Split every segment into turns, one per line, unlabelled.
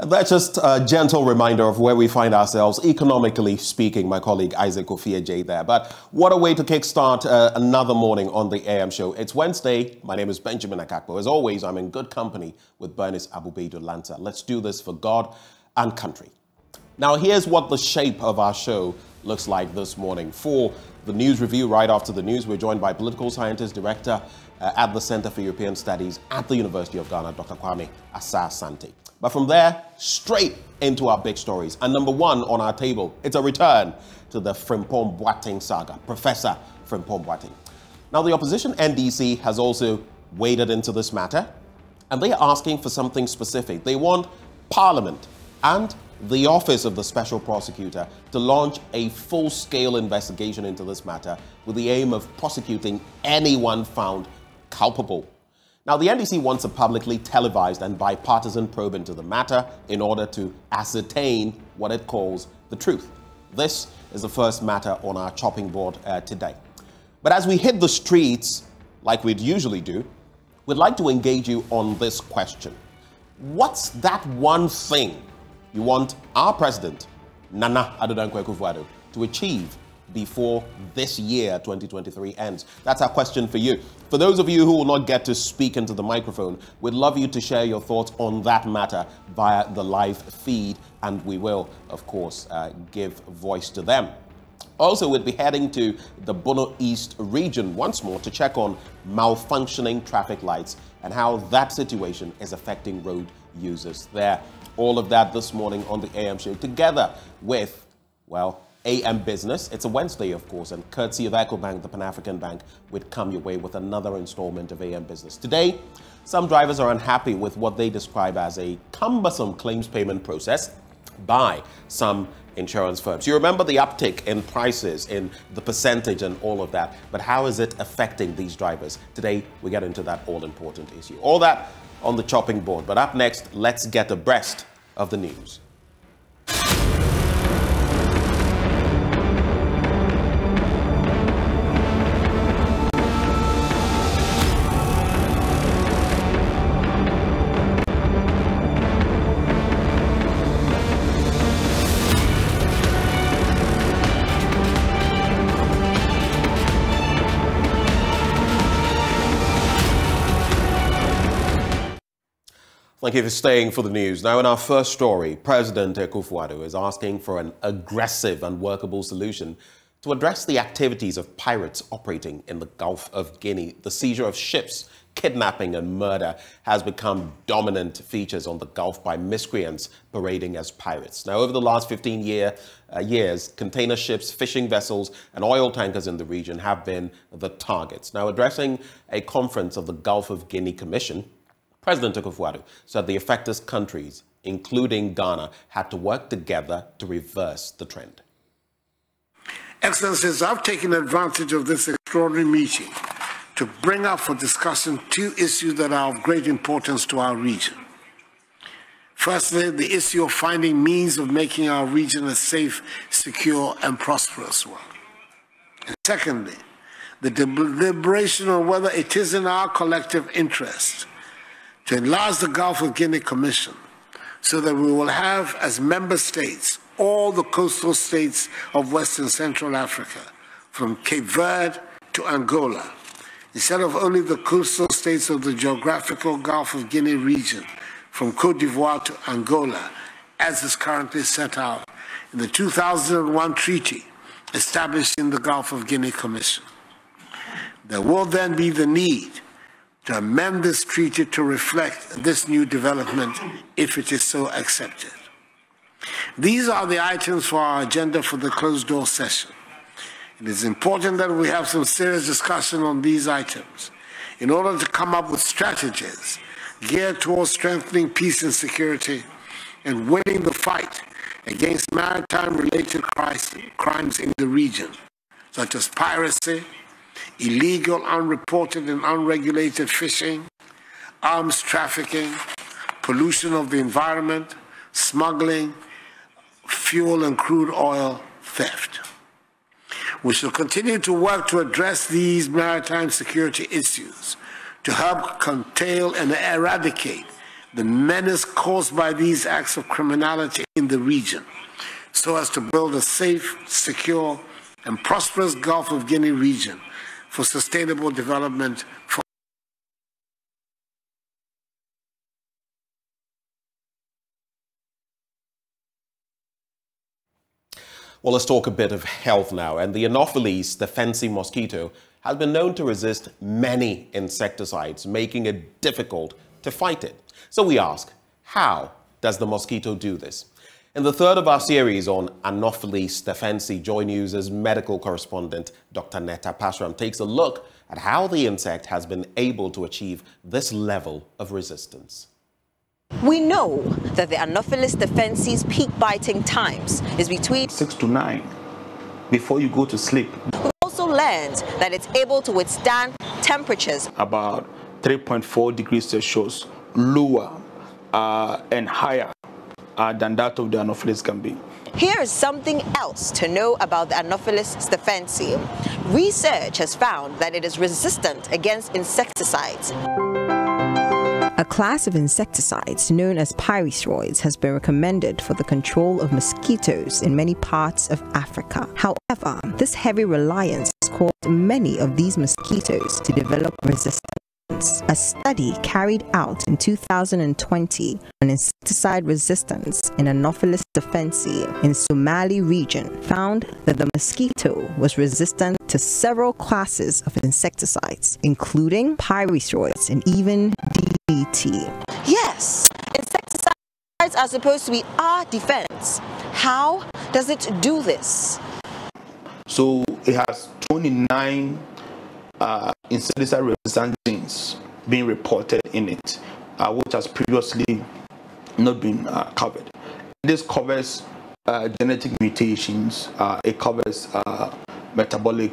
That's just a gentle reminder of where we find ourselves, economically speaking, my colleague Isaac Ofie there. But what a way to kickstart another morning on the AM show. It's Wednesday. My name is Benjamin Akakpo. As always, I'm in good company with Bernice Abubeidu Lanta. Let's do this for God and country. Now, here's what the shape of our show looks like this morning. For the news review right after the news, we're joined by political scientist director at the Center for European Studies at the University of Ghana, Dr. Kwame Asah-Asante. But from there, straight into our big stories. And number one on our table, it's a return to the Frimpong Boateng saga, Professor Frimpong Boateng. Now, the opposition NDC has also waded into this matter, and they are asking for something specific. They want Parliament and the Office of the Special Prosecutor to launch a full-scale investigation into this matter with the aim of prosecuting anyone found culpable. Now, the NDC wants a publicly televised and bipartisan probe into the matter in order to ascertain what it calls the truth. This is the first matter on our chopping board today. But as we hit the streets, like we'd usually do, we'd like to engage you on this question. What's that one thing you want our president, Nana Addo Dankwa Akufo-Addo, to achieve before this year, 2023, ends? That's our question for you. For those of you who will not get to speak into the microphone, we'd love you to share your thoughts on that matter via the live feed, and we will, of course, give voice to them. Also, we'll be heading to the Bono East region once more to check on malfunctioning traffic lights and how that situation is affecting road users there. All of that this morning on the AM show, together with, well, AM Business. It's a Wednesday, of course, and courtesy of EcoBank, the Pan-African Bank, would come your way with another installment of AM Business. Today, some drivers are unhappy with what they describe as a cumbersome claims payment process by some insurance firms. You remember the uptick in prices, in the percentage and all of that, but how is it affecting these drivers? Today, we get into that all-important issue. All that on the chopping board. But up next, let's get abreast of the news. Thank you for staying for the news. Now, in our first story, President Akufo-Addo is asking for an aggressive and workable solution to address the activities of pirates operating in the Gulf of Guinea. The seizure of ships, kidnapping and murder has become dominant features on the Gulf by miscreants parading as pirates. Now, over the last 15 years, container ships, fishing vessels and oil tankers in the region have been the targets. Now, addressing a conference of the Gulf of Guinea Commission, President Akufo-Addo said the affected countries, including Ghana, had to work together to reverse the trend.
Excellencies, I've taken advantage of this extraordinary meeting to bring up for discussion two issues that are of great importance to our region. Firstly, the issue of finding means of making our region a safe, secure, and prosperous one. And secondly, the deliberation on whether it is in our collective interest to enlarge the Gulf of Guinea Commission so that we will have as member states all the coastal states of West and Central Africa, from Cape Verde to Angola, instead of only the coastal states of the geographical Gulf of Guinea region, from Cote d'Ivoire to Angola, as is currently set out in the 2001 treaty establishing the Gulf of Guinea Commission. There will then be the need to amend this treaty to reflect this new development if it is so accepted. These are the items for our agenda for the closed-door session. It is important that we have some serious discussion on these items in order to come up with strategies geared towards strengthening peace and security and winning the fight against maritime-related crimes in the region, such as piracy, illegal, unreported and unregulated fishing, arms trafficking, pollution of the environment, smuggling, fuel and crude oil theft. We shall continue to work to address these maritime security issues to help curtail and eradicate the menace caused by these acts of criminality in the region, so as to build a safe, secure, and prosperous Gulf of Guinea region for sustainable development for
Well, let's talk a bit of health now. And the Anopheles stephensi mosquito has been known to resist many insecticides, making it difficult to fight it. So we ask, how does the mosquito do this? In the third of our series on Anopheles stephensi, JoyNews' medical correspondent, Dr. Netta Pasram, takes a look at how the insect has been able to achieve this level of resistance.
We know that the Anopheles stephensi's peak biting times is between
6 to 9 before you go to sleep.
We also learned that it's able to withstand temperatures
about 3.4 degrees Celsius lower and higher than that of the Anopheles can be.
Here is something else to know about the Anopheles stephensi. Research has found that it is resistant against insecticides.
A class of insecticides known as pyrethroids has been recommended for the control of mosquitoes in many parts of Africa. However, this heavy reliance has caused many of these mosquitoes to develop resistance. A study carried out in 2020 on insecticide resistance in Anopheles stephensi in Somali region found that the mosquito was resistant to several classes of insecticides, including pyrethroids and even DDT.
Yes, insecticides are supposed to be our defense. How does it do this?
So it has 29 insecticide resistant genes being reported in it, which has previously not been covered. This covers genetic mutations, it covers metabolic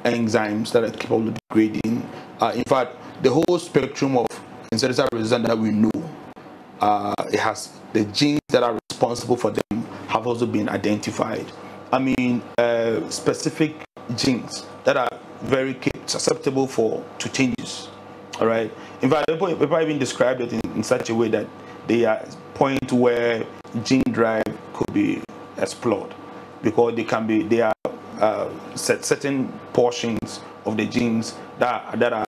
enzymes that are capable of degrading. In fact, the whole spectrum of insecticide resistance that we know, it has the genes that are responsible for them have also been identified. I mean, specific genes that are very susceptible to changes. All right. In fact, people even described it in such a way that they are point where gene drive could be explored, because there are certain portions of the genes that are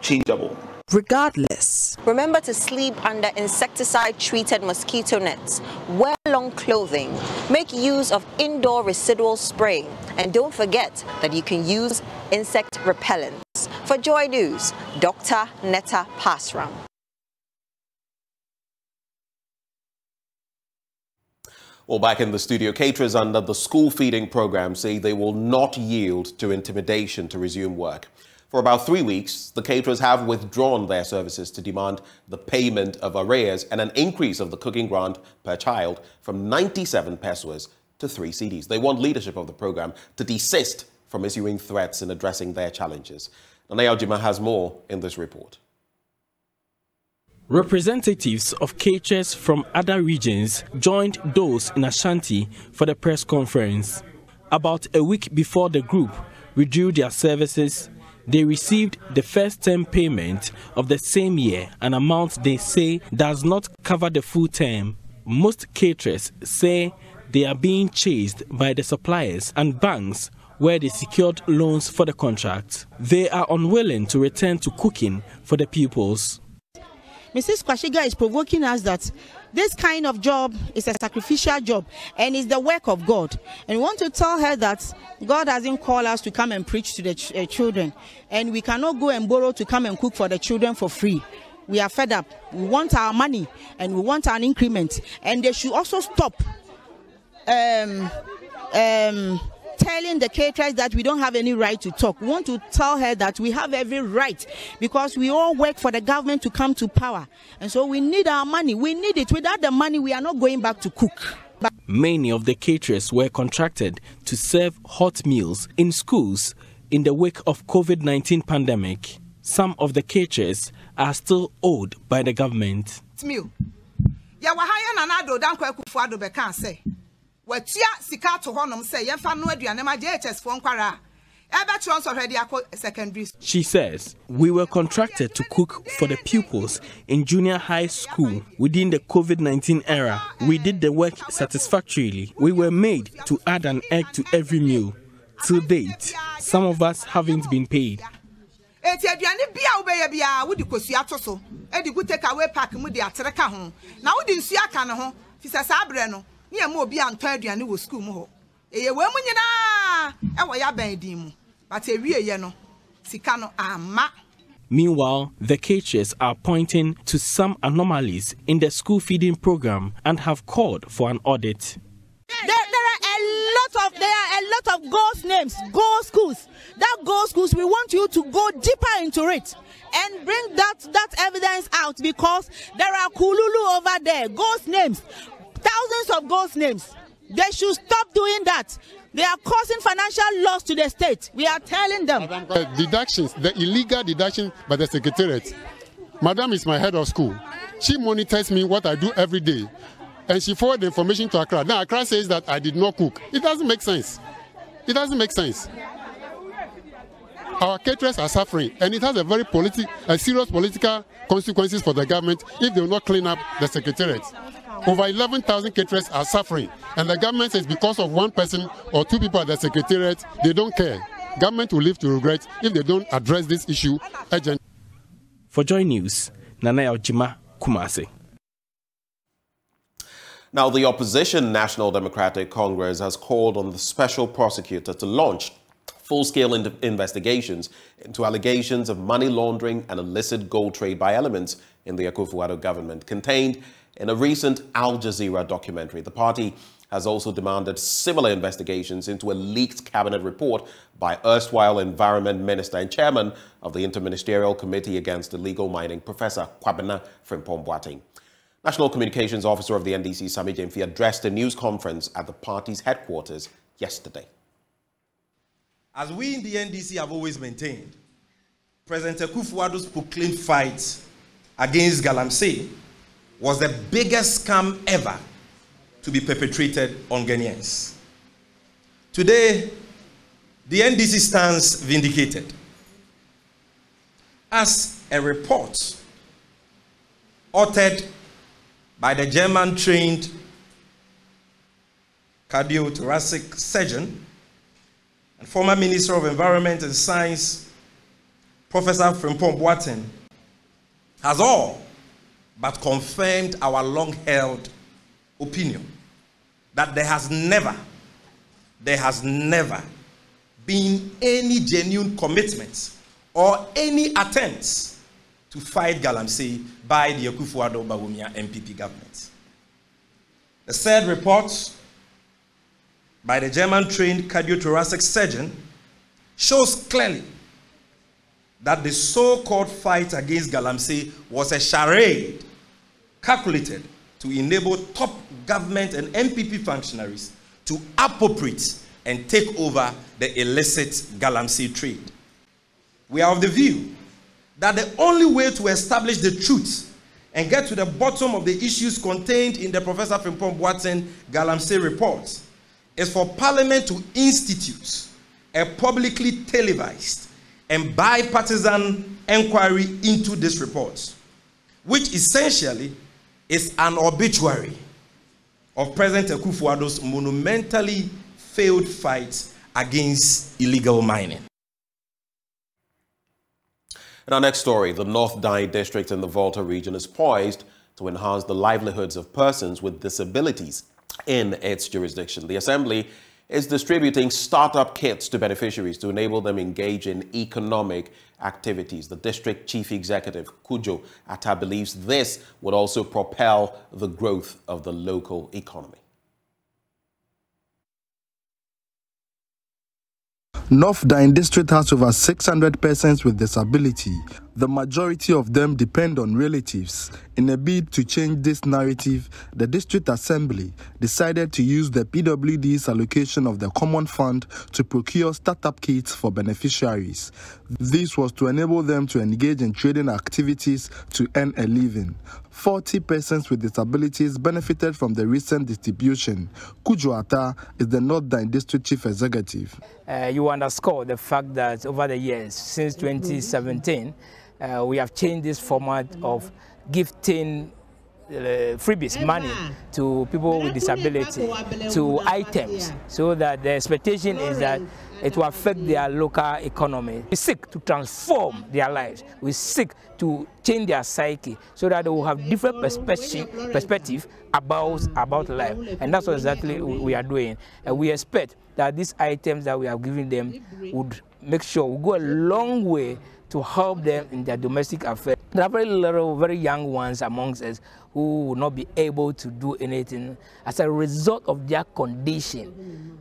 changeable.
Regardless,
remember to sleep under insecticide-treated mosquito nets, wear long clothing, make use of indoor residual spraying, and don't forget that you can use insect repellents. For Joy News, Dr. Netta Pasram.
Well, back in the studio, caterers under the school feeding program say they will not yield to intimidation to resume work. For about 3 weeks, the caterers have withdrawn their services to demand the payment of arrears and an increase of the cooking grant per child from 97 pesos to 3 cedis. They want leadership of the program to desist from issuing threats in addressing their challenges. Nanaya Ojima has more in this report.
Representatives of caterers from other regions joined those in Ashanti for the press conference. About a week before the group withdrew their services, they received the first term payment of the same year, an amount they say does not cover the full term. Most caterers say they are being chased by the suppliers and banks where they secured loans for the contract. They are unwilling to return to cooking for the pupils.
Mrs. Kwashiga is provoking us that this kind of job is a sacrificial job and is the work of God. And we want to tell her that God hasn't called us to come and preach to the children. And we cannot go and borrow to come and cook for the children for free. We are fed up. We want our money and we want an increment. And they should also stop telling the caterers that we don't have any right to talk. We want to tell her that we have every right, because we all work for the government to come to power. And so we need our money. We need it. Without the money, we are not going back to cook.
Many of the caterers were contracted to serve hot meals in schools in the wake of COVID-19 pandemic. Some of the caterers are still owed by the government.
Watia sika to honom say yemfa no aduane ma JHS fo nkwara
She says, we were contracted to cook for the pupils in junior high school within the COVID-19 era. We did the work satisfactorily. We were made to add an egg to every meal. To date, some of us haven't been paid. Meanwhile, the caterers are pointing to some anomalies in the school feeding program and have called for an audit.
There are a lot of ghost names, ghost schools. That ghost schools, we want you to go deeper into it and bring that evidence out, because there are kululu over there, ghost names, thousands of ghost names. They should stop doing that. They are causing financial loss to the state. We are telling them.
Deductions, the illegal deduction by the secretariat. Madam is my head of school. She monitors me what I do every day. And she forwarded the information to Accra. Now Accra says that I did not cook. It doesn't make sense. It doesn't make sense. Our caterers are suffering, and it has a very serious political consequences for the government if they will not clean up the secretariat. Over 11,000 caterers are suffering, and the government says because of one person or two people at the secretariat, they don't care. Government will live to regret if they don't address this issue urgently.
For JoyNews, Nana Ojima, Kumasi.
Now, the opposition National Democratic Congress has called on the special prosecutor to launch full-scale investigations into allegations of money laundering and illicit gold trade by elements in the Akufo-Addo government, contained in a recent Al Jazeera documentary. The party has also demanded similar investigations into a leaked cabinet report by erstwhile Environment Minister and Chairman of the Interministerial Committee Against Illegal Mining, Professor Kwabena Frimpong-Boateng. National Communications Officer of the NDC, Sami Jemfi, addressed a news conference at the party's headquarters yesterday.
As we in the NDC have always maintained, President Akufo-Addo's proclaimed fight against Galamsey was the biggest scam ever to be perpetrated on Ghanaians. Today, the NDC stands vindicated, as a report authored by the German-trained cardiothoracic surgeon and former Minister of Environment and Science, Professor Frimpong-Boateng, has all but confirmed our long-held opinion that there has never been any genuine commitment or any attempts to fight Galamsey by the Akufo-Addo Bawumia MPP government. The said report by the German-trained cardiothoracic surgeon shows clearly that the so-called fight against Galamsey was a charade calculated to enable top government and MPP functionaries to appropriate and take over the illicit Galamsey trade. We are of the view that the only way to establish the truth and get to the bottom of the issues contained in the Professor Frimpong-Boateng Galamsey report is for Parliament to institute a publicly televised and bipartisan inquiry into this report, which essentially is an obituary of President Akufo-Addo's monumentally failed fight against illegal mining.
In our next story, the North Dai district in the Volta region is poised to enhance the livelihoods of persons with disabilities in its jurisdiction. The Assembly is distributing startup kits to beneficiaries to enable them engage in economic activities. The district chief executive, Kujo Atta, believes this would also propel the growth of the local economy.
North Dai district has over 600 persons with disability, The majority of them depend on relatives. In a bid to change this narrative, the District Assembly decided to use the PWD's allocation of the Common Fund to procure startup kits for beneficiaries. This was to enable them to engage in trading activities to earn a living. 40 persons with disabilities benefited from the recent distribution. Kujo Ata is the Northern District Chief Executive.
You underscore the fact that over the years, since 2017, we have changed this format of gifting freebies, money to people with disability, to items, so that the expectation is that it will affect their local economy. We seek to transform their lives. We seek to change their psyche so that they will have different perspective about life. And that's what exactly we are doing. And we expect that these items that we are giving them would make sure we go a long way to help them in their domestic affairs. There are very little, very young ones amongst us who will not be able to do anything as a result of their condition.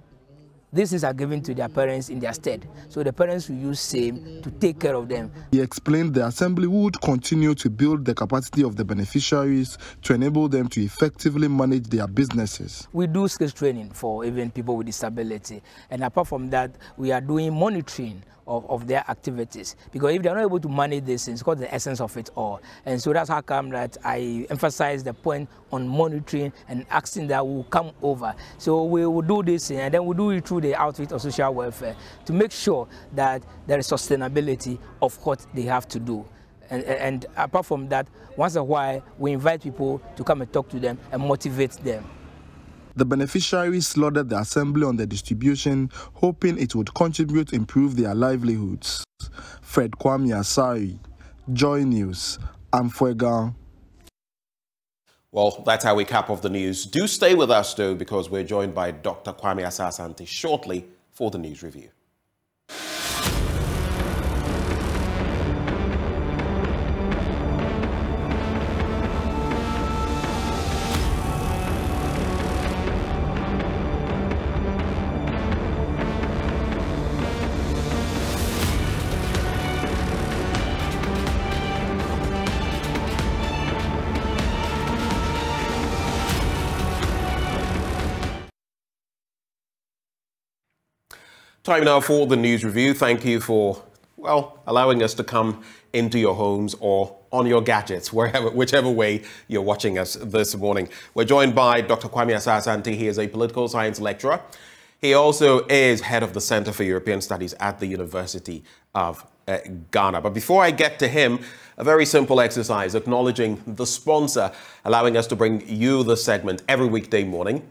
These things are given to their parents in their stead. So the parents will use same to take care of them.
He explained the Assembly would continue to build the capacity of the beneficiaries to enable them to effectively manage their businesses.
We do skills training for even people with disability. And apart from that, we are doing monitoring of their activities. Because if they're not able to manage this, it's called the essence of it all. And so that's how come that I emphasize the point on monitoring and asking that will come over. So we will do this and then we'll do it through the outreach of social welfare to make sure that there is sustainability of what they have to do. And apart from that, once in a while, we invite people to come and talk to them and motivate them.
The beneficiaries lauded the Assembly on the distribution, hoping it would contribute to improve their livelihoods. Fred Kwame Asari, Joy News, Amfuega.
Well, that's how we cap off the news. Do stay with us, though, because we're joined by Dr. Kwame Asante shortly for the news review. Time now for the news review. Thank you for, well, allowing us to come into your homes or on your gadgets, whichever way you're watching us this morning. We're joined by Dr. Kwame Asante. He is a political science lecturer. He also is head of the Center for European Studies at the University of Ghana. But before I get to him, a very simple exercise, acknowledging the sponsor, allowing us to bring you the segment every weekday morning.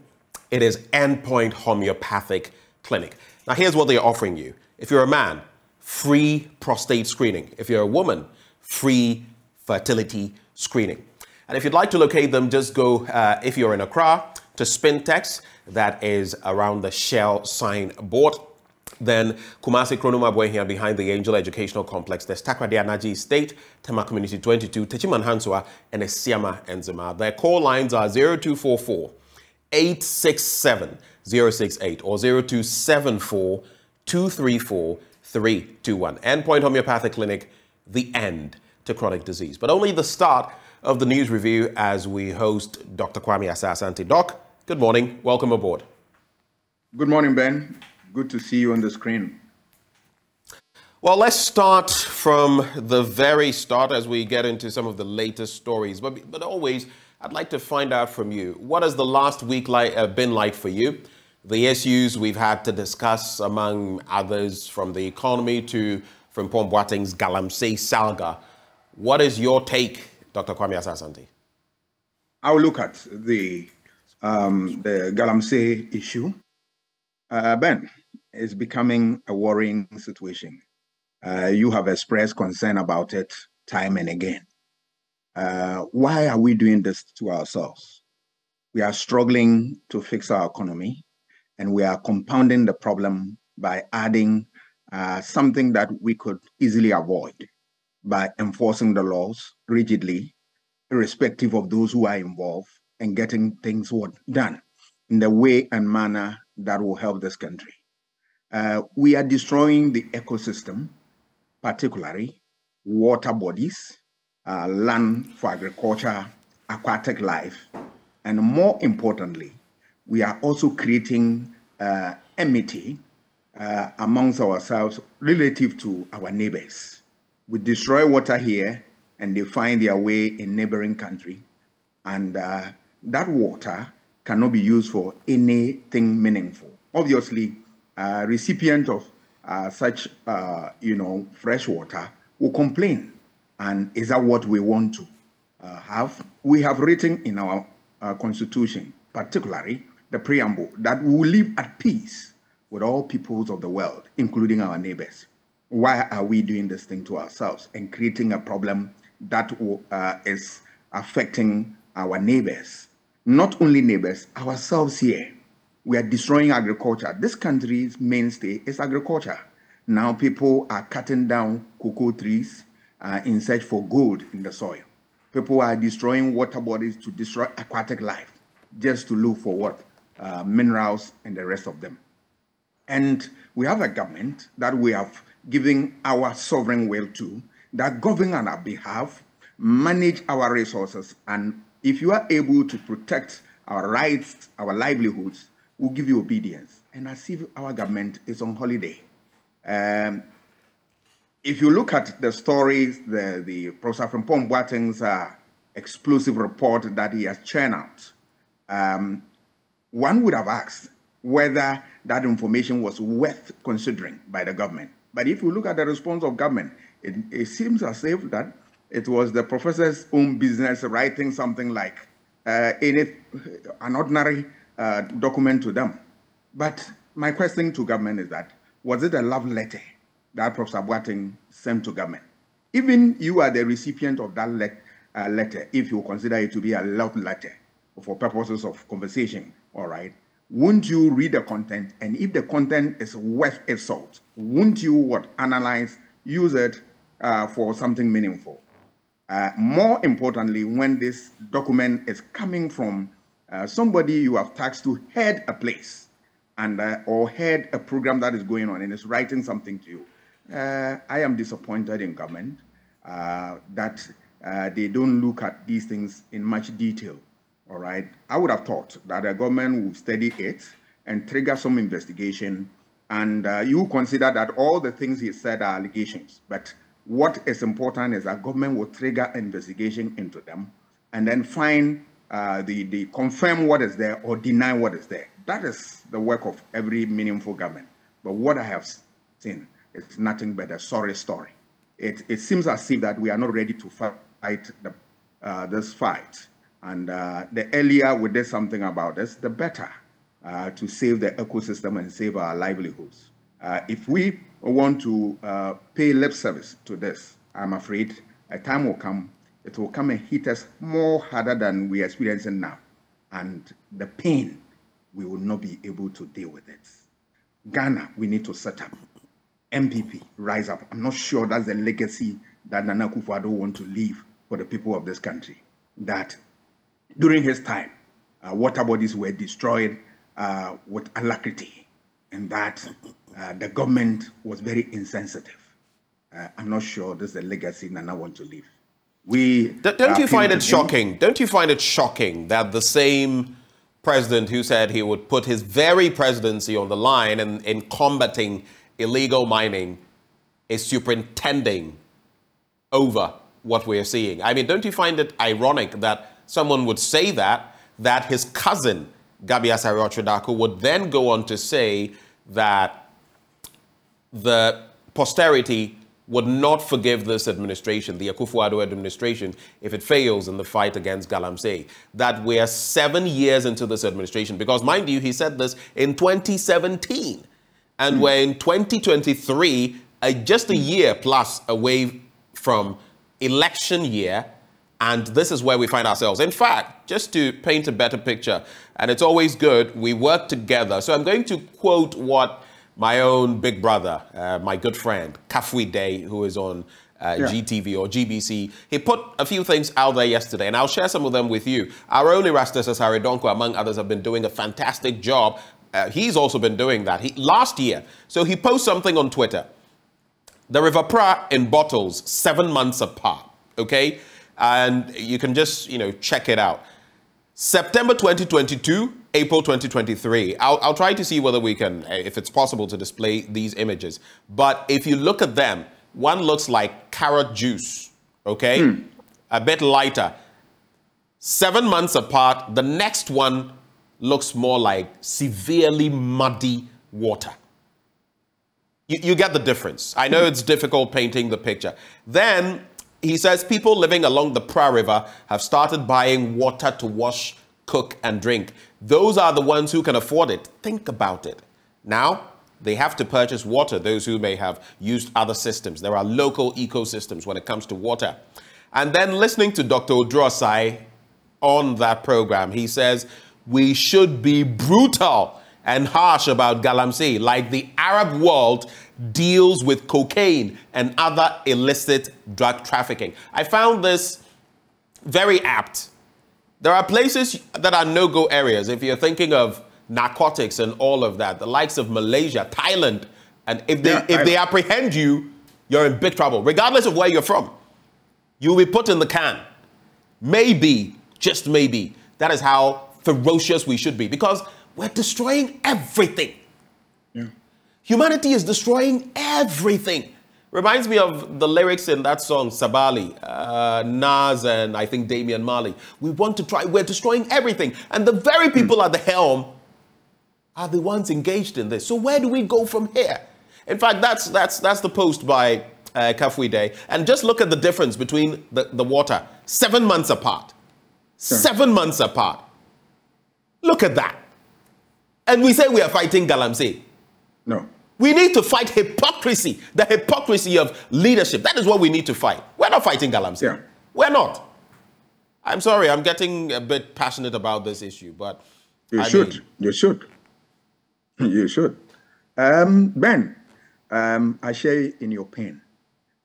It is Endpoint Homeopathic Clinic. Now, here's what they're offering you. If you're a man, free prostate screening. If you're a woman, free fertility screening. And if you'd like to locate them, just go, if you're in Accra, to Spintex, that is around the Shell sign board. Then Kumasi Kronoma Boy here behind the Angel Educational Complex. There's Takrady Anaji Estate, Tema Community 22, Techiman Hansua, and Esiama Enzima. Their call lines are 0244 867 068 or 0274 234 321. Endpoint Homeopathic Clinic, the end to chronic disease. But only the start of the news review as we host Dr. Kwame Asante. Doc, good morning. Welcome aboard.
Good morning, Ben. Good to see you on the screen.
Well, let's start from the very start as we get into some of the latest stories. But always, I'd like to find out from you, what has the last week been like for you? The issues we've had to discuss, among others, from the economy to Frimpong Boateng's Galamsey saga. What is your take, Dr. Kwame Asante?
I'll look at the Galamsey issue. Ben, it's becoming a worrying situation. You have expressed concern about it time and again. Why are we doing this to ourselves? We are struggling to fix our economy, and we are compounding the problem by adding something that we could easily avoid by enforcing the laws rigidly, irrespective of those who are involved, and getting things done in the way and manner that will help this country. We are destroying the ecosystem, particularly water bodies, land for agriculture, aquatic life, and more importantly, we are also creating enmity amongst ourselves relative to our neighbors. We destroy water here and they find their way in neighboring country, and that water cannot be used for anything meaningful. Obviously, recipient of such fresh water will complain. And is that what we want to have? We have written in our constitution, particularly the preamble, that we will live at peace with all peoples of the world, including our neighbors. Why are we doing this thing to ourselves and creating a problem that is affecting our neighbors? Not only neighbors, ourselves here. We are destroying agriculture. This country's mainstay is agriculture. Now people are cutting down cocoa trees in search for gold in the soil. People are destroying water bodies to destroy aquatic life, just to look for what? Minerals and the rest of them. And we have a government that we have given our sovereign will to, that govern on our behalf, manage our resources, and if you are able to protect our rights, our livelihoods, we'll give you obedience. And as if our government is on holiday. If you look at the stories, the Professor Frimpong Boateng's explosive report that he has churned out, one would have asked whether that information was worth considering by the government. But if you look at the response of government, it seems as if that it was the professor's own business writing something like an ordinary document to them. But my question to government is that, was it a love letter that Professor Boateng sent to government? Even you are the recipient of that letter, if you consider it to be a love letter for purposes of conversation, all right, won't you read the content? And if the content is worth its salt, won't you analyze, use it for something meaningful? More importantly, when this document is coming from somebody you have tasked to head a place and or head a program that is going on and is writing something to you, I am disappointed in government that they don't look at these things in much detail. All right, I would have thought that the government would study it and trigger some investigation, and you consider that all the things he said are allegations. But what is important is that government will trigger an investigation into them and then find the confirm what is there or deny what is there. That is the work of every meaningful government. But what I have seen is nothing but a sorry story. It seems as if that we are not ready to fight this fight. And the earlier we did something about this, the better to save the ecosystem and save our livelihoods. If we want to pay lip service to this, I'm afraid a time will come, it will come and hit us more harder than we are experiencing now. And the pain, we will not be able to deal with it. Ghana, we need to set up. MPP, rise up. I'm not sure that's the legacy that Nana Akufo-Addo want to leave for the people of this country. That during his time, water bodies were destroyed with alacrity, and that the government was very insensitive. I'm not sure this is the legacy Nana want to leave.
Don't you find it shocking? Don't you find it shocking that the same president who said he would put his very presidency on the line in combating illegal mining is superintending over what we're seeing? I mean, don't you find it ironic that someone would say that his cousin, Gabi Asare-Otredako, would then go on to say that the posterity would not forgive this administration, the Akufo-Addo administration, if it fails in the fight against Galamsey. That we are 7 years into this administration. Because, mind you, he said this in 2017. And we're in 2023, just a year plus away from election year. And this is where we find ourselves. In fact, just to paint a better picture, and it's always good, we work together. So I'm going to quote what my own big brother, my good friend, Kafui Day, who is on GTV or GBC, he put a few things out there yesterday, and I'll share some of them with you. Our own Erastus Asare-Donko, among others, have been doing a fantastic job. He's also been doing that last year. So he posted something on Twitter. The River Pra in bottles, 7 months apart, okay? And you can just, check it out. September 2022, April 2023. I'll try to see whether we can, if it's possible to display these images. But if you look at them, one looks like carrot juice, okay? A bit lighter. 7 months apart, the next one looks more like severely muddy water. You get the difference. I know it's difficult painting the picture. Then he says people living along the Pra River have started buying water to wash, cook, and drink. Those are the ones who can afford it. Think about it. Now, they have to purchase water, those who may have used other systems. There are local ecosystems when it comes to water. And then listening to Dr. Odrosai on that program, he says, we should be brutal and harsh about Galamsey, like the Arab world deals with cocaine and other illicit drug trafficking. I found this very apt. There are places that are no-go areas. If you're thinking of narcotics and all of that, the likes of Malaysia, Thailand, and if they apprehend you, you're in big trouble, regardless of where you're from. You'll be put in the can. Maybe, just maybe, that is how ferocious we should be, because we're destroying everything. Yeah. Humanity is destroying everything. Reminds me of the lyrics in that song, Sabali, Nas, and I think Damian Marley. We're destroying everything. And the very people at the helm are the ones engaged in this. So where do we go from here? In fact, that's the post by Kafui Day. And just look at the difference between the water. 7 months apart. Sure. 7 months apart. Look at that. And we say we are fighting Galamsey.
No.
We need to fight hypocrisy, the hypocrisy of leadership. That is what we need to fight. We're not fighting Galamsey. Yeah. We're not. I'm sorry, I'm getting a bit passionate about this issue, but
You should. You should. Ben, I share in your pain.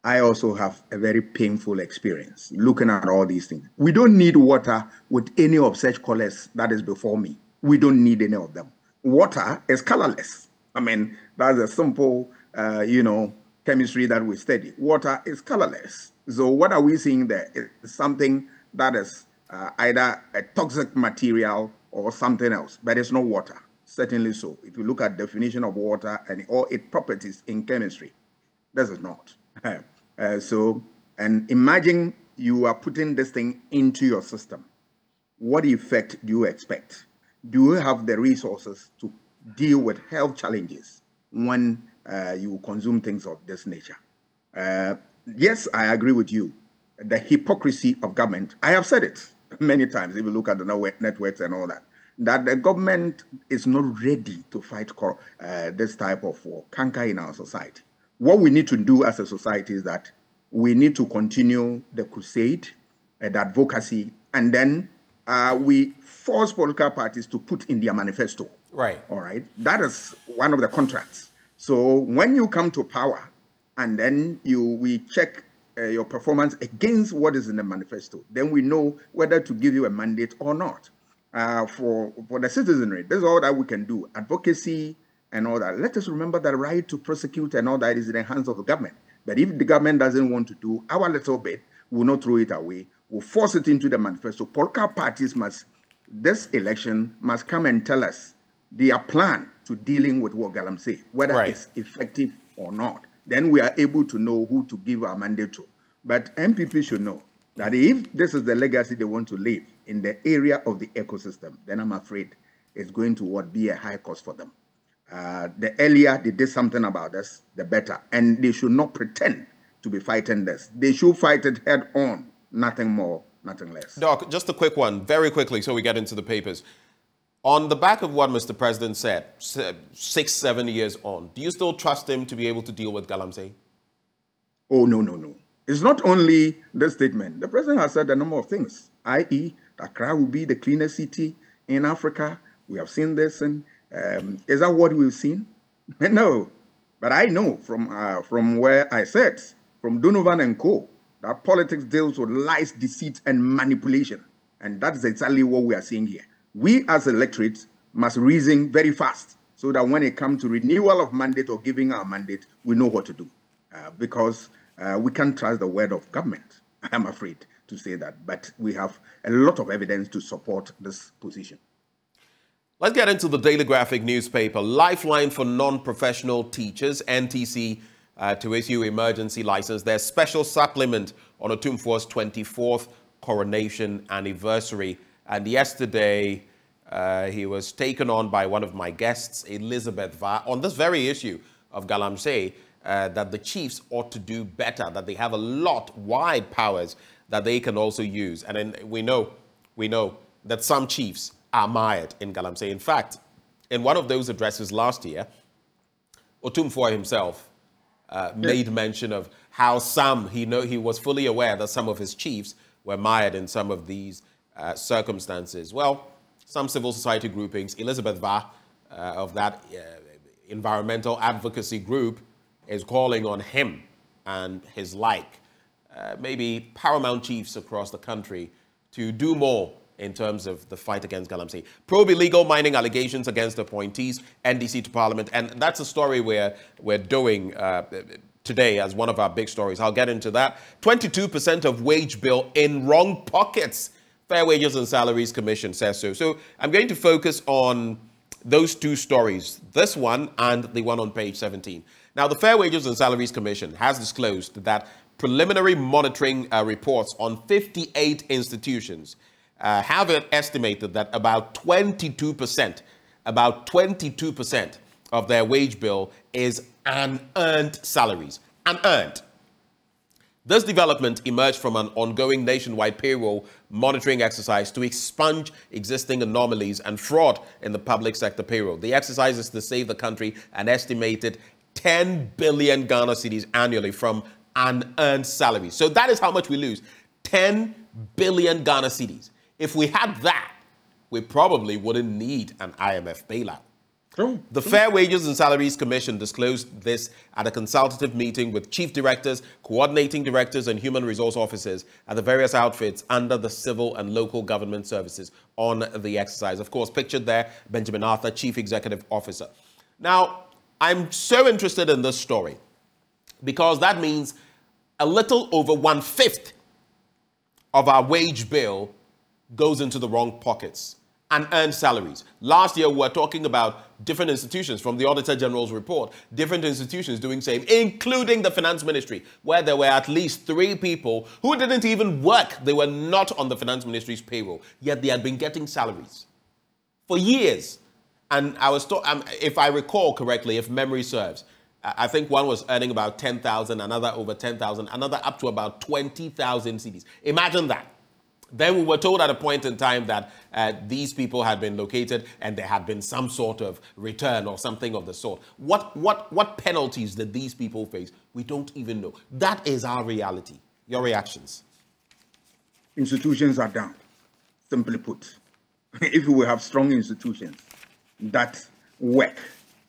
I also have a very painful experience looking at all these things. We don't need water with any of such colors that is before me. We don't need any of them. Water is colorless. I mean, that's a simple, chemistry that we study. Water is colorless. So what are we seeing there? It's something that is either a toxic material or something else, but it's not water. Certainly so. If you look at definition of water and all its properties in chemistry, this is not. And imagine you are putting this thing into your system. What effect do you expect? Do you have the resources to deal with health challenges when you consume things of this nature? Yes, I agree with you. The hypocrisy of government, I have said it many times, if you look at the networks and all that the government is not ready to fight this type of canker in our society. What we need to do as a society is that we need to continue the crusade, the advocacy, and then we force political parties to put in their manifesto.
Right.
All right. That is one of the contracts. So when you come to power and then we check your performance against what is in the manifesto, then we know whether to give you a mandate or not. For the citizenry, this is all that we can do. Advocacy and all that. Let us remember that right to prosecute and all that is in the hands of the government. But if the government doesn't want to do our little bit, we'll not throw it away. We'll force it into the manifesto. Political parties this election must come and tell us their plan to dealing with what Galamsey, whether it's effective or not. Then we are able to know who to give our mandate to. But MPP should know that if this is the legacy they want to leave in the area of the ecosystem, then I'm afraid it's going to be a high cost for them. The earlier they did something about this, the better. And they should not pretend to be fighting this. They should fight it head on, nothing more, nothing less.
Doc, just a quick one, very quickly, so we get into the papers. On the back of what Mr. President said, 6, 7 years on, do you still trust him to be able to deal with Galamsey?
Oh, no. It's not only the statement. The president has said a number of things, i.e., Accra will be the cleanest city in Africa. We have seen this, and is that what we've seen? No, but I know from where I said, from Donovan and Co., that politics deals with lies, deceit, and manipulation, and that's exactly what we are seeing here. We as electorates must reason very fast so that when it comes to renewal of mandate or giving our mandate, we know what to do. because we can't trust the word of government. I'm afraid to say that, but we have a lot of evidence to support this position.
Let's get into the Daily Graphic newspaper. Lifeline for non-professional teachers, NTC, to issue emergency license. Their special supplement on Otumfuo's 24th coronation anniversary. And yesterday, he was taken on by one of my guests, Elizabeth Va, on this very issue of Galamsey, that the chiefs ought to do better, that they have a lot, wide powers that they can also use. And then we know that some chiefs are mired in Galamsey. In fact, in one of those addresses last year, Otumfuo himself made mention of how he was fully aware that some of his chiefs were mired in some of these circumstances. Well, some civil society groupings, Elizabeth Va of that environmental advocacy group, is calling on him and his like, maybe paramount chiefs across the country, to do more in terms of the fight against Galamsey. Probe illegal mining allegations against appointees, NDC to Parliament. And that's a story we're doing today as one of our big stories. I'll get into that. 22% of wage bill in wrong pockets. Fair Wages and Salaries Commission says so. So I'm going to focus on those two stories, this one and the one on page 17. Now, the Fair Wages and Salaries Commission has disclosed that preliminary monitoring reports on 58 institutions have estimated that about 22% of their wage bill is unearned salaries. Unearned. This development emerged from an ongoing nationwide payroll monitoring exercise to expunge existing anomalies and fraud in the public sector payroll. The exercise is to save the country an estimated 10 billion Ghana cedis annually from unearned salaries. So that is how much we lose. 10 billion Ghana cedis. If we had that, we probably wouldn't need an IMF bailout. The Fair Wages and Salaries Commission disclosed this at a consultative meeting with chief directors, coordinating directors, and human resource officers at the various outfits under the civil and local government services on the exercise. Of course, pictured there, Benjamin Arthur, chief executive officer. Now, I'm so interested in this story because that means a little over 1/5 of our wage bill goes into the wrong pockets. Unearned salaries. Last year, we were talking about different institutions from the Auditor General's report, different institutions doing same, including the Finance Ministry, where there were at least 3 people who didn't even work. They were not on the Finance Ministry's payroll, yet they had been getting salaries for years. And I was if I recall correctly, if memory serves, I think one was earning about 10,000, another over 10,000, another up to about 20,000 cedis. Imagine that. Then we were told at a point in time that these people had been located and there had been some sort of return or something of the sort. What penalties did these people face? We don't even know. That is our reality. Your reactions?
Institutions are down, simply put. If we have strong institutions that work,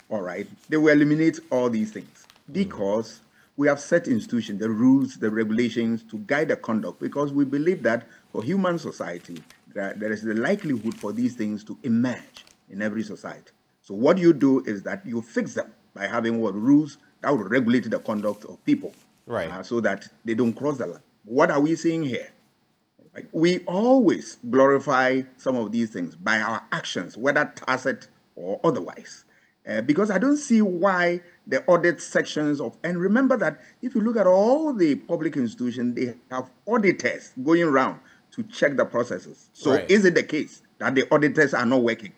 all right, they will eliminate all these things because we have set institutions, the rules, the regulations to guide the conduct, because we believe that for human society, there is the likelihood for these things to emerge in every society. So what you do is that you fix them by having rules that will regulate the conduct of people, right? So that they don't cross the line. What are we seeing here? Right? We always glorify some of these things by our actions, whether tacit or otherwise. Because I don't see why the audit sections of, and remember that if you look at all the public institutions, they have auditors going around to check the processes. So is it the case that the auditors are not working?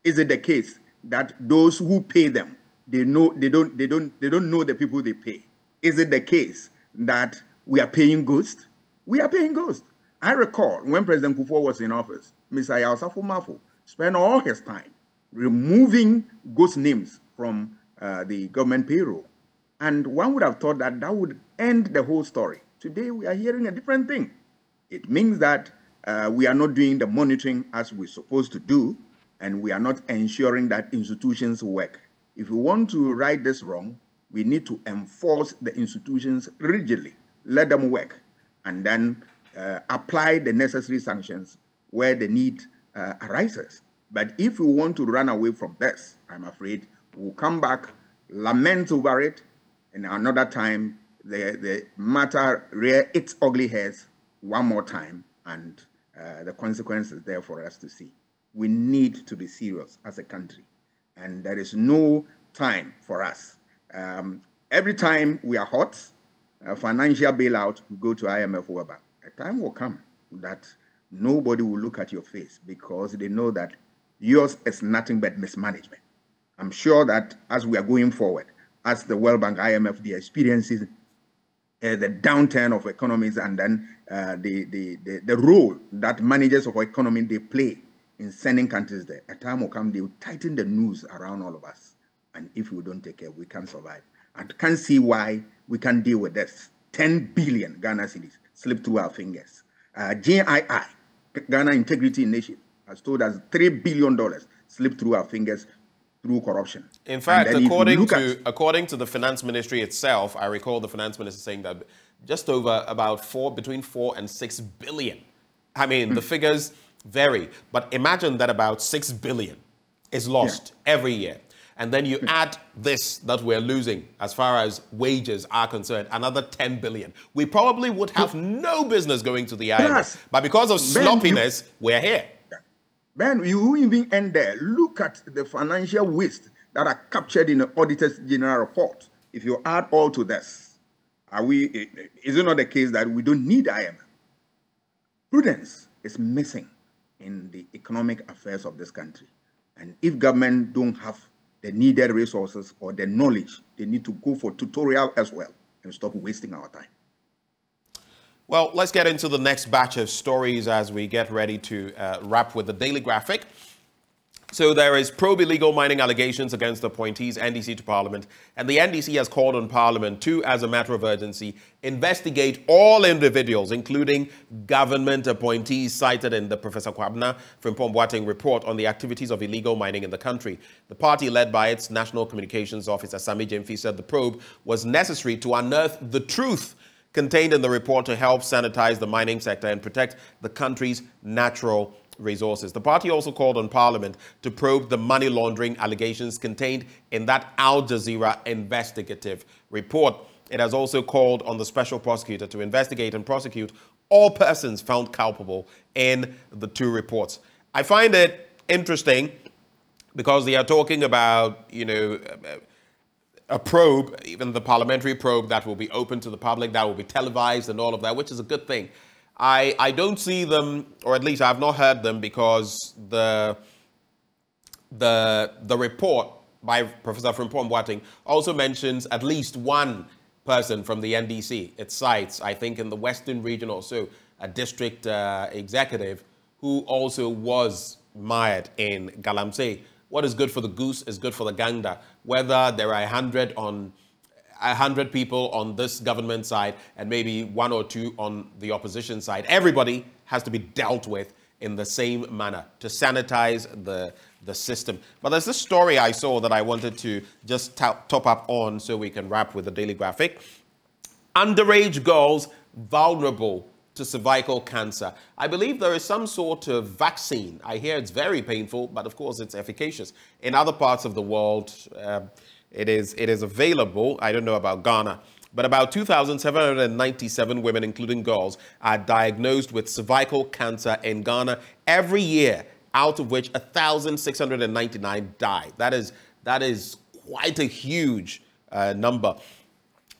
Is it the case that those who pay them, they don't know the people they pay? Is it the case that we are paying ghosts? We are paying ghosts. I recall when President Kufuor was in office, Mr. Yaosafo Mafo spent all his time removing ghost names from the government payroll. And one would have thought that that would end the whole story. Today, we are hearing a different thing. It means that we are not doing the monitoring as we're supposed to do, and we are not ensuring that institutions work. If we want to right this wrong, we need to enforce the institutions rigidly, let them work, and then apply the necessary sanctions where the need arises. But if we want to run away from this, I'm afraid we'll come back, lament over it, and another time the matter rear its ugly heads one more time, and the consequences there for us to see. We need to be serious as a country, and there is no time for us. Every time we are hot, financial bailout, we go to IMF, whoever. A time will come that nobody will look at your face because they know that yours is nothing but mismanagement. I'm sure that as we are going forward, as the World Bank, IMF, they are experiencing the downturn of economies, and then the role that managers of economy they play in sending countries there. A time will come, they will tighten the noose around all of us. And if we don't take care, we can't survive. I can't see why we can't deal with this. 10 billion Ghana cedis slip through our fingers. GII, Ghana Integrity Initiative, has told us $3 billion slipped through our fingers through corruption.
In fact, according to the finance ministry itself, I recall the finance minister saying that just over about between 4 and 6 billion. I mean, the figures vary, but imagine that about 6 billion is lost every year. And then you add this that we're losing as far as wages are concerned, another 10 billion. We probably would have no business going to the IMF. But because of sloppiness, we're here.
Ben, you even end there. Look at the financial waste that are captured in the Auditor's General Report. If you add all to this, is it not the case that we don't need IMF? Prudence is missing in the economic affairs of this country. And if government don't have the needed resources or the knowledge, they need to go for tutorial as well and stop wasting our time.
Well, let's get into the next batch of stories as we get ready to wrap with the Daily Graphic. So there is probe illegal mining allegations against the appointees NDC to Parliament, and the NDC has called on Parliament to, as a matter of urgency, investigate all individuals, including government appointees cited in the Professor Kwabena Frimpong Boateng report on the activities of illegal mining in the country. The party, led by its National Communications Officer, Sami Jemfi, said the probe was necessary to unearth the truth contained in the report to help sanitize the mining sector and protect the country's natural resources. The party also called on Parliament to probe the money laundering allegations contained in that Al Jazeera investigative report. It has also called on the special prosecutor to investigate and prosecute all persons found culpable in the two reports. I find it interesting because they are talking about, a probe, even the parliamentary probe that will be open to the public, that will be televised and all of that, which is a good thing. I don't see them, or at least I have not heard them, because the report by Professor Frimpong Boateng also mentions at least one person from the NDC. It cites, I think, in the Western region also, a district executive who also was mired in Galamsey. What is good for the goose is good for the gander. Whether there are 100 people on this government side and maybe 1 or 2 on the opposition side, everybody has to be dealt with in the same manner to sanitize the system. But there's this story I saw that I wanted to just top up on so we can wrap with the Daily Graphic. Underage girls vulnerable to cervical cancer. I believe there is some sort of vaccine. I hear it's very painful, but of course it's efficacious. In other parts of the world, it is available. I don't know about Ghana, but about 2,797 women, including girls, are diagnosed with cervical cancer in Ghana every year, out of which 1,699 die. That is quite a huge number.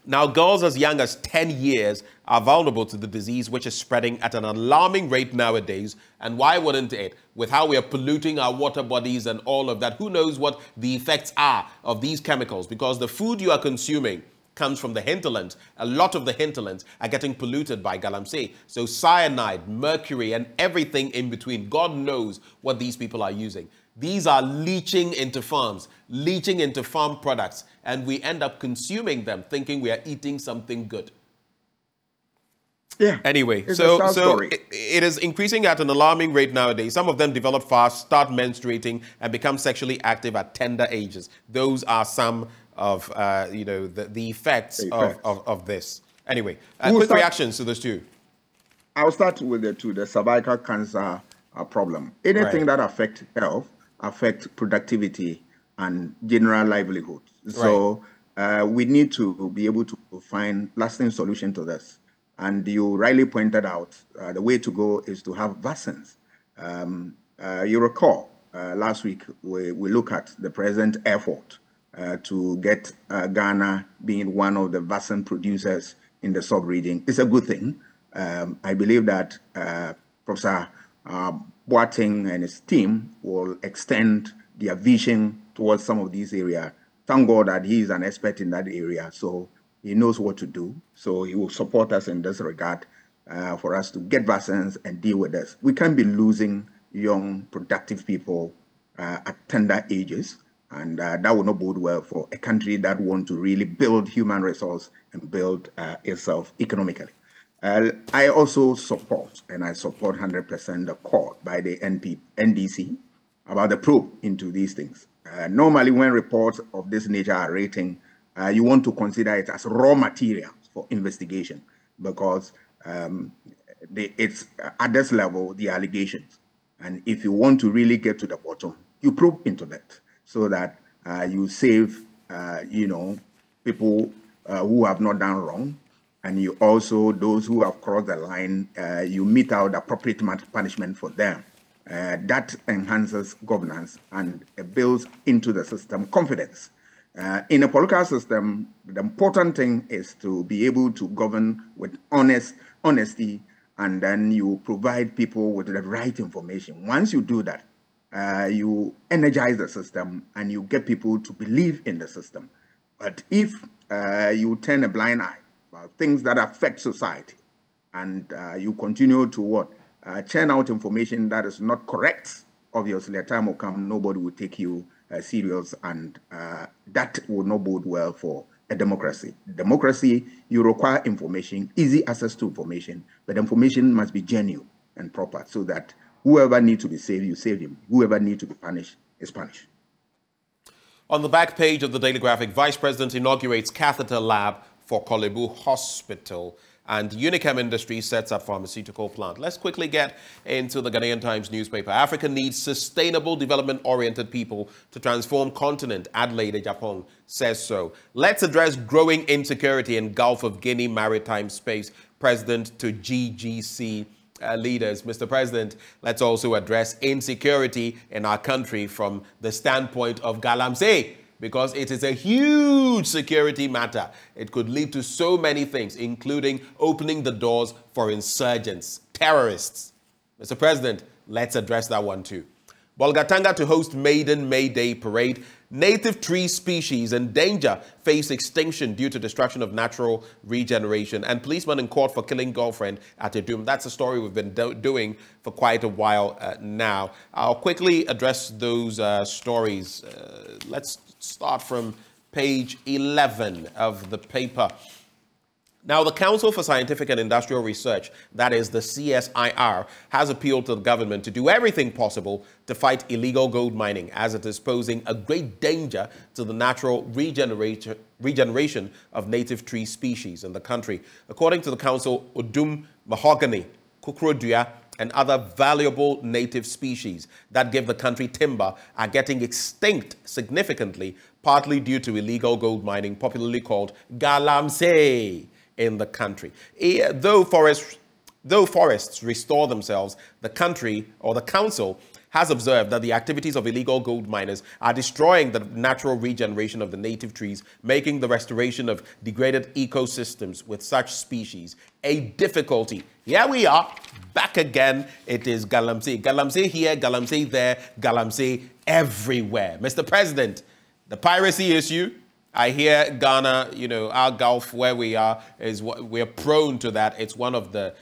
Now, girls as young as 10 years are vulnerable to the disease, which is spreading at an alarming rate nowadays. And why wouldn't it? With how we are polluting our water bodies and all of that, who knows what the effects are of these chemicals? Because the food you are consuming comes from the hinterlands. A lot of the hinterlands are getting polluted by Galamsey. So cyanide, mercury, and everything in between. God knows what these people are using. These are leaching into farms, leaching into farm products, and we end up consuming them thinking we are eating something good.
Yeah.
Anyway, so it is increasing at an alarming rate nowadays. Some of them develop fast, start menstruating, and become sexually active at tender ages. Those are some of the effects of this. Anyway, quick reactions to those two.
I'll start with the cervical cancer problem. Anything that affects health affect productivity and general livelihood. So we need to be able to find lasting solution to this. And you rightly pointed out the way to go is to have vaccines. You recall last week we looked at the present effort to get Ghana being one of the vaccine producers in the sub-region. It's a good thing. I believe that Professor Boateng and his team will extend their vision towards some of these areas. Thank God that he is an expert in that area, so he knows what to do. So he will support us in this regard for us to get vaccines and deal with this. We can't be losing young, productive people at tender ages, and that will not bode well for a country that wants to really build human resource and build itself economically. I also support, and I support 100% the call by the NDC about the probe into these things. Normally, when reports of this nature are rating, you want to consider it as raw material for investigation, because it's at this level, the allegations. And if you want to really get to the bottom, you probe into that so that you save, people who have not done wrong. And you also, those who have crossed the line, you mete out appropriate punishment for them. That enhances governance and builds into the system confidence. In a political system, the important thing is to be able to govern with honesty, and then you provide people with the right information. Once you do that, you energize the system and you get people to believe in the system. But if you turn a blind eye about things that affect society, and you continue to churn out information that is not correct, obviously a time will come, nobody will take you serious, and that will not bode well for a democracy. Democracy, you require information, easy access to information, but information must be genuine and proper so that whoever needs to be saved, you save him. Whoever needs to be punished is punished.
On the back page of the Daily Graphic, Vice President inaugurates catheter lab for Kolebu Hospital, and Unichem Industries sets up pharmaceutical plant. Let's quickly get into the Ghanaian Times newspaper. Africa needs sustainable development-oriented people to transform continent. Adelaide Japan says so. Let's address growing insecurity in Gulf of Guinea maritime space. President to GGC leaders. Mr. President, let's also address insecurity in our country from the standpoint of Galamsey, because it is a huge security matter. It could lead to so many things, including opening the doors for insurgents, terrorists. Mr. President, let's address that one too. Bolgatanga to host maiden May Day parade. Native tree species in danger face extinction due to destruction of natural regeneration. And policeman in court for killing girlfriend at Idum. That's a story we've been doing for quite a while now. I'll quickly address those stories. Let's start from page 11 of the paper. Now, the Council for Scientific and Industrial Research, that is the CSIR, has appealed to the government to do everything possible to fight illegal gold mining, as it is posing a great danger to the natural regeneration of native tree species in the country. According to the Council, Udum, mahogany, kukrodua, and other valuable native species that give the country timber are getting extinct significantly, partly due to illegal gold mining, popularly called galamsey, in the country. Though forests restore themselves, the country, or the council, has observed that the activities of illegal gold miners are destroying the natural regeneration of the native trees, making the restoration of degraded ecosystems with such species a difficulty. Here we are, back again. It is galamsey. Galamsey here, galamsey there, galamsey everywhere. Mr. President, the piracy issue, I hear Ghana, our Gulf where we are, we're prone to that. It's one of the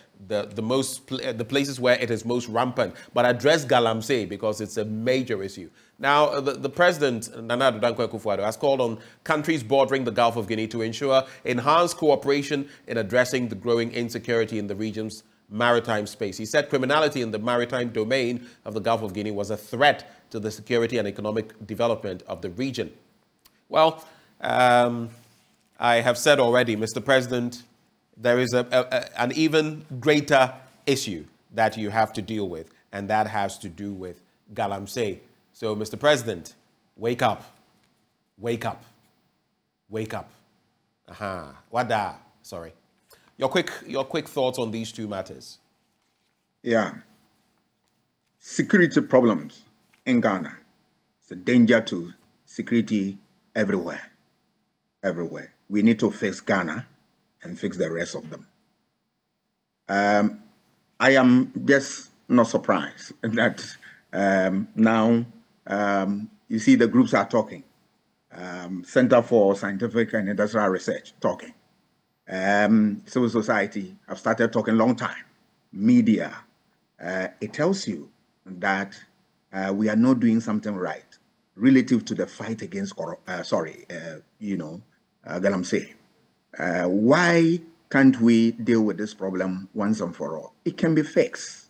places where it is most rampant. But address galamsey because it's a major issue. Now, the President, Nana Addo Dankwa Akufo-Addo, has called on countries bordering the Gulf of Guinea to ensure enhanced cooperation in addressing the growing insecurity in the region's maritime space. He said criminality in the maritime domain of the Gulf of Guinea was a threat to the security and economic development of the region. Well, I have said already, Mr. President, there is an even greater issue that you have to deal with, and that has to do with galamsey. So, Mr. President, wake up. Wake up. Wake up. Wada. Sorry. Your quick thoughts on these two matters.
Yeah. Security problems in Ghana. It's a danger to security everywhere. Everywhere. We need to fix Ghana and fix the rest of them. I am just not surprised that now you see the groups are talking. Center for Scientific and Industrial Research talking. Civil society have started talking long time. Media. It tells you that we are not doing something right relative to the fight against galamsey. Why can't we deal with this problem once and for all? It can be fixed.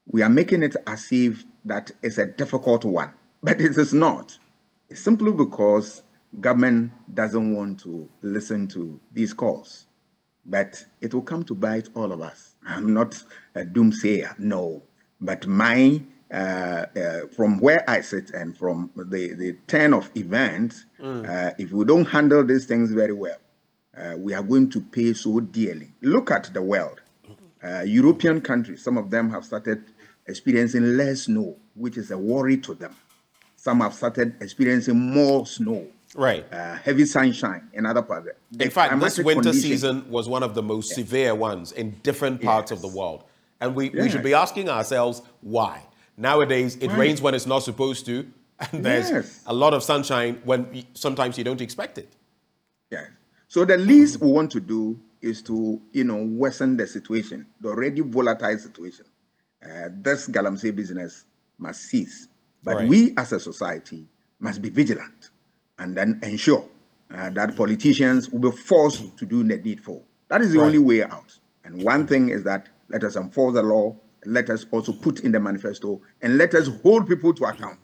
We are making it as if that is a difficult one, but it is not. It's simply because government doesn't want to listen to these calls. But it will come to bite all of us. I'm not a doomsayer, no. But my, from where I sit and from the turn of events, if we don't handle these things very well, we are going to pay so dearly. Look at the world. European countries, some of them have started experiencing less snow, which is a worry to them. Some have started experiencing more snow.
Right.
Heavy sunshine in other parts.
In fact, this winter season was one of the most severe ones in different parts of the world. And we should be asking ourselves why. Nowadays, it rains when it's not supposed to, and there's a lot of sunshine when sometimes you don't expect it.
Yeah. So the least we want to do is to, worsen the situation, the already volatile situation. This galamsey business must cease. But we as a society must be vigilant and then ensure that politicians will be forced to do the needful. That is the only way out. And one thing is that let us enforce the law, let us also put in the manifesto, and let us hold people to account.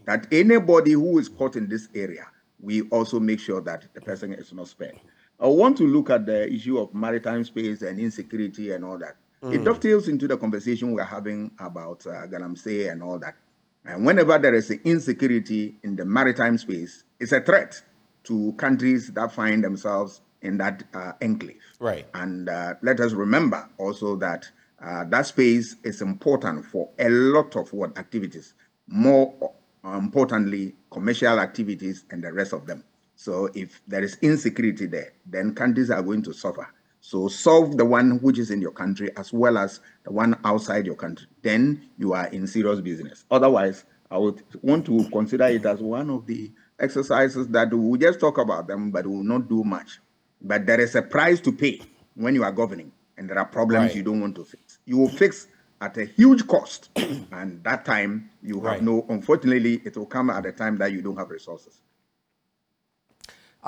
That anybody who is caught in this area, we also make sure that the person is not spared. I want to look at the issue of maritime space and insecurity and all that. It dovetails into the conversation we're having about galamsey and all that. And whenever there is an insecurity in the maritime space, it's a threat to countries that find themselves in that enclave.
Right.
And let us remember also that that space is important for a lot of activities. More importantly, commercial activities and the rest of them. So if there is insecurity there, then countries are going to suffer. So solve the one which is in your country as well as the one outside your country. Then you are in serious business. Otherwise, I would want to consider it as one of the exercises that we will just talk about them, but we will not do much. But there is a price to pay when you are governing, and there are problems you don't want to fix. You will fix at a huge cost, and that time you have unfortunately, it will come at a time that you don't have resources.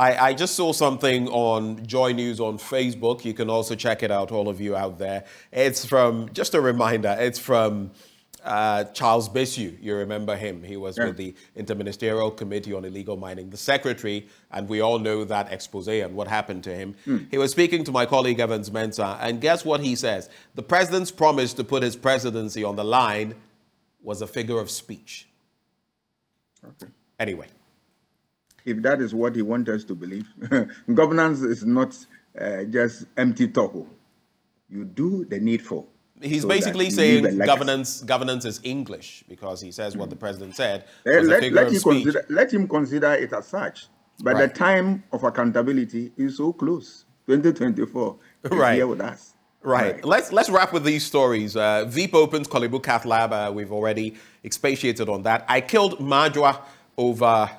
I just saw something on JoyNews on Facebook. You can also check it out, all of you out there. It's from, just a reminder, it's from Charles Bessu. You remember him. He was with the Interministerial Committee on Illegal Mining, the secretary, and we all know that expose and what happened to him. He was speaking to my colleague Evans Mensah, and guess what he says? The president's promise to put his presidency on the line was a figure of speech. Anyway.
If that is what he wants us to believe, governance is not just empty talk. You do the needful.
He's basically saying governance is English because he says what the president said was a figure of speech.
Let him consider it as such. But the time of accountability is so close. 2024 is here with us.
Right. Let's wrap with these stories. Veep opens Kolebu Cath Lab. We've already expatiated on that. I killed Majwa over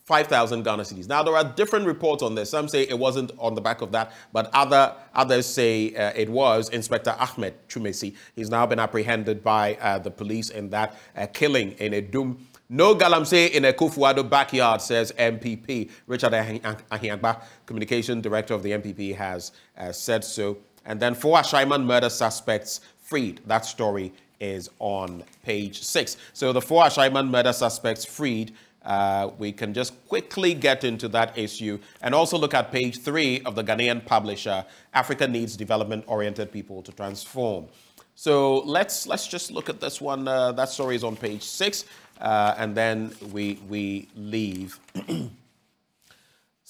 5,000 Ghana cedis. Now, there are different reports on this. Some say it wasn't on the back of that, but others say it was. Inspector Ahmed Chumesi, he's now been apprehended by the police in that killing in Edum. No galamsey in a Kufuado backyard, says MPP. Richard Ahiagba, communication director of the MPP, has said so. And then 4 Ashaiman murder suspects freed. That story is on page 6. So the 4 Ashaiman murder suspects freed. We can just quickly get into that issue and also look at page 3 of the Ghanaian publisher, Africa Needs Development-Oriented People to Transform. So let's just look at this one. That story is on page 6, and then we leave.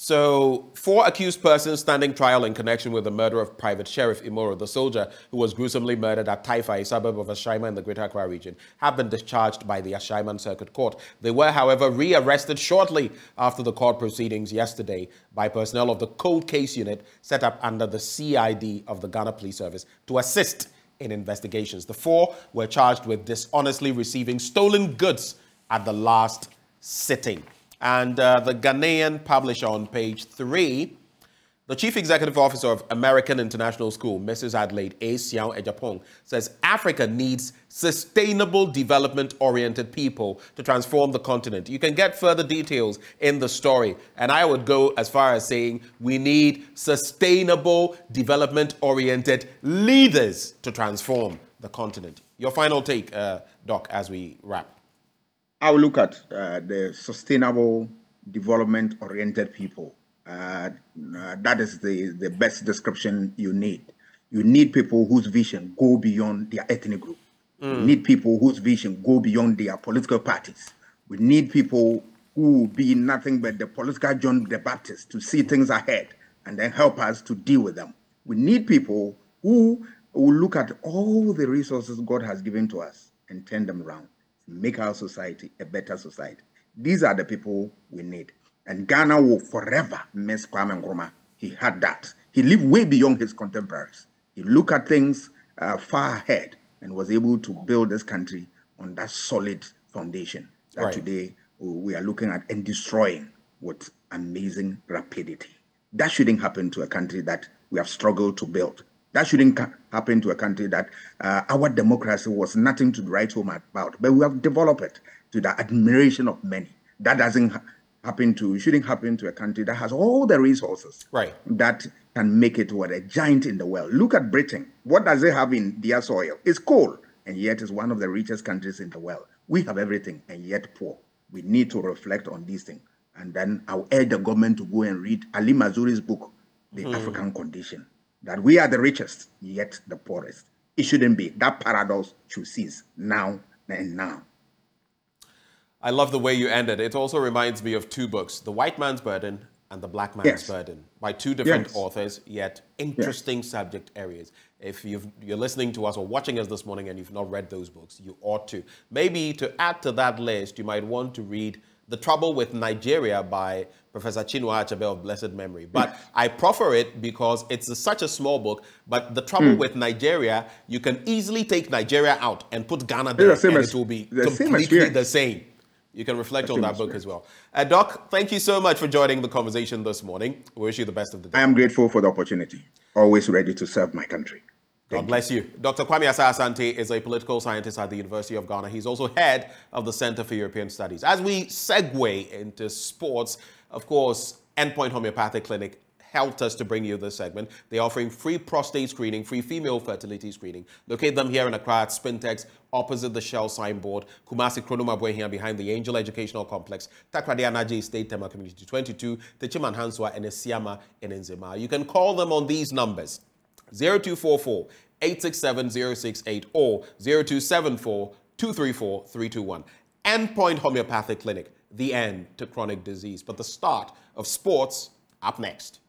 So, 4 accused persons standing trial in connection with the murder of Private Sheriff Imoro, the soldier who was gruesomely murdered at Taifa, a suburb of Ashaiman in the Greater Accra region, have been discharged by the Ashaiman Circuit Court. They were, however, re-arrested shortly after the court proceedings yesterday by personnel of the Cold Case Unit set up under the CID of the Ghana Police Service to assist in investigations. The 4 were charged with dishonestly receiving stolen goods at the last sitting. And the Ghanaian publisher on page 3, the Chief Executive Officer of American International School, Mrs. Adelaide A. Siao Ejapong, says Africa needs sustainable development-oriented people to transform the continent. You can get further details in the story. And I would go as far as saying we need sustainable development-oriented leaders to transform the continent. Your final take, Doc, as we wrap.
I will look at the sustainable development-oriented people. That is the best description you need. You need people whose vision go beyond their ethnic group. You need people whose vision go beyond their political parties. We need people who be nothing but the political John the Baptist to see things ahead and then help us to deal with them. We need people who will look at all the resources God has given to us and turn them around. Make our society a better society. These are the people we need. And Ghana will forever miss Kwame Nkrumah. He had that. He lived way beyond his contemporaries. He looked at things far ahead and was able to build this country on that solid foundation that today we are looking at and destroying with amazing rapidity. That shouldn't happen to a country that we have struggled to build. That shouldn't happen to a country that our democracy was nothing to write home about, but we have developed it to the admiration of many. That shouldn't happen to a country that has all the resources that can make it a giant in the world. Look at Britain. What does it have in their soil? It's coal, and yet it's one of the richest countries in the world. We have everything, and yet poor. We need to reflect on these things. And then I'll urge the government to go and read Ali Mazuri's book, The African Condition. That we are the richest, yet the poorest. It shouldn't be. That paradox should cease now and now.
I love the way you ended. It also reminds me of 2 books, The White Man's Burden and The Black Man's Burden, by 2 different authors, yet interesting subject areas. If you're listening to us or watching us this morning and you've not read those books, you ought to. Maybe to add to that list, you might want to read The Trouble with Nigeria by Professor Chinua Achebe of blessed memory. But I proffer it because it's such a small book, but The Trouble with Nigeria, you can easily take Nigeria out and put Ghana there, and it will be completely the same. You can reflect on that book as well. Doc, thank you so much for joining the conversation this morning. We wish you the best of the day.
I am grateful for the opportunity. Always ready to serve my country.
God bless you. Dr. Kwame Asah-Asante is a political scientist at the University of Ghana. He's also head of the Center for European Studies. As we segue into sports, of course, Endpoint Homeopathic Clinic helped us to bring you this segment. They're offering free prostate screening, free female fertility screening. Locate them here in Accra at Spintex, opposite the Shell signboard, Kumasi Kronoma Bwehia behind the Angel Educational Complex, Takrady Anaje State Tema Community 22, Techiman Hanswa and Esiama in Nzema. You can call them on these numbers, 0244-867-068 or 0274-234-321. Endpoint Homeopathic Clinic, the end to chronic disease. But the start of sports up next.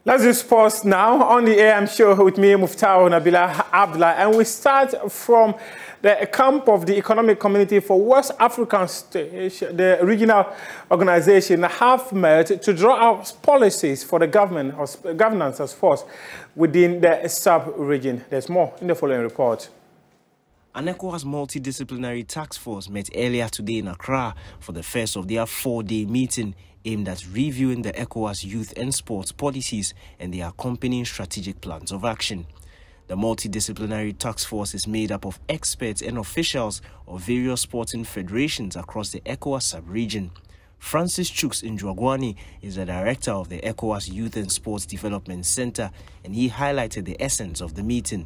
Let's do sports now on the AM show with me, Muftau Nabila Abdullah, and we start from the camp of the Economic Community for West African States. The regional organization have met to draw out policies for the governance of sports within the sub-region. There's more in the following report.
An ECOWAS multidisciplinary task force met earlier today in Accra for the first of their 4-day meeting aimed at reviewing the ECOWAS youth and sports policies and the accompanying strategic plans of action. The multidisciplinary task force is made up of experts and officials of various sporting federations across the ECOWAS sub-region. Francis Chuks Njwagwani is the director of the ECOWAS Youth and Sports Development Center, and he highlighted the essence of the meeting.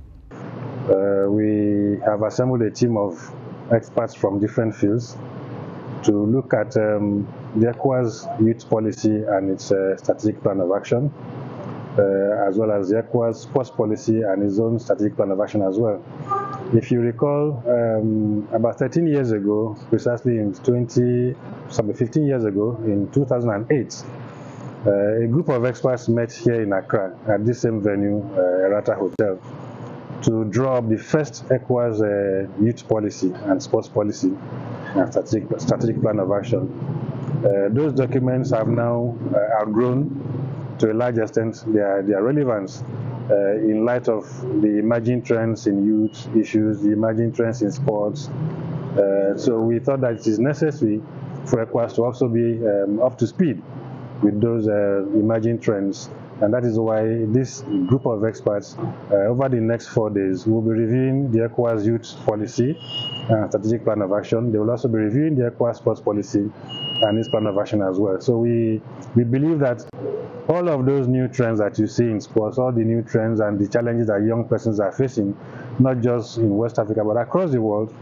We have assembled a team of experts from different fields to look at the ECOWAS youth policy and its strategic plan of action, as well as the ECOWAS sports policy and its own strategic plan of action as well. If you recall, about 13 years ago, precisely in 15 years ago, in 2008, a group of experts met here in Accra at this same venue, Erata Hotel, to draw up the first ECOWAS youth policy and sports policy and strategic plan of action. Those documents have now outgrown to a large extent their relevance in light of the emerging trends in youth issues, the emerging trends in sports. So we thought that it is necessary for ECOWAS to also be up to speed with those emerging trends. And that is why this group of experts, over the next 4 days, will be reviewing the ECOWAS youth policy and strategic plan of action. They will also be reviewing the ECOWAS sports policy and its plan of action as well. So we believe that all of those new trends that you see in sports, all the new trends and the challenges that young persons are facing, not just in West Africa, but across the world,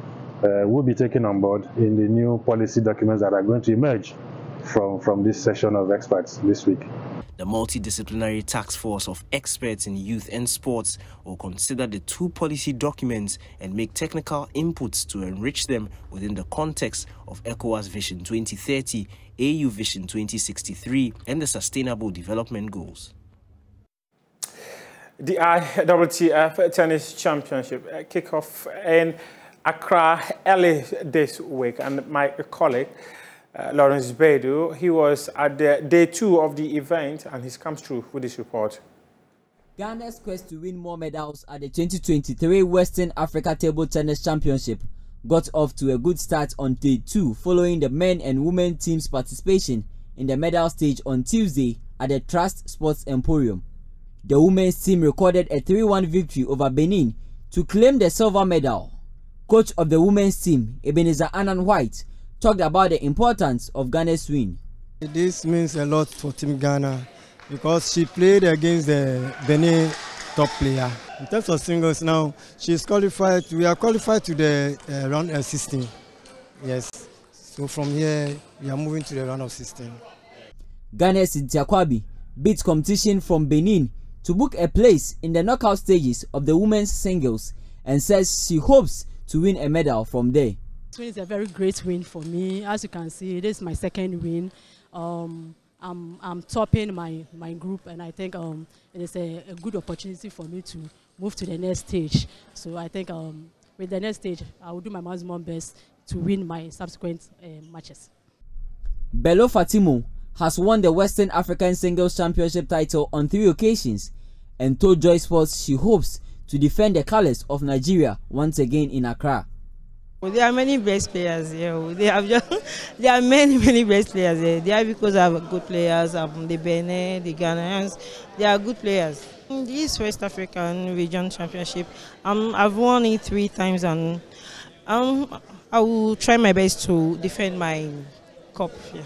will be taken on board in the new policy documents that are going to emerge from this session of experts this week.
The multidisciplinary task force of experts in youth and sports will consider the 2 policy documents and make technical inputs to enrich them within the context of ECOWAS Vision 2030, AU Vision 2063, and the Sustainable Development Goals.
The IWTF Tennis Championship kick off in Accra early this week, and my colleague Lawrence Bedu, he was at the day 2 of the event, and he comes through with this report.
Ghana's quest to win more medals at the 2023 Western Africa Table Tennis Championship got off to a good start on day 2 following the men and women teams' participation in the medal stage on Tuesday at the Trust Sports Emporium. The women's team recorded a 3-1 victory over Benin to claim the silver medal. Coach of the women's team, Ebenezer Annan White, talked about the importance of Ghana's win.
This means a lot for Team Ghana because she played against the Benin top player. In terms of singles now, she's qualified. We are qualified to the round of 16. Yes. So from here, we are moving to the round of 16.
Ghana's Cynthia Kwabi beat competition from Benin to book a place in the knockout stages of the women's singles and says she hopes to win a medal from there.
This win is a very great win for me. As you can see, this is my second win. I'm topping my group, and I think it is a good opportunity for me to move to the next stage. So I think with the next stage, I will do my maximum best to win my subsequent matches.
Bello Fatimo has won the Western African Singles Championship title on 3 occasions and told Joy Sports she hopes to defend the colors of Nigeria once again in Accra.
Well, there are many best players here. There are many best players here. They are because I have good players. The Benin, the Ghanaians, they are good players. In this West African Region Championship, I've won it 3 times, and I will try my best to defend my cup. Yeah.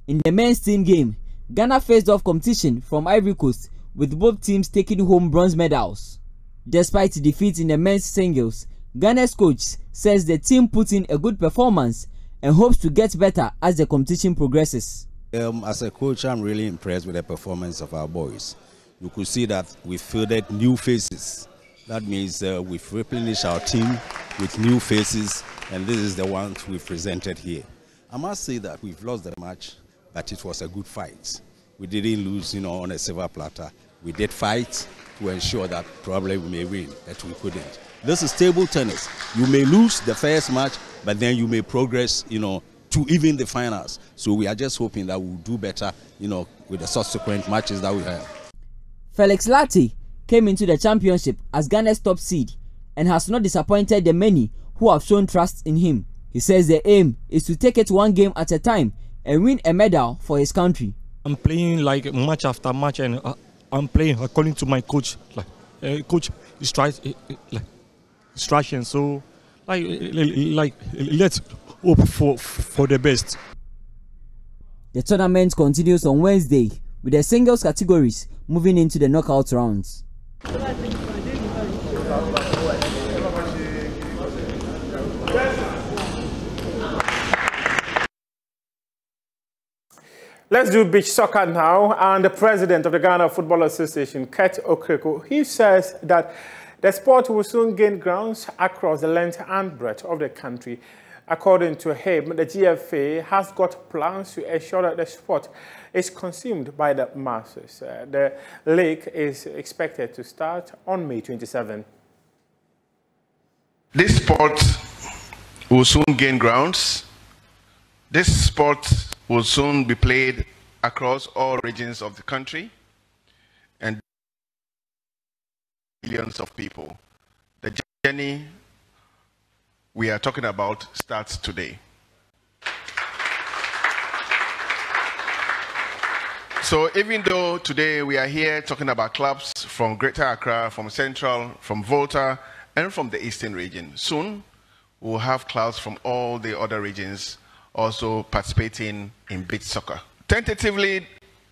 In the men's team game, Ghana faced off competition from Ivory Coast, with both teams taking home bronze medals. Despite defeat in the men's singles, Ghana's coach says the team put in a good performance and hopes to get better as the competition progresses.
As a coach, I'm really impressed with the performance of our boys. You could see that we fielded new faces. That means we've replenished our team with new faces, and this is the ones we've presented here. I must say that we've lost the match, but it was a good fight. We didn't lose, on a silver platter. We did fight to ensure that probably we may win, but we couldn't. This is table tennis. You may lose the first match, but then you may progress, to even the finals. So we are just hoping that we'll do better, with the subsequent matches that we have.
Felix Lati came into the championship as Ghana's top seed and has not disappointed the many who have shown trust in him. He says the aim is to take it one game at a time and win a medal for his country.
I'm playing like match after match, and I'm playing according to my coach. Coach instruction. So, let's hope for the best.
The tournament continues on Wednesday with the singles categories moving into the knockout rounds.
Let's do beach soccer now. And the president of the Ghana Football Association, Kurt Okreko, he says that the sport will soon gain grounds across the length and breadth of the country. According to him, the GFA has got plans to ensure that the sport is consumed by the masses. The league is expected to start on May 27.
This sport will soon gain grounds. This sport will soon be played across all regions of the country and millions of people. The journey we are talking about starts today. So even though today we are here talking about clubs from Greater Accra, from Central, from Volta, and from the Eastern region, soon we'll have clubs from all the other regions also participating in beach soccer. Tentatively,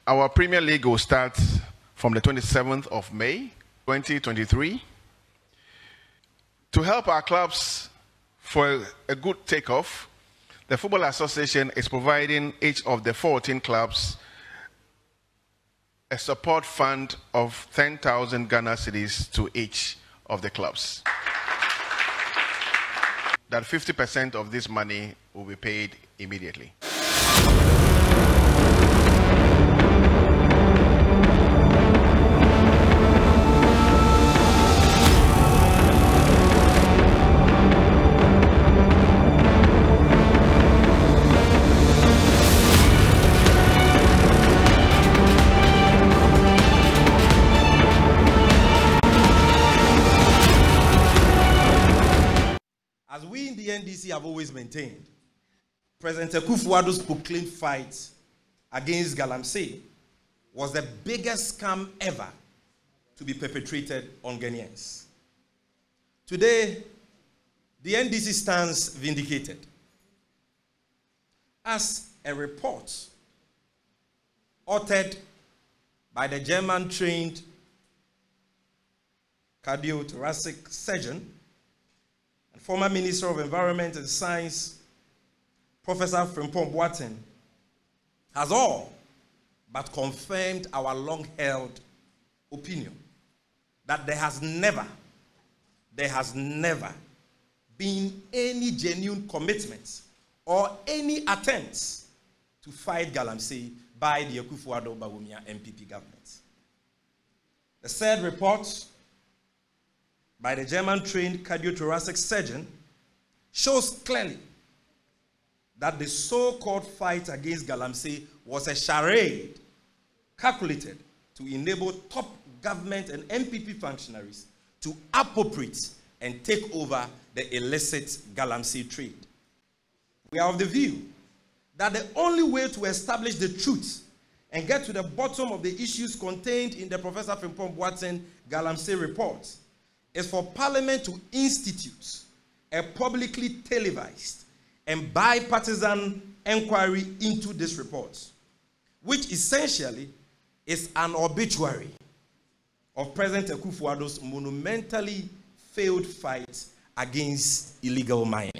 our Premier League will start from the 27th of May, 2023. To help our clubs for a good takeoff, the Football Association is providing each of the 14 clubs a support fund of 10,000 Ghana cedis to each of the clubs. That 50% of this money will be paid immediately.
As we in the NDC have always maintained, President Akufo-Addo's proclaimed fight against Galamsey was the biggest scam ever to be perpetrated on Ghanaians. Today, the NDC stands vindicated as a report authored by the German-trained cardiothoracic surgeon and former Minister of Environment and Science, Professor Frimpong Boateng, has all but confirmed our long-held opinion that there has never been any genuine commitment or any attempts to fight Galamsey by the Akufo-Addo Bawumia MPP government. The said report by the German-trained cardiothoracic surgeon shows clearly that the so-called fight against Galamsey was a charade calculated to enable top government and MPP functionaries to appropriate and take over the illicit Galamsey trade. We are of the view that the only way to establish the truth and get to the bottom of the issues contained in the Professor Frimpong Boateng Galamsey report is for Parliament to institute a publicly televised and bipartisan inquiry into this report, which essentially is an obituary of President Akufo-Addo's monumentally failed fight against illegal mining.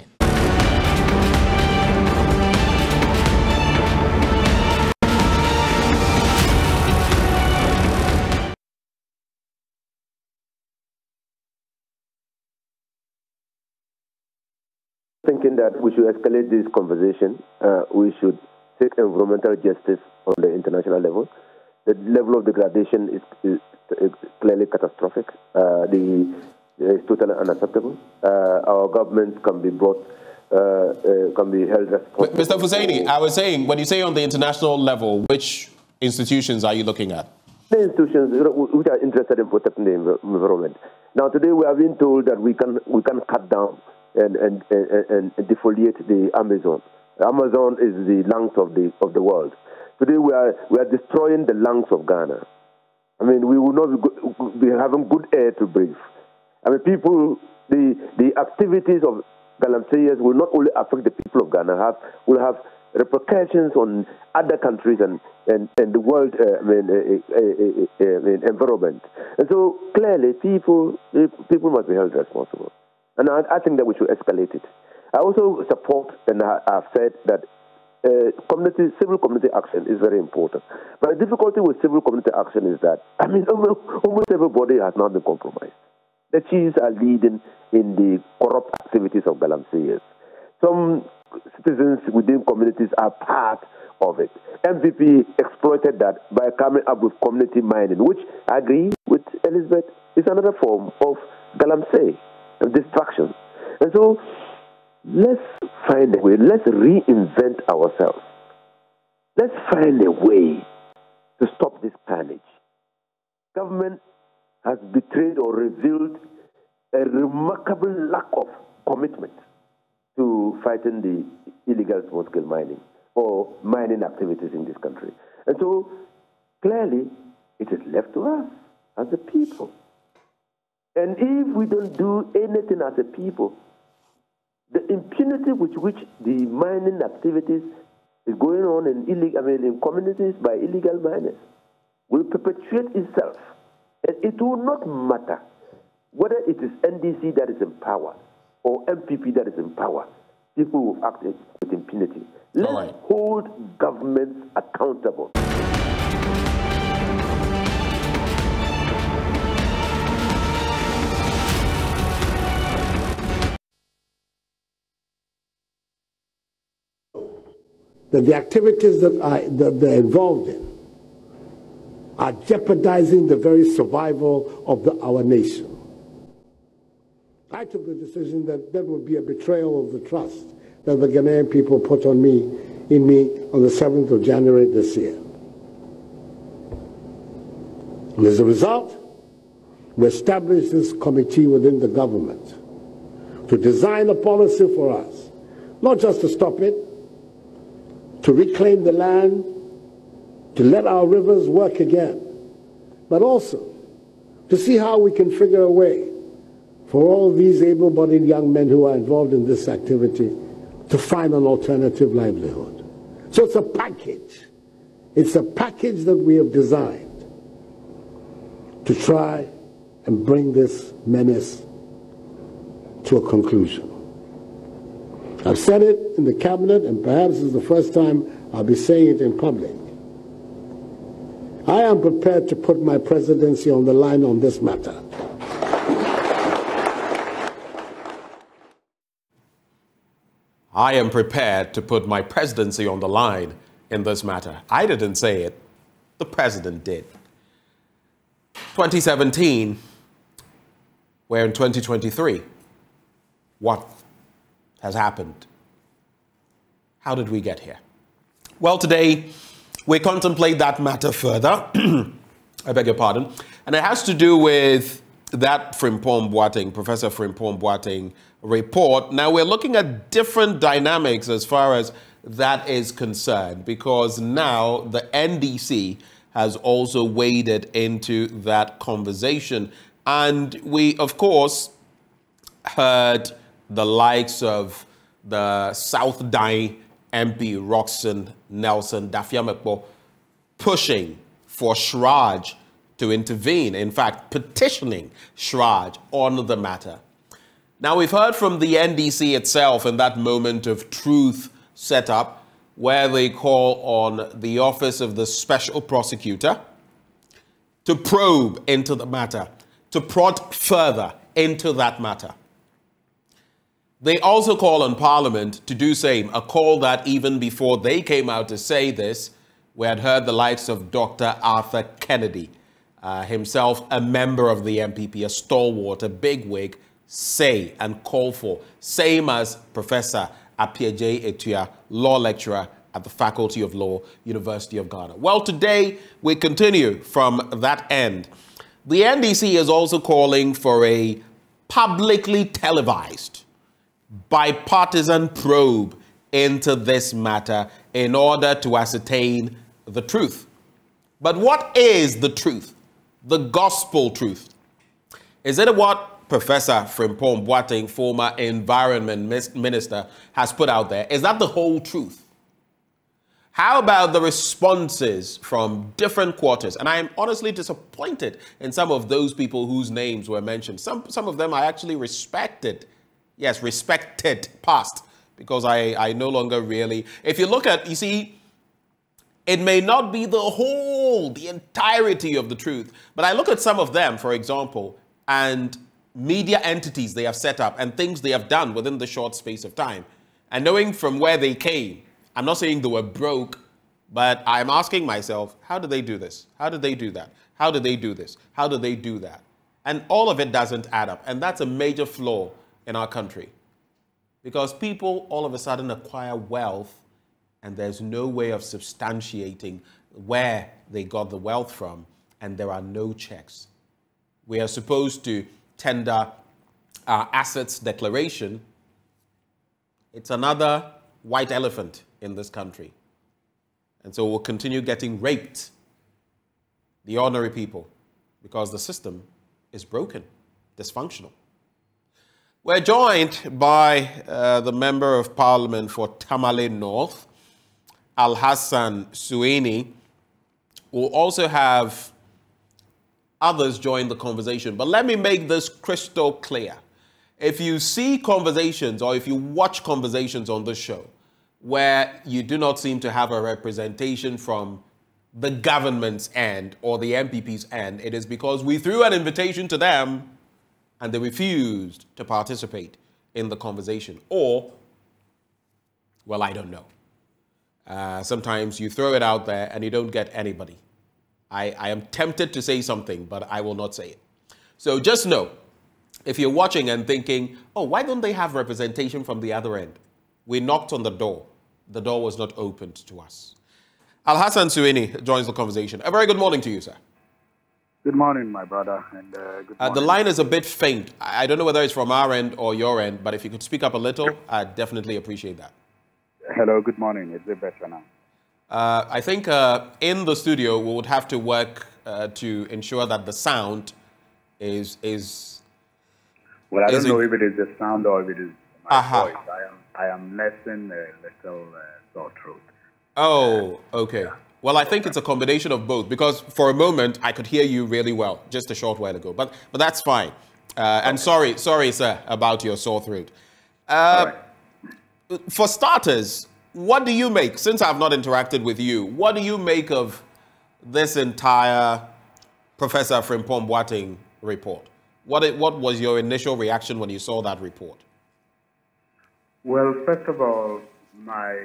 Thinking that we should escalate this conversation, we should seek environmental justice on the international level. The level of degradation is clearly catastrophic. It's totally unacceptable. Our government can be brought, can be held responsible.
Mr. Fuseni, I was saying, when you say on the international level, which institutions are you looking at?
The institutions which are interested in protecting the environment. Now, today we are being told that we can cut down and defoliate the Amazon. The Amazon is the lungs of the world. Today we are destroying the lungs of Ghana. I mean, we will not be having good air to breathe. I mean, people, the activities of Galamseyers will not only affect the people of Ghana, will have repercussions on other countries and the world environment. And so clearly people must be held responsible. And I think that we should escalate it. I also support, and I've said that civil community action is very important. But the difficulty with civil community action is that, almost everybody has now been compromised. The chiefs are leading in the corrupt activities of Galamseyers. Some citizens within communities are part of it. MPP exploited that by coming up with community mining, which I agree with Elizabeth is another form of Galamsey, of distraction. And so let's find a way, let's reinvent ourselves. Let's find a way to stop this carnage. Government has betrayed or revealed a remarkable lack of commitment to fighting the illegal small-scale mining or mining activities in this country. And so, clearly, it is left to us as a people. And if we don't do anything as a people, the impunity with which the mining activities is going on in communities by illegal miners will perpetuate itself. And it will not matter whether it is NDC that is in power or MPP that is in power. People will act with impunity. Let's hold governments accountable.
That the activities that they're involved in are jeopardizing the very survival of our nation. I took the decision that that would be a betrayal of the trust that the Ghanaian people put in me on the 7th of January this year. And as a result, we established this committee within the government to design a policy for us, not just to stop it, to reclaim the land, to let our rivers work again, but also to see how we can figure a way for all these able-bodied young men who are involved in this activity to find an alternative livelihood. So it's a package. It's a package that we have designed to try and bring this menace to a conclusion. I've said it in the cabinet, and perhaps this is the first time I'll be saying it in public. I am prepared to put my presidency on the line on this matter.
I am prepared to put my presidency on the line in this matter. I didn't say it. The president did. 2017, we're in 2023. What has happened? How did we get here? Well, today we contemplate that matter further. I beg your pardon. And it has to do with that Frimpong Boateng, Professor Frimpong Boateng report. Now we're looking at different dynamics as far as that is concerned, because now the NDC has also waded into that conversation. And we, of course, heard the likes of the South Dine MP Roxanne Nelson Dafiamekpo pushing for Shraj to intervene, in fact, petitioning Shraj on the matter. Now, we've heard from the NDC itself in that moment of truth set up, where they call on the Office of the Special Prosecutor to probe into the matter, to prod further into that matter. They also call on Parliament to do same, a call that even before they came out to say this, we had heard the likes of Dr. Arthur Kennedy, himself a member of the MPP, a stalwart, a bigwig, say and call for, same as Professor Appiagyei Etua, law lecturer at the Faculty of Law, University of Ghana. Well, today we continue from that end. The NDC is also calling for a publicly televised, bipartisan probe into this matter in order to ascertain the truth. But what is the truth? The gospel truth? Is it what Professor Frimpong Boateng, former environment minister, has put out there? Is that the whole truth? How about the responses from different quarters? And I am honestly disappointed in some of those people whose names were mentioned. Some of them I actually respected. Yes, respected past, because I no longer really... If you look at, you see, it may not be the entirety of the truth, but I look at some of them, for example, and media entities they have set up and things they have done within the short space of time. And knowing from where they came, I'm not saying they were broke, but I'm asking myself, how did they do this? How did they do that? How did they do this? How did they do that? And all of it doesn't add up. And that's a major flaw in our country. Because people all of a sudden acquire wealth and there's no way of substantiating where they got the wealth from, and there are no checks. We are supposed to tender our assets declaration. It's another white elephant in this country. And so we'll continue getting raped, the ordinary people, because the system is broken, dysfunctional. We're joined by the Member of Parliament for Tamale North, Alhassan Sueni. We'll also have others join the conversation. But let me make this crystal clear. If you see conversations or if you watch conversations on this show where you do not seem to have a representation from the government's end or the MPP's end, it is because we threw an invitation to them and they refused to participate in the conversation. Or, well, I don't know. Sometimes you throw it out there and you don't get anybody. I am tempted to say something, but I will not say it. So just know, if you're watching and thinking, oh, why don't they have representation from the other end? We knocked on the door. The door was not opened to us. Alhassan Sueni joins the conversation. A very good morning to you, sir.
Good morning, my brother. And good morning.
The line is a bit faint. I don't know whether it's from our end or your end, but if you could speak up a little, I'd definitely appreciate that.
Hello, good morning. Is it better now?
I think in the studio, we would have to work to ensure that the sound is...
Well, I don't know if it is the sound or if it is my voice. I am nursing a little sore throat.
Oh, okay. Yeah. Well, I think it's a combination of both, because for a moment, I could hear you really well just a short while ago. But that's fine. And sorry, sir, about your sore throat. For starters, what do you make, since I've not interacted with you, what do you make of this entire Professor Frimpong Boateng report? What was your initial reaction when you saw that report?
Well, first of all, my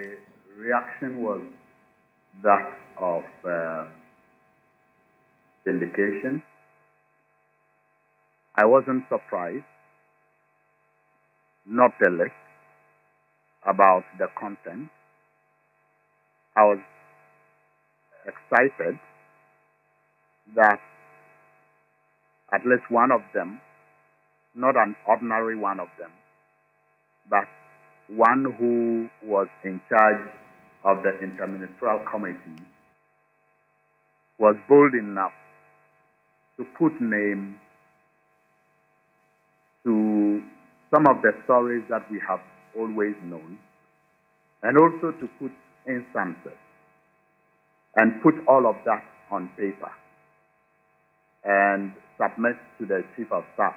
reaction was that of vindication. I wasn't surprised, not the least, about the content. I was excited that at least one of them, not an ordinary one of them, but one who was in charge of the interministerial committee, was bold enough to put name to some of the stories that we have always known, and also to put instances and put all of that on paper and submit to the Chief of Staff.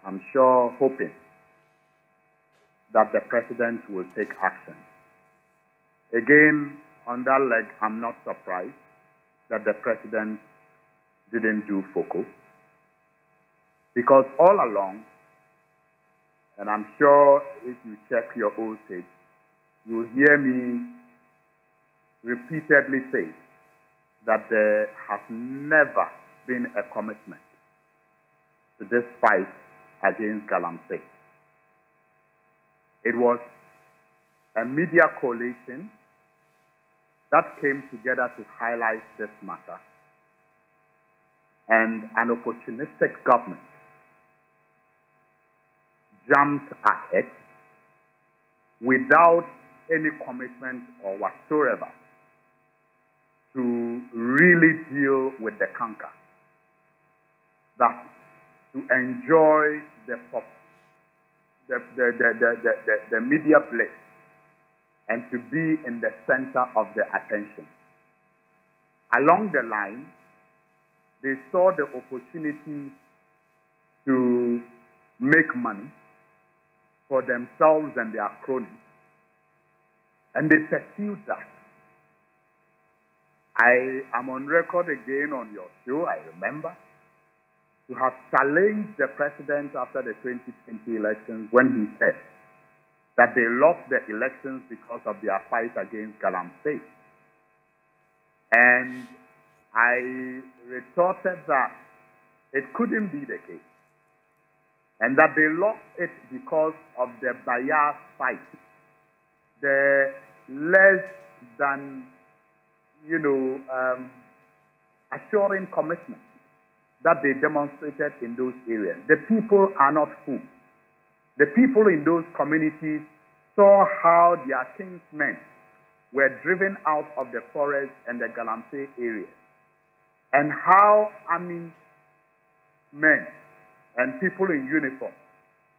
I'm sure, hoping that the President will take action. Again, on that leg, I'm not surprised that the President didn't do FOCO, because all along, and I'm sure if you check your old tapes, you'll hear me repeatedly say that there has never been a commitment to this fight against Galamsey. It was a media coalition that came together to highlight this matter, and an opportunistic government jumped ahead without any commitment or whatsoever to really deal with the canker, that to enjoy the media bliss and to be in the center of the attention. Along the line, they saw the opportunity to make money for themselves and their cronies, and they pursued that. I am on record again on your show, I remember, to have challenged the president after the 2020 elections when he said that they lost the elections because of their fight against Galamsey. And I retorted that it couldn't be the case, and that they lost it because of the bias fight, the less than, assuring commitment that they demonstrated in those areas. The people are not fools. The people in those communities saw how their kinsmen were driven out of the forest and the Galamsey area, and how army men and people in uniform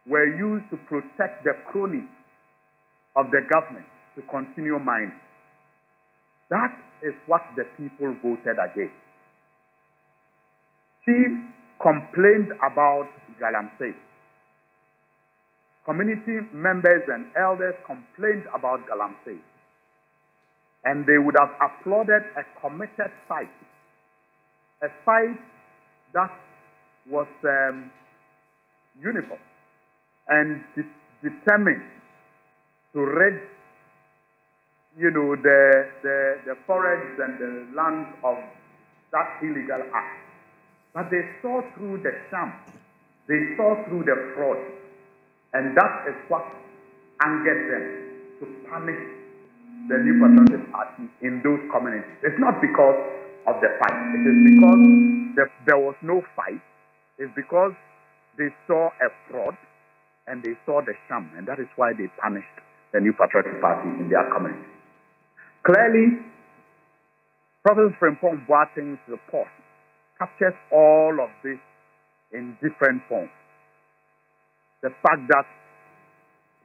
were used to protect the cronies of the government to continue mining. That is what the people voted against. Chiefs complained about Galamsey. Community members and elders complained about Galamsey. And they would have applauded a committed fight, a fight that was uniform and determined to rid, the forests and the lands of that illegal act. But they saw through the sham, they saw through the fraud, and that is what angered them to punish the New Patriotic Party in those communities. It's not because of the fight. It is because there was no fight. It's because they saw a fraud and they saw the sham, and that is why they punished the New Patriotic Party in their community. Clearly, Professor Frimpong Boateng's report captures all of this in different forms. The fact that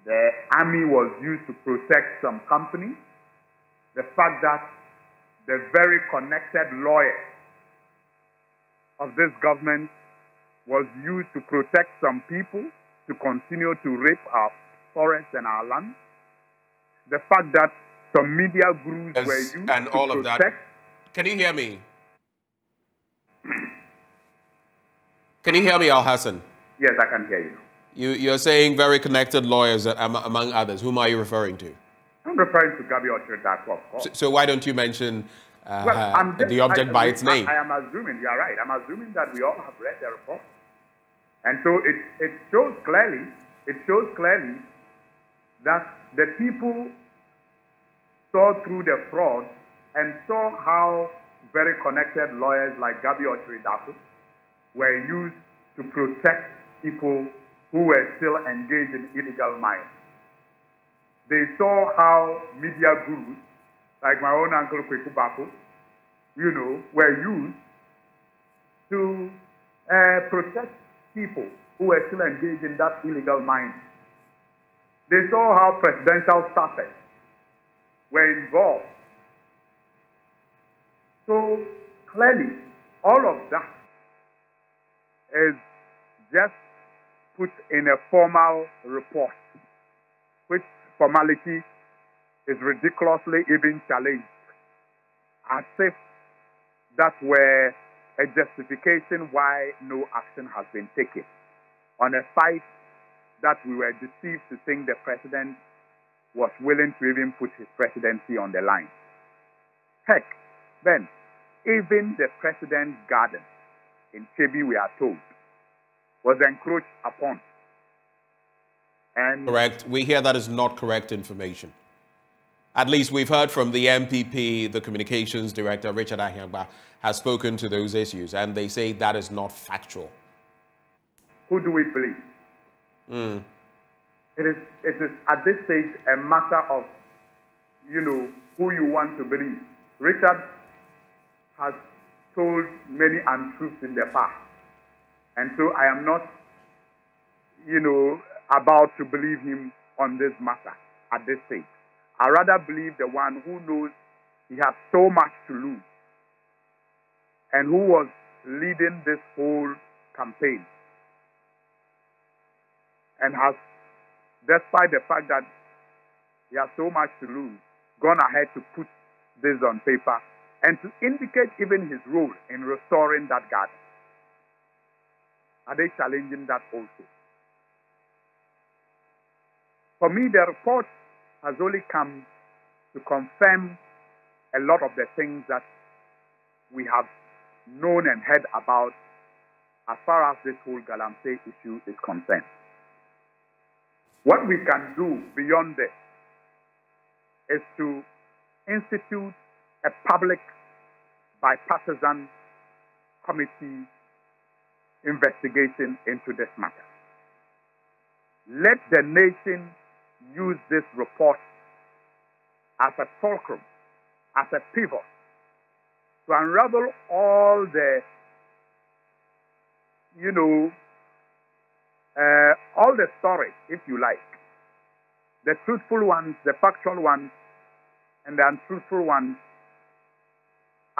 the army was used to protect some companies, the fact that the very connected lawyer of this government was used to protect some people to continue to rape our forests and our land, the fact that some media gurus were used
and
to
all of
protect.
that. Can you hear me? Can you hear me, Al Hassan?
Yes, I can hear you.
You're saying very connected lawyers, among others. Whom are you referring to?
I'm referring to Gabi Ocherdako, of course.
So why don't you mention the object by its name?
I am assuming, you are right, I'm assuming that we all have read the report. And so it shows clearly that the people saw through the fraud and saw how very connected lawyers like Gabi Ocherdako were used to protect people who were still engaged in illegal mining. They saw how media gurus, like my own uncle Kweku Bako, were used to protect people who were still engaged in that illegal mining. They saw how presidential staffers were involved. So clearly, all of that is just put in a formal report, which formality is ridiculously even challenged, as if that were a justification why no action has been taken on a fight that we were deceived to think the president was willing to even put his presidency on the line. Heck, then, even the president's garden in Chebi, we are told, was encroached upon. And
correct. We hear that is not correct information. At least we've heard from the MPP, the communications director, Richard Ahyangba, has spoken to those issues, and they say that is not factual.
Who do we believe? It is at this stage a matter of, who you want to believe. Richard has told many untruths in the past. And so I am not, about to believe him on this matter at this stage. I rather believe the one who knows he has so much to lose and who was leading this whole campaign and has, despite the fact that he has so much to lose, gone ahead to put this on paper and to indicate even his role in restoring that garden. Are they challenging that also? For me, the report has only come to confirm a lot of the things that we have known and heard about as far as this whole Galamsey issue is concerned. What we can do beyond this is to institute a public bipartisan committee investigation into this matter. Let the nation use this report as a fulcrum, as a pivot, to unravel all the, all the stories, if you like, the truthful ones, the factual ones, and the untruthful ones,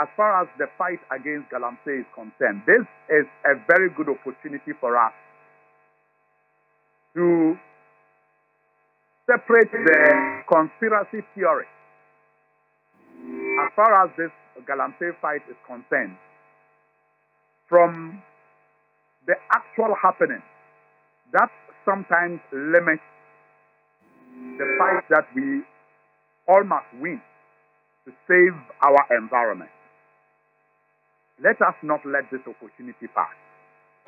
as far as the fight against Galamsey is concerned. This is a very good opportunity for us to separate the conspiracy theory as far as this Galamsey fight is concerned from the actual happening that sometimes limits the fight that we all must win to save our environment. Let us not let this opportunity pass.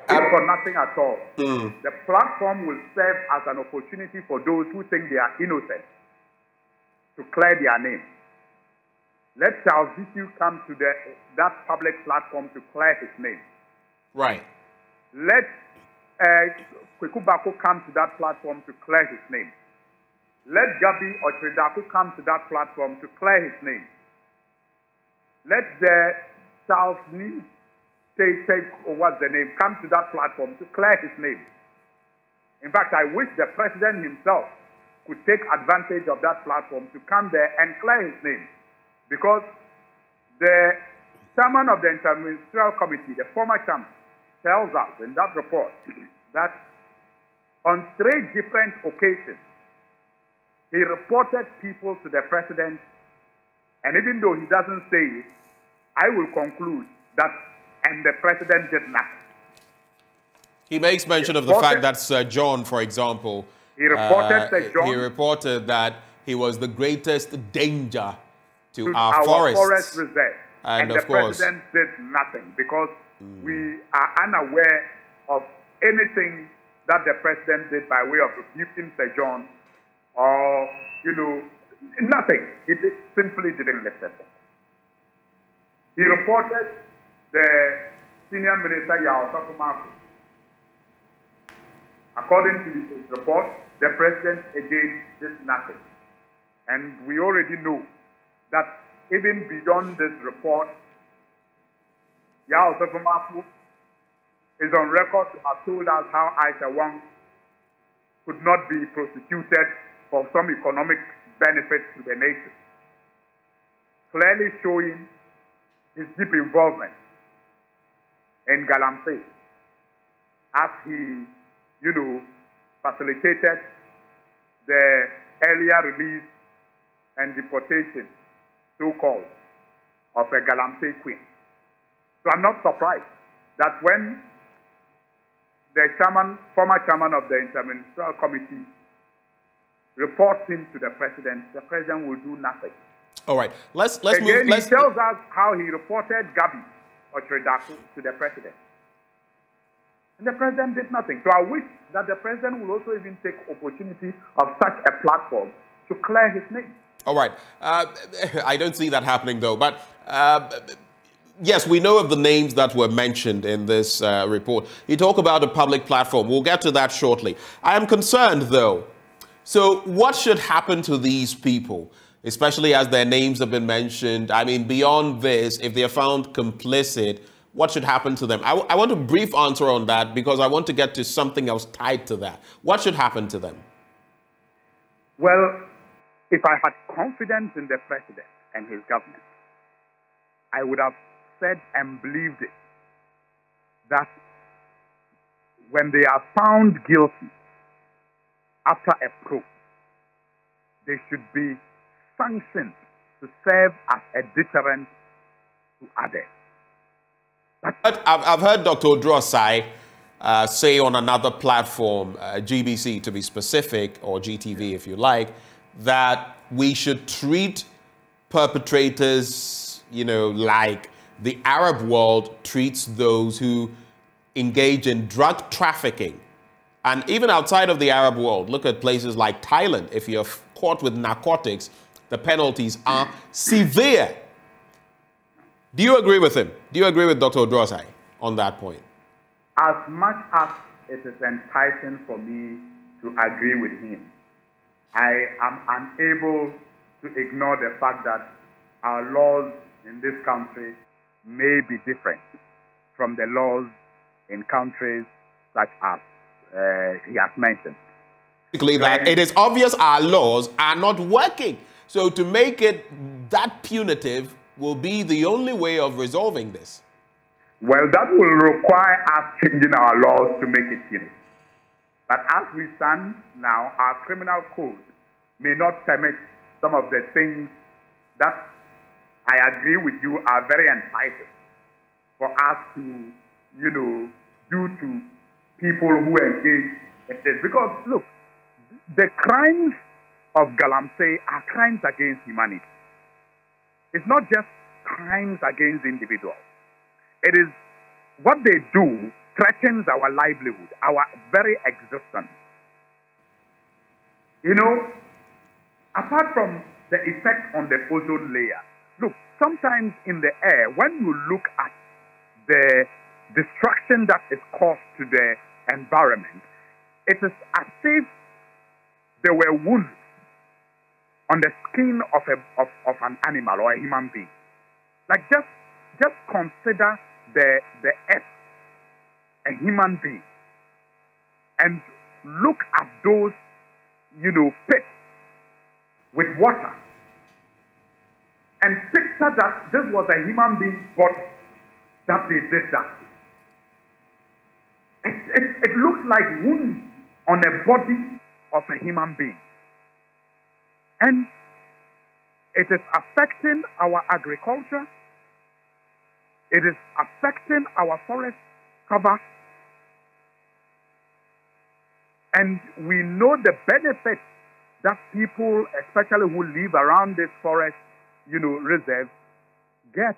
If for nothing at all, the platform will serve as an opportunity for those who think they are innocent to clear their name. Let Charles Vitu come to that public platform to clear his name.
Right.
Let Kwekubako come to that platform to clear his name. Let Gabi Ochredaku come to that platform to clear his name. Let the Charles Lee, what's the name, come to that platform to clear his name. In fact, I wish the president himself could take advantage of that platform to come there and clear his name. Because the chairman of the Interministerial Committee, the former chairman, tells us in that report that on 3 different occasions, he reported people to the president, and even though he doesn't say it, I will conclude that, and the president did nothing.
He makes mention of the fact that Sir John, for example,
he reported
that he was the greatest danger to
our
forests.
forest reserve. And
of
the
course,
president did nothing because we are unaware of anything that the president did by way of rebuking Sir John or, nothing. He simply didn't listen. He reported the senior minister, Yao Sakumaku. According to his report, the president again did nothing. And we already know that even beyond this report, Yao Sakumaku is on record to have told us how Aisha Wang could not be prosecuted for some economic benefit to the nation, clearly showing his deep involvement in Galamsey as he, facilitated the earlier release and deportation, so-called, of a Galamsey queen. So I'm not surprised that when the former chairman of the Interministerial Committee reports him to the president will do nothing.
All right, let's
Again,
move.
He tells us how he reported Gabi Ochredaku to the president. And the president did nothing. So I wish that the president will also even take opportunity of such a platform to clear his name.
All right. I don't see that happening, though. But yes, we know of the names that were mentioned in this report. You talk about a public platform. We'll get to that shortly. I am concerned, though. So what should happen to these people, especially as their names have been mentioned? I mean, beyond this, if they are found complicit, what should happen to them? I want a brief answer on that because I want to get to something else tied to that. What should happen to them?
Well, if I had confidence in the president and his government, I would have said and believed it, that when they are found guilty after a probe, they should be sanctioned to serve as a deterrent to others.
I've heard Dr. Odrosai say on another platform, GBC to be specific, or GTV if you like, that we should treat perpetrators, like the Arab world treats those who engage in drug trafficking. And even outside of the Arab world, look at places like Thailand. If you're caught with narcotics, the penalties are severe. Do you agree with him? Do you agree with Dr. Odrosai on that point?
As much as it is enticing for me to agree with him, I am unable to ignore the fact that our laws in this country may be different from the laws in countries such as he has mentioned.
Basically, that it is obvious our laws are not working. So to make it that punitive will be the only way of resolving this.
Well, that will require us changing our laws to make it punitive. But as we stand now, our criminal code may not permit some of the things that I agree with you are very enticing for us to, do to people who engage in this. Because, look, the crimes of Galamsey are crimes against humanity. It's not just crimes against individuals. It is what they do threatens our livelihood, our very existence. Apart from the effect on the ozone layer, look, sometimes in the air, when you look at the destruction that is caused to the environment, it is as if there were wounds on the skin of an animal or a human being. Like just consider the earth, a human being, and look at those, pits with water, and picture that this was a human being's body that they did that. It looks like wounds on a body of a human being. And it is affecting our agriculture. It is affecting our forest cover. And we know the benefits that people, especially who live around this forest, reserve, get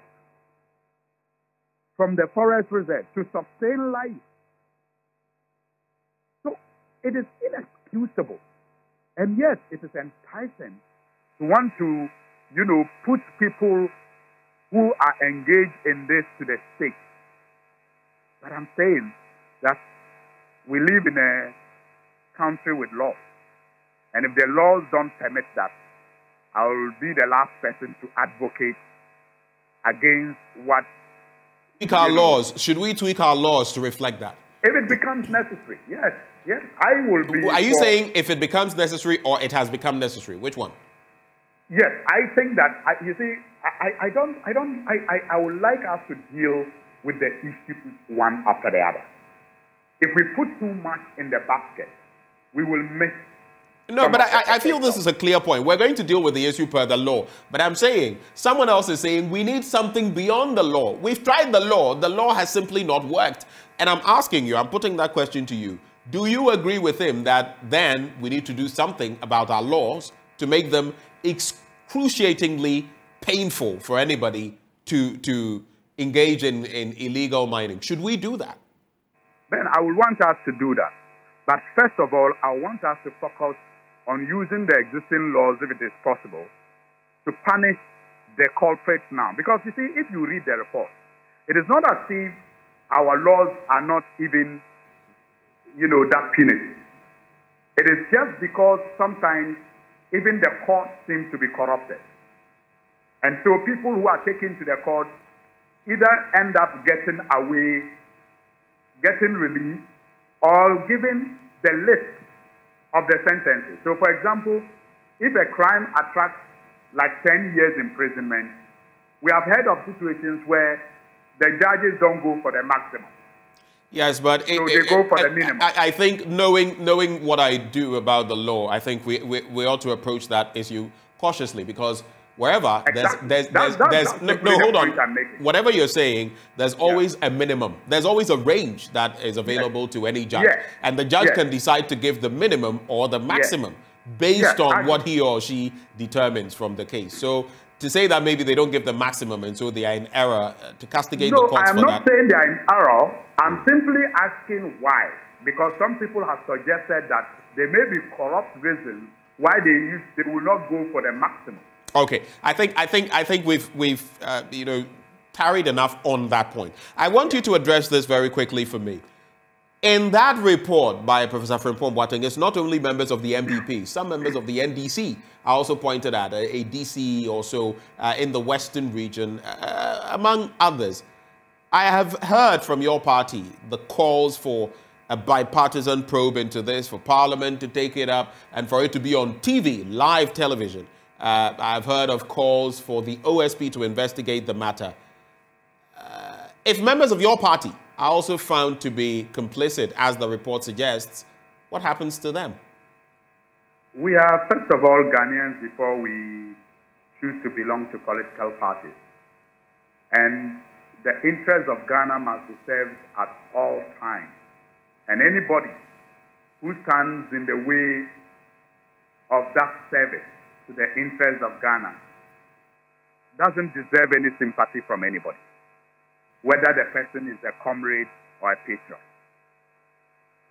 from the forest reserve to sustain life. So it is inexcusable. And yes, it is enticing to want to, put people who are engaged in this to the stake. But I'm saying that we live in a country with laws. And if the laws don't permit that, I will be the last person to advocate against what...
Tweak our laws. Should we tweak our laws to reflect that?
If it becomes necessary, yes, I will be...
Are you saying if it becomes necessary or it has become necessary? Which one?
Yes, I think that, I would like us to deal with the issue one after the other. If we put too much in the basket, we will miss...
No, but I feel this is a clear point. We're going to deal with the issue per the law. But I'm saying, someone else is saying we need something beyond the law. We've tried the law has simply not worked. And I'm asking you, I'm putting that question to you. Do you agree with him that then we need to do something about our laws to make them excruciatingly painful for anybody to engage in illegal mining? Should we do that?
Then I would want us to do that. But first of all, I want us to focus on using the existing laws, if it is possible, to punish the culprits now. Because you see, if you read the report, it is not as if our laws are not even, that punitive. It is just because sometimes even the courts seem to be corrupted. And so people who are taken to the court either end up getting away, getting relief, or given the list of the sentences. So, for example, if a crime attracts like 10 years imprisonment, we have heard of situations where the judges don't go for the maximum.
Yes, but
so they go for the minimum.
I think knowing what I do about the law, I think we ought to approach that issue cautiously, because wherever there's no, hold on. Whatever you're saying, there's always a minimum. There's always a range that is available to any judge. And the judge can decide to give the minimum or the maximum based on what he or she determines from the case. So to say that maybe they don't give the maximum and so they are in error, to castigate the courts for that.
No, I'm not saying they are in error. I'm simply asking why. Because some people have suggested that there may be corrupt reasons why they will not go for the maximum.
Okay, I think we've you know, tarried enough on that point. I want you to address this very quickly for me. In that report by Professor Frimpong Boateng, it's not only members of the MPP, some members of the NDC are also pointed at, a DC also in the Western region, among others. I have heard from your party the calls for a bipartisan probe into this, for Parliament to take it up, and for it to be on TV, live television. I've heard of calls for the OSP to investigate the matter. If members of your party are also found to be complicit, as the report suggests, what happens to them?
We are, first of all, Ghanaians before we choose to belong to political parties. And the interests of Ghana must be served at all times. And anybody who stands in the way of that service to the interests of Ghana doesn't deserve any sympathy from anybody, whether the person is a comrade or a patriot.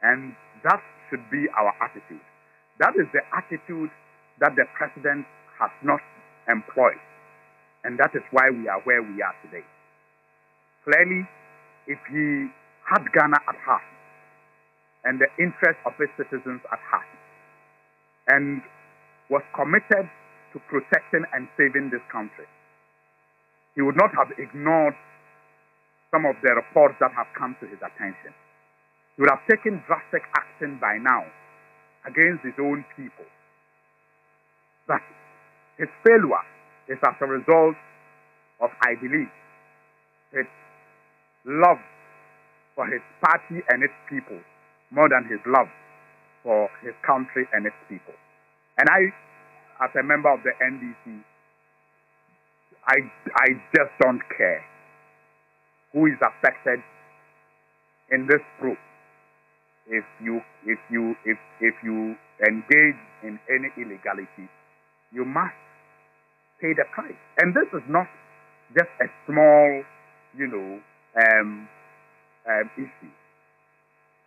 And that should be our attitude. That is the attitude that the president has not employed. And that is why we are where we are today. Clearly, if he had Ghana at heart and the interests of his citizens at heart and was committed to protecting and saving this country, he would not have ignored some of the reports that have come to his attention. He would have taken drastic action by now against his own people. But his failure is as a result of, I believe, his love for his party and its people more than his love for his country and its people. And I, as a member of the NDC, I just don't care who is affected in this group. If you engage in any illegality, you must pay the price. And this is not just a small, issue.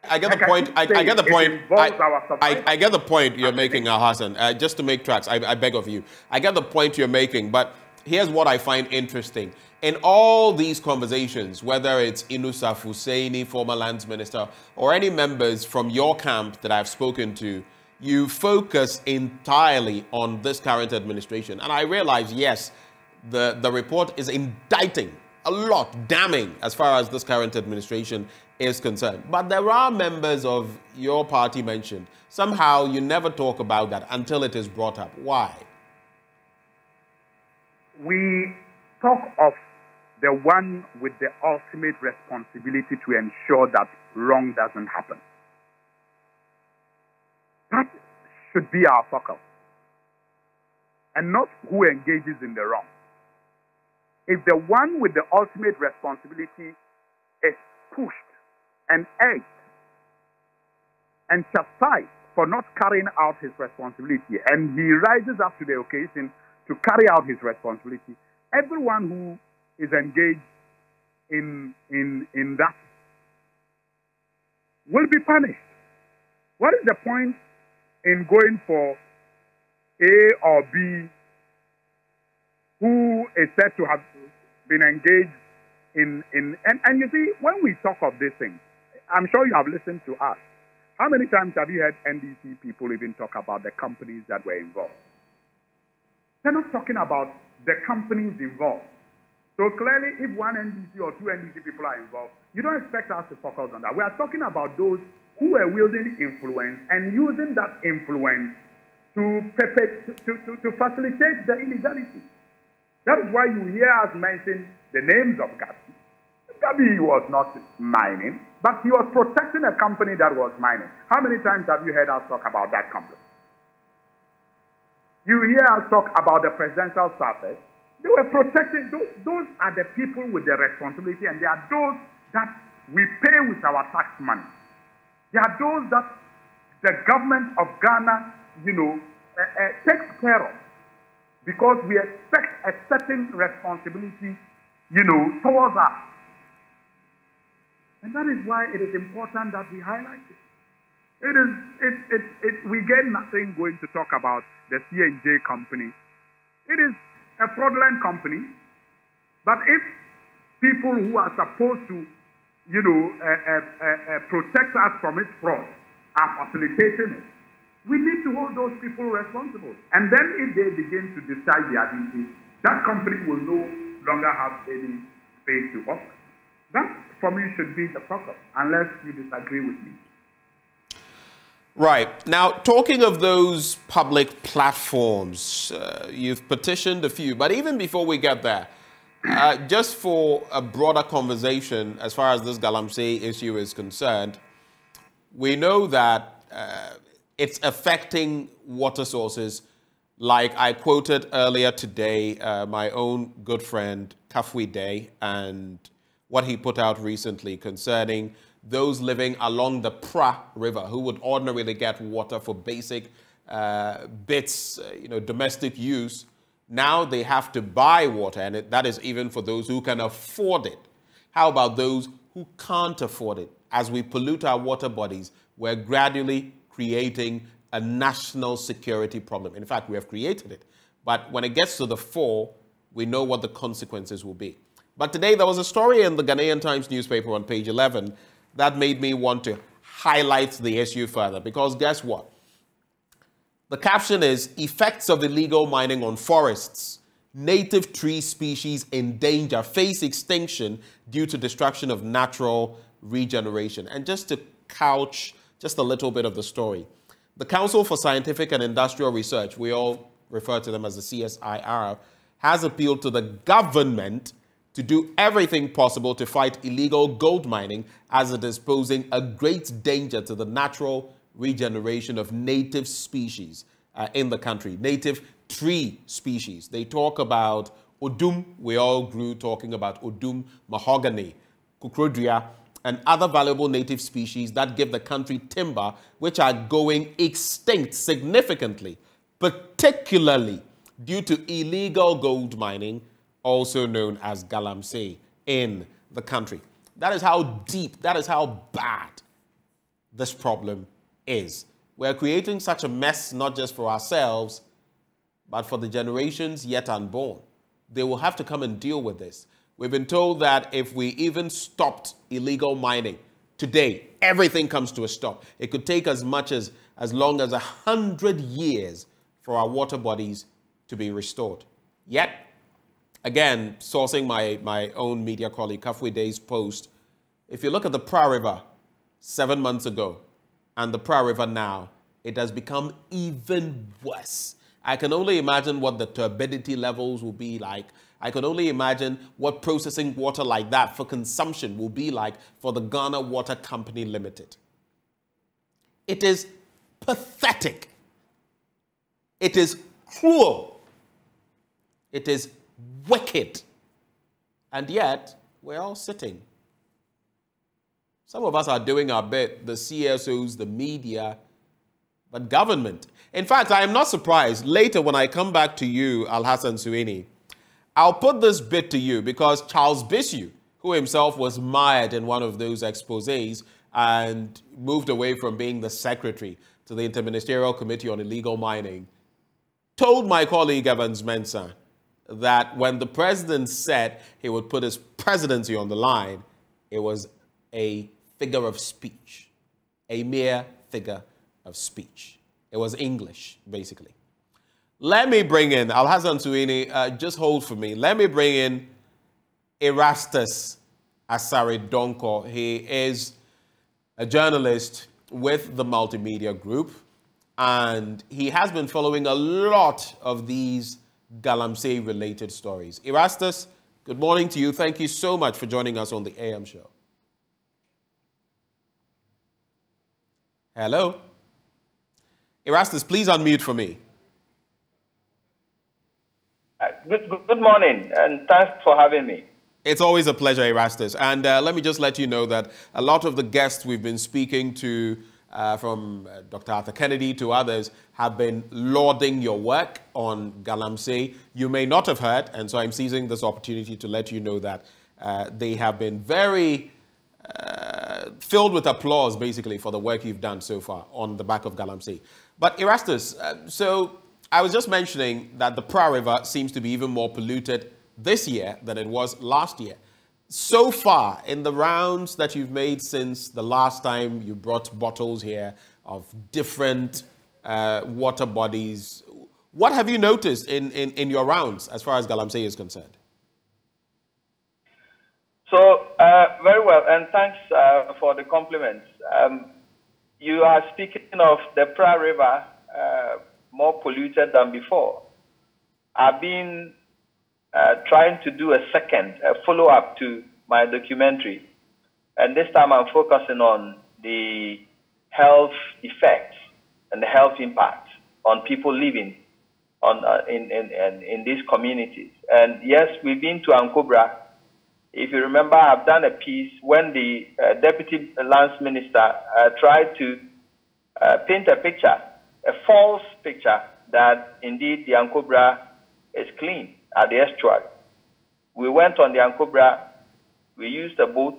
I get the point. I get the point. I get the point you're making, Hassan. Just to make tracks, I beg of you. I get the point you're making, but here's what I find interesting. In all these conversations, whether it's Inusa Husseini, former lands minister, or any members from your camp that I've spoken to, you focus entirely on this current administration. And I realize, yes, the report is indicting a lot, damning as far as this current administration is concerned. But there are members of your party mentioned. Somehow you never talk about that until it is brought up. Why?
We talk of the one with the ultimate responsibility to ensure that wrong doesn't happen. That should be our focus, and not who engages in the wrong. If the one with the ultimate responsibility is pushed and egged and chastised for not carrying out his responsibility, and he rises up to the occasion to carry out his responsibility, everyone who is engaged in that will be punished. What is the point in going for A or B who is said to have been engaged in and you see, when we talk of these things, I'm sure you have listened to us. How many times have you heard NDC people even talk about the companies that were involved? They're not talking about the companies involved. So clearly, if one NDC or two NDC people are involved, you don't expect us to focus on that. We are talking about those who are wielding influence and using that influence to to facilitate the illegality. That is why you hear us mention the names of Gabi. Gabi was not mining, but he was protecting a company that was mining. How many times have you heard us talk about that company? You hear us talk about the presidential staffers. They were protecting, those are the people with the responsibility, and they are those that we pay with our tax money. They are those that the government of Ghana, takes care of, because we expect a certain responsibility, towards us. And that is why it is important that we highlight it. We get nothing going to talk about the C&J company. It is a fraudulent company, but if people who are supposed to, protect us from its fraud are facilitating it, we need to hold those people responsible. And then if they begin to discharge their duties, that company will no longer have any space to offer. That, for me, should be the focus, unless you disagree with me.
Right. Now, talking of those public platforms, you've petitioned a few, but even before we get there, just for a broader conversation as far as this Galamsey issue is concerned, we know that it's affecting water sources. Like I quoted earlier today, my own good friend Kafui Day, and what he put out recently concerning those living along the Pra River who would ordinarily get water for basic bits, domestic use. Now they have to buy water, and that is even for those who can afford it. How about those who can't afford it? As we pollute our water bodies, we're gradually creating a national security problem. In fact, we have created it. But when it gets to the fore, we know what the consequences will be. But today there was a story in the Ghanaian Times newspaper on page 11 that made me want to highlight the issue further, because guess what? The caption is, effects of illegal mining on forests. Native tree species in danger, face extinction due to destruction of natural regeneration. And just to couch just a little bit of the story, the Council for Scientific and Industrial Research, we all refer to them as the CSIR, has appealed to the government to do everything possible to fight illegal gold mining, as it is posing a great danger to the natural regeneration of native species in the country, native tree species. They talk about odum. We all grew talking about odum, mahogany, kukrodria, and other valuable native species that give the country timber, which are going extinct significantly, particularly due to illegal gold mining, also known as Galamsey, in the country. That is how deep, that is how bad this problem is. We're creating such a mess, not just for ourselves, but for the generations yet unborn. They will have to come and deal with this. We've been told that if we even stopped illegal mining today, everything comes to a stop. It could take as long as 100 years for our water bodies to be restored. Yet, again, sourcing my own media colleague, Kafui Day's post, if you look at the Pra River 7 months ago and the Pra River now, it has become even worse. I can only imagine what the turbidity levels will be like. I can only imagine what processing water like that for consumption will be like for the Ghana Water Company Limited. It is pathetic. It is cruel. It is wicked. And yet, we're all sitting. Some of us are doing our bit, the CSOs, the media, but government. In fact, I am not surprised. Later, when I come back to you, Alhassan Suini, I'll put this bit to you, because Charles Bissu, who himself was mired in one of those exposés and moved away from being the secretary to the Interministerial Committee on Illegal Mining, told my colleague Evans Mensah that when the president said he would put his presidency on the line, it was a figure of speech, a mere figure of speech. It was English, basically. Let me bring in, Alhassan Suini, just hold for me. Let me bring in Erastus Asare Donko. He is a journalist with the Multimedia Group, and he has been following a lot of these Galamsey-related stories. Erastus, good morning to you. Thank you so much for joining us on the AM show. Hello? Erastus, please unmute for me.
Good morning, and thanks for having me.
It's always a pleasure, Erastus. And let me just let you know that a lot of the guests we've been speaking to, from Dr. Arthur Kennedy to others, have been lauding your work on Galamsey. You may not have heard, and so I'm seizing this opportunity to let you know that they have been very filled with applause, basically, for the work you've done so far on the back of Galamsey. But Erastus, so I was just mentioning that the Pra River seems to be even more polluted this year than it was last year. So far, in the rounds that you've made since the last time you brought bottles here of different water bodies, what have you noticed in your rounds as far as Galamsey is concerned?
So, very well, and thanks for the compliments. You are speaking of the Pra River more polluted than before. I've been trying to do a follow-up to my documentary. And this time I'm focusing on the health effects and the health impact on people living in these communities. And yes, we've been to Ankobra. If you remember, I've done a piece when the Deputy Lands Minister tried to paint a picture, a false picture, that indeed the Ankobra is clean at the estuary. We went on the Ankobra. We used a boat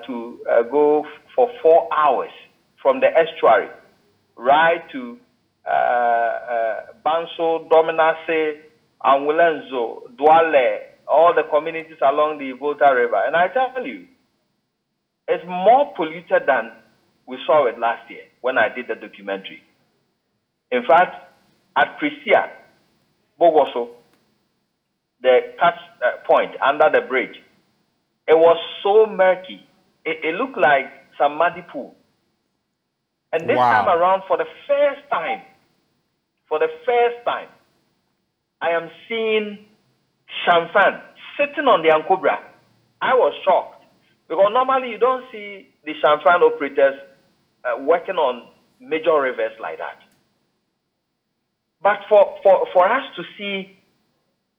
to go for 4 hours from the estuary right to Banso, Dominase, Angulenzo, Douale, all the communities along the Volta River. And I tell you, it's more polluted than we saw it last year when I did the documentary. In fact, at Prisia, Bogoso, the touch point under the bridge, it was so murky. It looked like some muddy pool. And this time around, for the first time, I am seeing Shamfan sitting on the Ankobra. I was shocked, because normally you don't see the Shamfan operators working on major rivers like that. But for us to see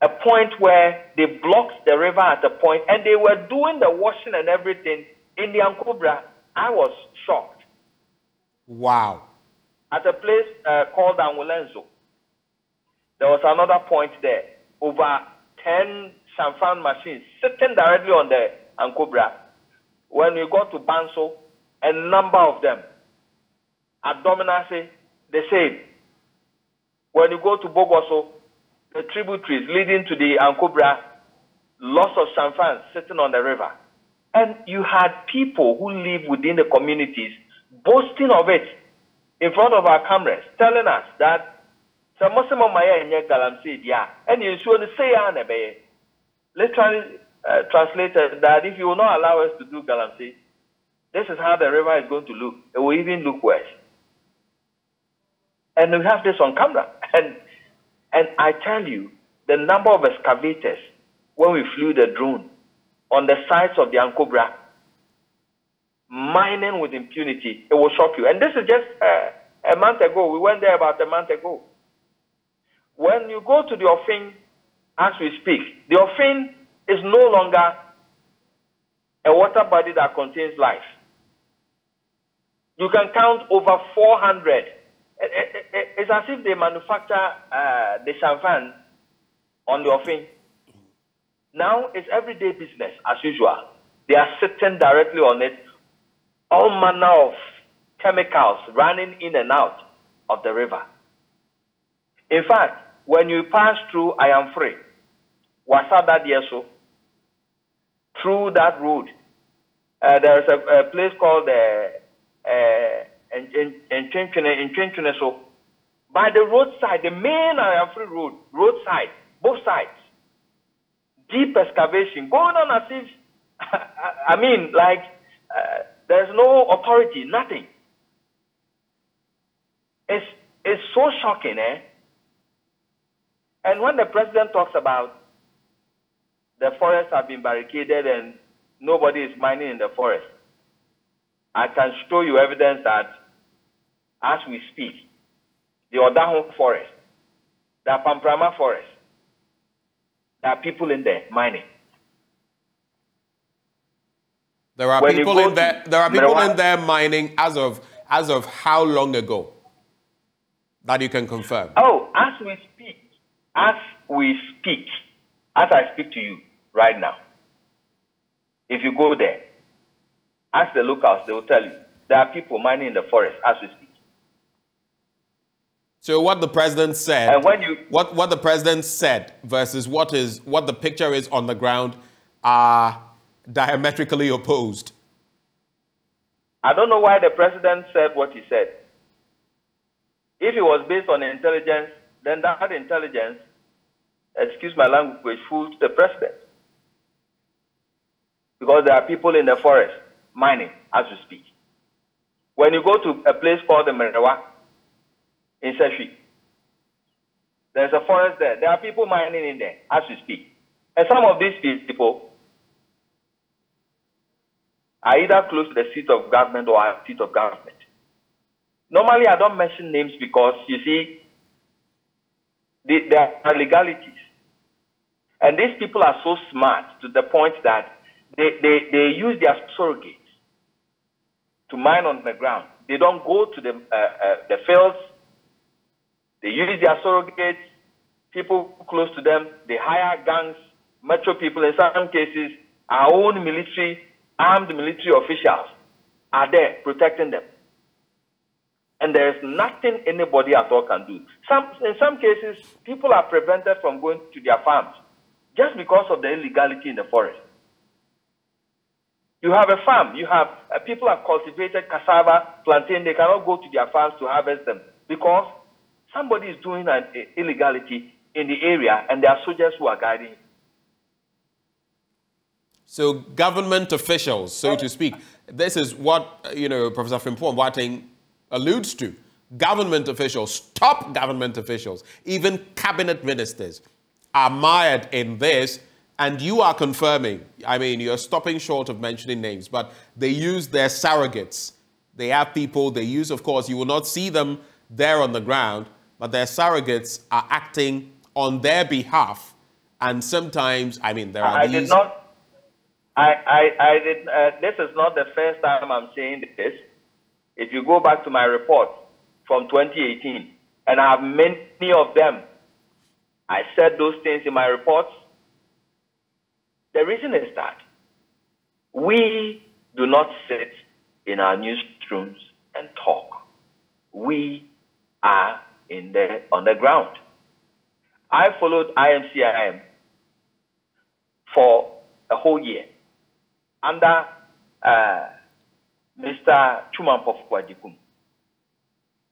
a point where they blocked the river at a point and they were doing the washing and everything in the Ankobra, I was shocked.
Wow.
At a place called Angulenzo, there was another point there. Over 10 Shamfan machines sitting directly on the Ankobra. When we got to Banso, a number of them. At Dominase, the same. When you go to Bogoso, the tributaries leading to the Ankobra, lots of Shamfans sitting on the river. And you had people who live within the communities boasting of it in front of our cameras, telling us that literally translated that if you will not allow us to do Galamsey, this is how the river is going to look. It will even look worse. And we have this on camera. And I tell you, the number of excavators, when we flew the drone on the sides of the Ankobra, mining with impunity, it will shock you. And this is just a month ago. We went there about a month ago. When you go to the Offing, as we speak, the Offing is no longer a water body that contains life. You can count over 400. It's as if they manufacture the Shamfan on the Offing. Now it's everyday business as usual. They are sitting directly on it. All manner of chemicals running in and out of the river. In fact, when you pass through I Am Free, Wasada Dieso, through that road, there's a place called so by the roadside, the main I Am Free road, roadside, both sides, deep excavation going on as if, I mean, like there's no authority, nothing. it's so shocking, eh? And when the president talks about the forests have been barricaded and nobody is mining in the forest, I can show you evidence that as we speak, the Odahon forest, the Pamprama forest, there are people in there mining.
There are people in there. There are people in there mining as of how long ago? That you can confirm.
Oh, as I speak to you right now. If you go there, ask the locals, they will tell you there are people mining in the forest as we speak.
So what the president said,
and when you,
what the president said versus what the picture is on the ground are diametrically opposed.
I don't know why the president said what he said. If it was based on intelligence, then that intelligence, excuse my language, fooled the president. Because there are people in the forest mining as we speak. When you go to a place called the Merewa in Seshi, there's a forest there. There are people mining in there as we speak. And some of these people are either close to the seat of government or a seat of government. Normally, I don't mention names because, you see, there are legalities. And these people are so smart to the point that they use their surrogates to mine on the ground. They don't go to the fields. They use their surrogates, people close to them. They hire gangs, metro people. In some cases, our own military, armed military officials are there protecting them. And there's nothing anybody at all can do. In some cases, people are prevented from going to their farms just because of the illegality in the forest. You have a farm, you have people have cultivated cassava, plantain, they cannot go to their farms to harvest them because somebody is doing an illegality in the area and there are soldiers who are guiding it.
So government officials, so to speak, this is what, Professor Frimpong Boateng alludes to. Government officials, top government officials, even cabinet ministers are mired in this, and you are confirming, I mean, you're stopping short of mentioning names, but they use their surrogates. They have people they use, of course, you will not see them there on the ground, but their surrogates are acting on their behalf. And sometimes, I mean, there are these...
This is not the first time I'm saying this. If you go back to my report from 2018, and I have many of them, I said those things in my reports. The reason is that we do not sit in our newsrooms and talk. We are on the ground. I followed IMCIM for a whole year under Mr. Chumampofo Kwajipum,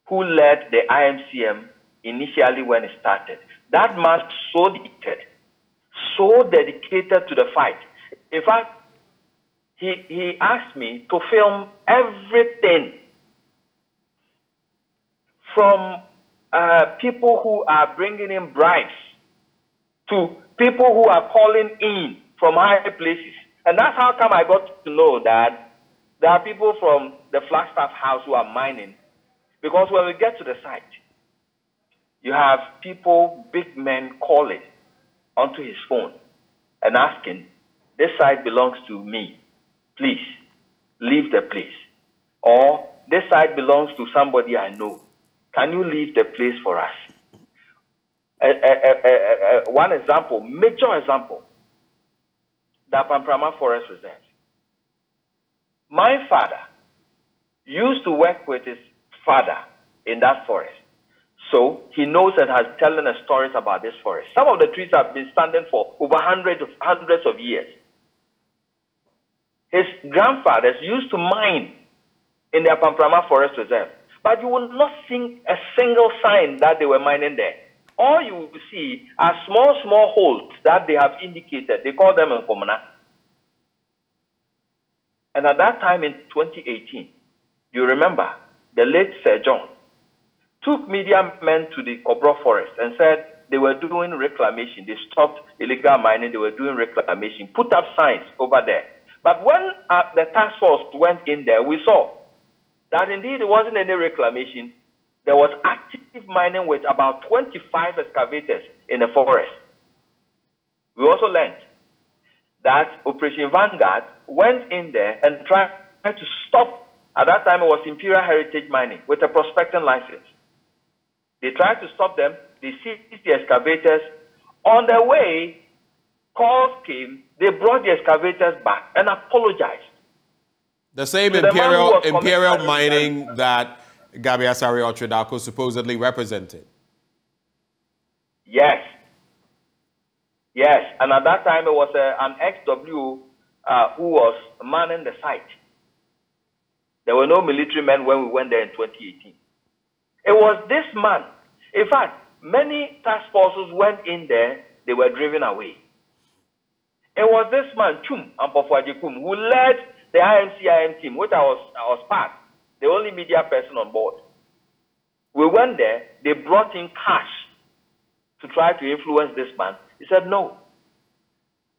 who led the IMCM initially when it started. That man so dedicated to the fight. In fact, he asked me to film everything from people who are bringing in bribes to people who are calling in from high places. And that's how come I got to know that there are people from the Flagstaff House who are mining. Because when we get to the site, you have people, big men, calling onto his phone and asking, this site belongs to me. Please, leave the place. Or, this site belongs to somebody I know. Can you leave the place for us? One example, major example, the Pamprama Forest Reserve. My father used to work with his father in that forest. So he knows and has telling us stories about this forest. Some of the trees have been standing for over hundreds of years. His grandfathers used to mine in the Pamprama Forest Reserve, but you will not see a single sign that they were mining there. All you will see are small holes that they have indicated. They call them Nkomana. And at that time in 2018, you remember, the late Sir John took media men to the Cobra forest and said they were doing reclamation. They stopped illegal mining. They were doing reclamation, put up signs over there. But when the task force went in there, we saw that indeed there wasn't any reclamation. There was active mining with about 25 excavators in the forest. We also learned that Operation Vanguard went in there and tried to stop, at that time it was Imperial Heritage Mining, with a prospecting license. They tried to stop them. They seized the excavators. On their way, calls came. They brought the excavators back and apologized.
The same Imperial Mining that Gabi Asare Otredako supposedly represented.
Yes. Yes. And at that time, it was an ex-W who was manning the site. There were no military men when we went there in 2018. It was this man. In fact, many task forces went in there. They were driven away. It was this man, Chum Ampofwajikum, who led the IMCIM team, which I was part, the only media person on board. We went there. They brought in cash to try to influence this man. He said no.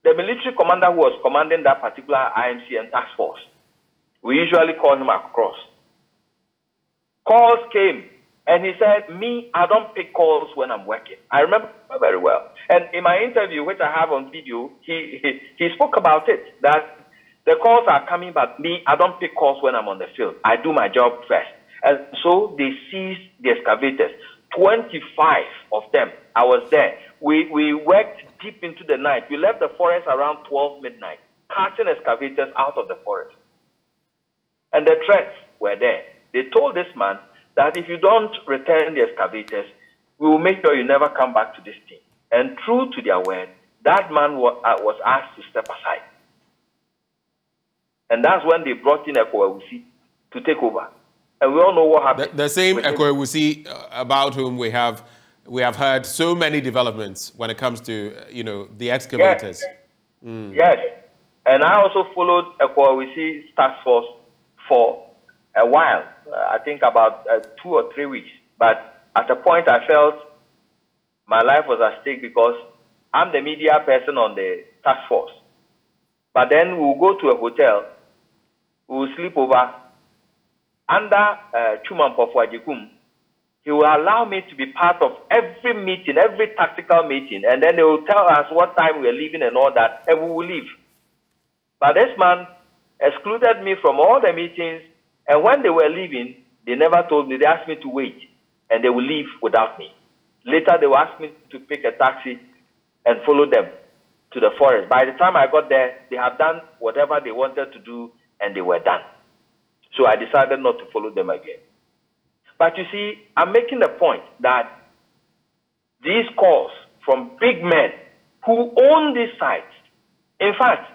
The military commander who was commanding that particular IMCM task force, we usually call him across. Calls came, and he said, me, I don't pick calls when I'm working. I remember very well. And in my interview, which I have on video, he spoke about it, that the calls are coming, but me, I don't pick calls when I'm on the field. I do my job first. And so they seized the excavators, 25 of them. I was there. We worked deep into the night. We left the forest around 12 midnight, carting excavators out of the forest. And the threats were there. They told this man that if you don't return the excavators, we will make sure you never come back to this team. And true to their word, that man was asked to step aside. And that's when they brought in Ekowawusi to take over. And we all know what happened.
The same Ekowawusi about whom we have heard so many developments when it comes to, the excavators.
Yes. Yes. And I also followed Ekowawusi's task force for a while, I think about 2 or 3 weeks. But at a point I felt my life was at stake because I'm the media person on the task force. But then we'll go to a hotel, we'll sleep over. Under Chuman Pofwajikum, he will allow me to be part of every meeting, every tactical meeting, and then they will tell us what time we are leaving and all that, and we will leave. But this man excluded me from all the meetings, and when they were leaving, they never told me. They asked me to wait, and they will leave without me. Later, they will ask me to pick a taxi and follow them to the forest. By the time I got there, they had done whatever they wanted to do, and they were done. So I decided not to follow them again. But you see, I'm making the point that these calls from big men who own these sites, in fact,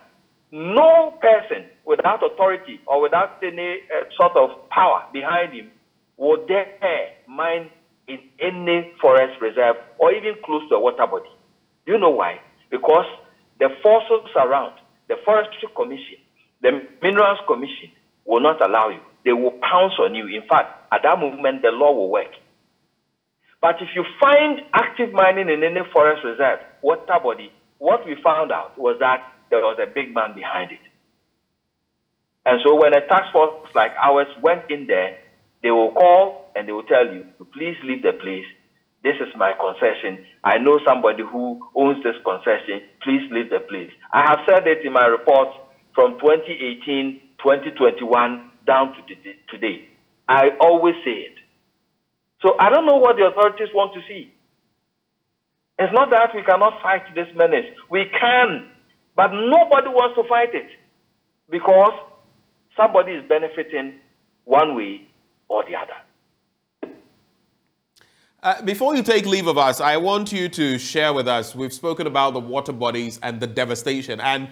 no person without authority or without any sort of power behind him would dare mine in any forest reserve or even close to a water body. Do you know why? Because the forces around, the Forestry Commission, the Minerals Commission, will not allow you. They will pounce on you. In fact, at that moment, the law will work. But if you find active mining in any forest reserve, water body, what we found out was that there was a big man behind it. And so when a task force like ours went in there, they will call and they will tell you, please leave the place. This is my concession. I know somebody who owns this concession. Please leave the place. I have said it in my report from 2018, 2021, down to today. I always say it. So I don't know what the authorities want to see. It's not that we cannot fight this menace. We can, but nobody wants to fight it because somebody is benefiting one way or the other.
Before you take leave of us, I want you to share with us, we've spoken about the water bodies and the devastation, and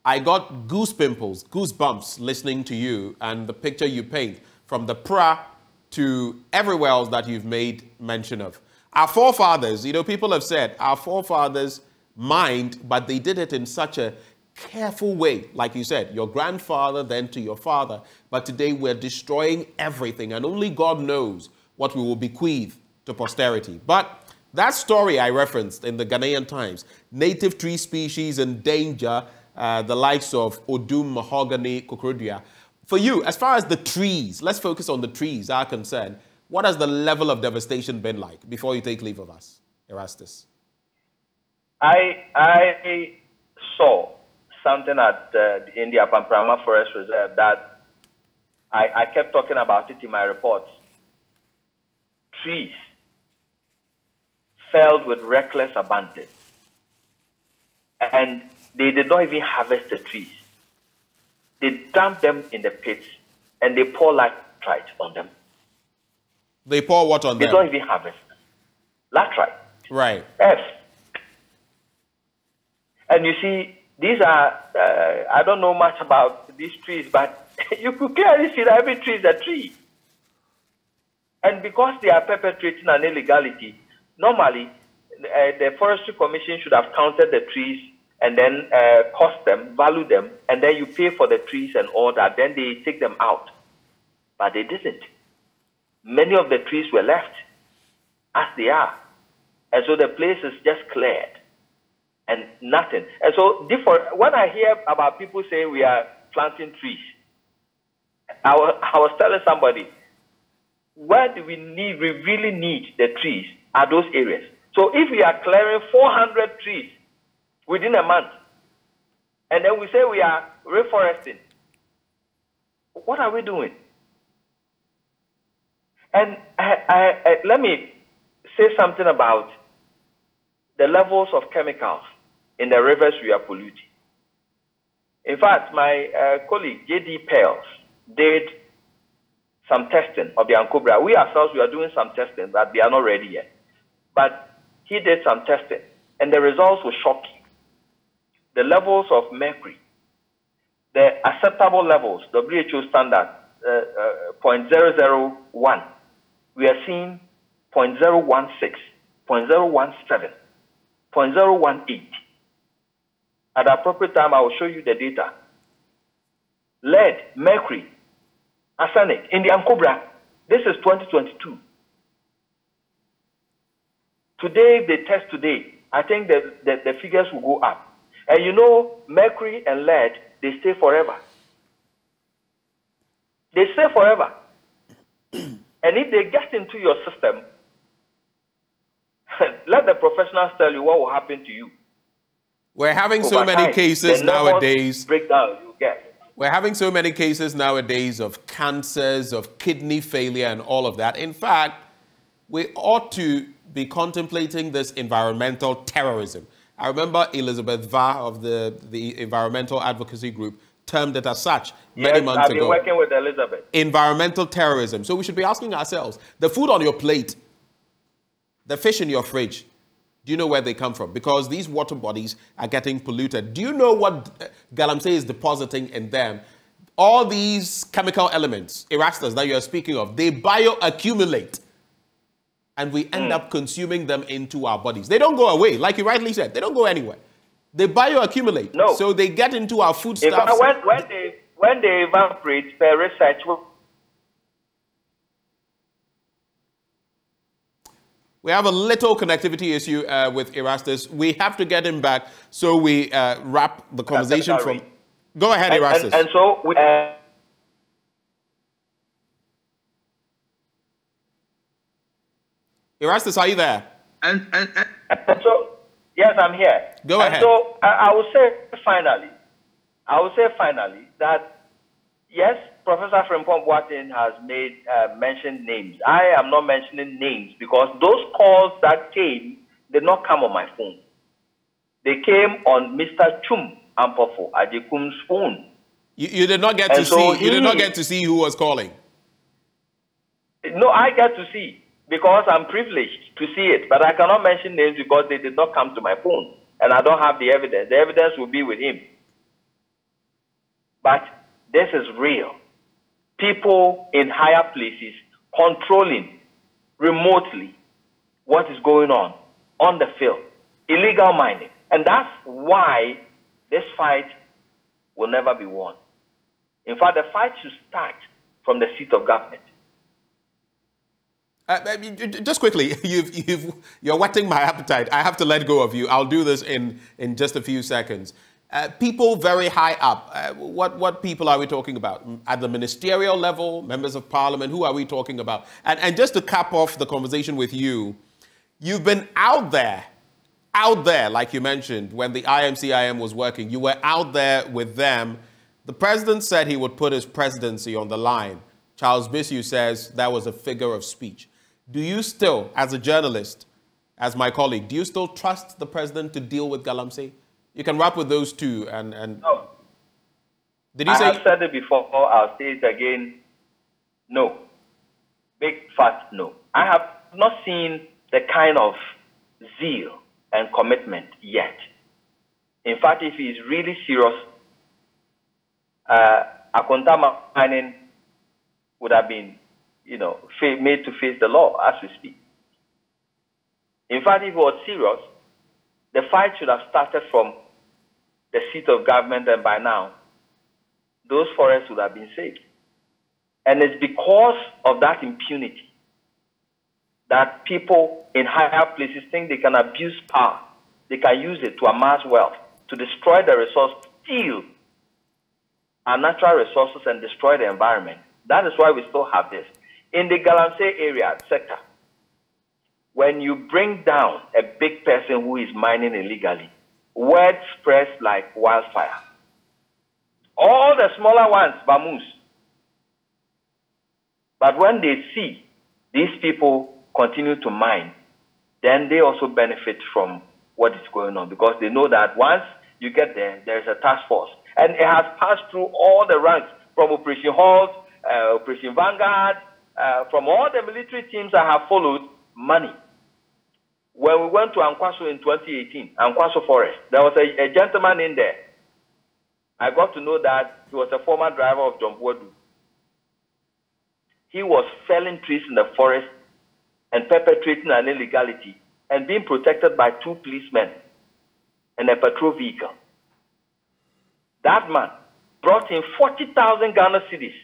I got goosebumps listening to you and the picture you paint from the pra to everywhere else that you've made mention of. Our forefathers, people have said, our forefathers mined, but they did it in such a careful way. Like you said, your grandfather, then to your father. But today we're destroying everything, and only God knows what we will bequeath to posterity. But that story I referenced in the Ghanaian Times, native tree species in danger, the likes of Odum, mahogany, Kokorodua. For you, as far as the trees, let's focus on the trees are concerned, what has the level of devastation been like before you take leave of us, Erastus?
I saw something at in the Apamprama Forest Reserve that I kept talking about it in my reports. Trees felled with reckless abandon. And they did not even harvest the trees. They dumped them in the pits and they pour latrite on them.
They pour what on them?
They don't even harvest them. Latrite.
Right.
F. And you see, these are, I don't know much about these trees, but you could clearly see that every tree is a tree. And because they are perpetrating an illegality, normally the Forestry Commission should have counted the trees and then cost them, value them, and then you pay for the trees and all that. Then they take them out. But they didn't. Many of the trees were left as they are. And so the place is just cleared and nothing. And so when I hear about people say we are planting trees, I was telling somebody, where do we really need the trees are those areas. So if we are clearing 400 trees within a month, and then we say we are reforesting, what are we doing? And let me say something about the levels of chemicals in the rivers we are polluting. In fact, my colleague J.D. Pales did some testing of the Ankobra. We ourselves, we are doing some testing, but they are not ready yet. But he did some testing, and the results were shocking. The levels of mercury, the acceptable levels, WHO standard, 0.001, we are seeing 0.016, 0.017, 0.018. At the appropriate time, I will show you the data. Lead, mercury, arsenic in the Ankobra. This is 2022. Today, if they test today, I think the figures will go up. And you know, mercury and lead, they stay forever. They stay forever. And if they get into your system, let the professionals tell you what will happen to you.
We're having so many cases nowadays.
Breakdown you get.
We're having so many cases nowadays of cancers, of kidney failure, and all of that. In fact, we ought to be contemplating this environmental terrorism. I remember Elizabeth Va of the Environmental Advocacy Group termed it as such many months ago.
I've been working with Elizabeth.
Environmental terrorism. So we should be asking ourselves, the food on your plate, the fish in your fridge, do you know where they come from? Because these water bodies are getting polluted. Do you know what Galamsey is depositing in them? All these chemical elements, Erastus, that you are speaking of, they bioaccumulate. And we end up consuming them into our bodies. They don't go away. Like you rightly said, they don't go anywhere. They bioaccumulate.
No.
So they get into our foodstuffs.
When they evaporate, per research,
we have a little connectivity issue with Erastus. We have to get him back so we wrap the conversation from... Go ahead, Erastus.
And so we...
Erastus, are you there?
And so, yes, I'm here.
Go ahead.
So I will say finally that, yes, Professor Frimpong Boateng has mentioned names. I am not mentioning names because those calls that came did not come on my phone. They came on Mr. Chum Ampofo Ajekum's phone.
You did not get to see. You did not get to see who was calling.
No, I get to see. Because I'm privileged to see it, but I cannot mention names because they did not come to my phone, and I don't have the evidence. The evidence will be with him. But this is real. People in higher places controlling remotely what is going on the field. Illegal mining. And that's why this fight will never be won. In fact, the fight should start from the seat of government.
Just quickly, you're whetting my appetite. I have to let go of you. I'll do this in just a few seconds. People very high up, what people are we talking about? At the ministerial level, members of parliament, who are we talking about? And just to cap off the conversation with you, you've been out there, like you mentioned, when the IMCIM was working. You were out there with them. The president said he would put his presidency on the line. Charles Bissiou says that was a figure of speech. Do you still, as a journalist, as my colleague, do you still trust the president to deal with Galamsey? You can wrap with those two.
No.
Did you say?
I have said it before. I'll say it again. No. Big fat no. I have not seen the kind of zeal and commitment yet. In fact, if he is really serious, Akontama mining would have been, made to face the law as we speak. In fact, if it was serious, the fight should have started from the seat of government, and by now, those forests would have been saved. And it's because of that impunity that people in higher places think they can abuse power. They can use it to amass wealth, to destroy the resource, steal our natural resources and destroy the environment. That is why we still have this. In the Galamsey area sector, when you bring down a big person who is mining illegally, word spreads like wildfire. All the smaller ones, Bamus. But when they see these people continue to mine, then they also benefit from what is going on, because they know that once you get there, there is a task force. And it has passed through all the ranks, from Operation Halt, Operation Vanguard, from all the military teams that have followed money. When we went to Ankwaso in 2018, Ankwaso Forest, there was a gentleman in there. I got to know that he was a former driver of John Boadu. He was felling trees in the forest and perpetrating an illegality and being protected by 2 policemen and a patrol vehicle. That man brought in 40,000 Ghana cedis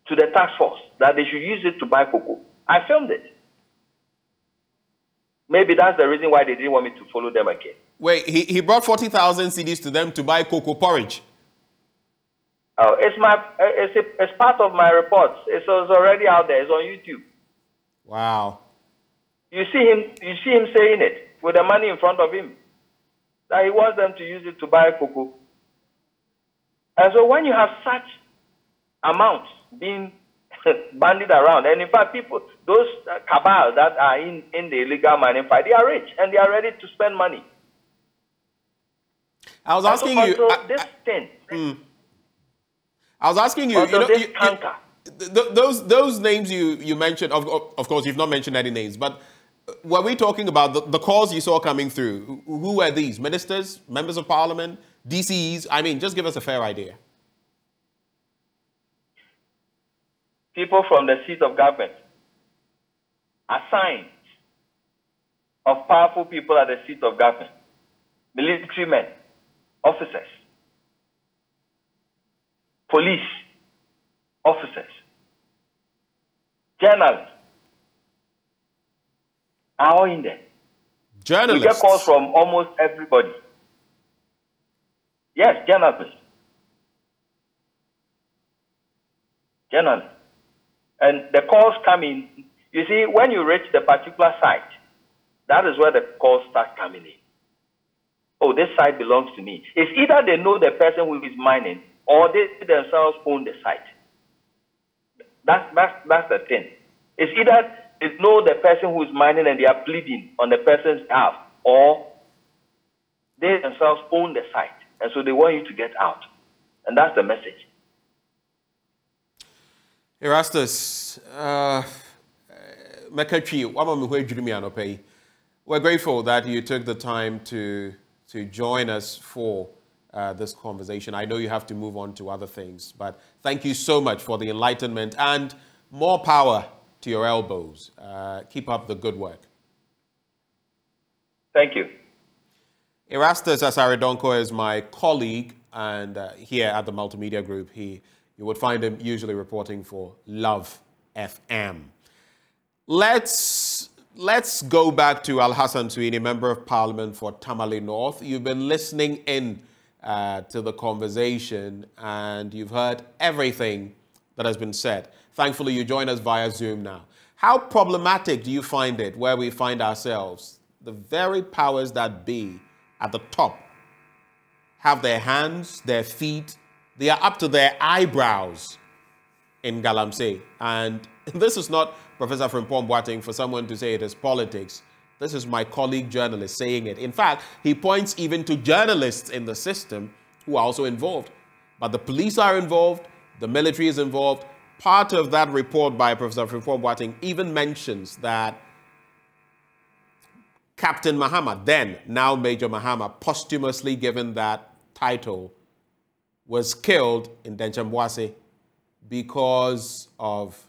to the task force that they should use it to buy cocoa. I filmed it. Maybe that's the reason why they didn't want me to follow them again.
Wait, he brought 40,000 cedis to them to buy cocoa porridge?
Oh, it's part of my reports. It's already out there. It's on YouTube.
Wow.
You see him saying it with the money in front of him, that he wants them to use it to buy cocoa. And so when you have such amounts being bandied around, and in fact, people, those cabals that are in the illegal mining fight, they are rich and they are ready to spend money.
I was asking you. I was asking you. Those names you mentioned. Of course, you've not mentioned any names, but were we talking about the calls you saw coming through? Who were these? Ministers, members of parliament, DCEs? I mean, just give us a fair idea.
People from the seat of government, assigned of powerful people at the seat of government, military men, officers, police officers, journalists, are all in there.
Journalists?
We get calls from almost everybody. Yes, journalists. Journalists. And the calls come in. You see, when you reach the particular site, that is where the calls start coming in. Oh, this site belongs to me. It's either they know the person who is mining, or they themselves own the site. That's the thing. It's either they know the person who is mining and they are pleading on the person's behalf, or they themselves own the site. And so they want you to get out. And that's the message.
Erastus, we're grateful that you took the time to join us for this conversation. I know you have to move on to other things, but thank you so much for the enlightenment and more power to your elbows. Keep up the good work.
Thank you.
Erastus Asaridonko is my colleague, and here at the Multimedia Group, you would find him usually reporting for Love FM. Let's go back to Al-Hassan Sweeney, Member of Parliament for Tamale North. You've been listening in to the conversation and you've heard everything that has been said. Thankfully, you join us via Zoom now. How problematic do you find it where we find ourselves? The very powers that be at the top have their hands, their feet, they are up to their eyebrows in Galamsey. And this is not Professor Frimpong Boateng for someone to say it is politics. This is my colleague journalist saying it. In fact, he points even to journalists in the system who are also involved. But the police are involved, the military is involved. Part of that report by Professor Frimpong Boateng even mentions that Captain Mahama, then now Major Mahama, posthumously given that title, was killed in Denchambwase because of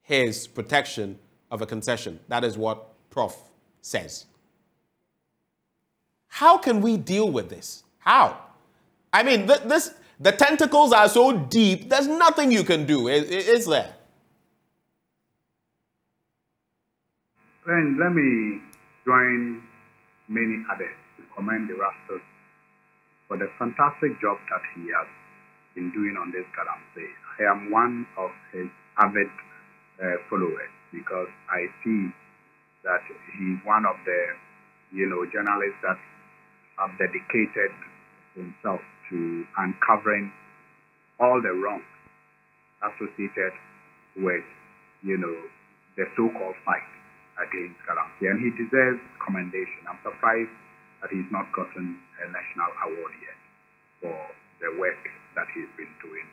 his protection of a concession. That is what Prof says. How can we deal with this? How? I mean, the tentacles are so deep, there's nothing you can do, is there?
Then let me join many others to commend the Rastas for the fantastic job that he has been doing on this Galamsey. I am one of his avid followers because I see that he's one of the, journalists that have dedicated himself to uncovering all the wrongs associated with, the so-called fight against Galamsey. And he deserves commendation. I'm surprised that he's not gotten a national award yet for the work that he's been doing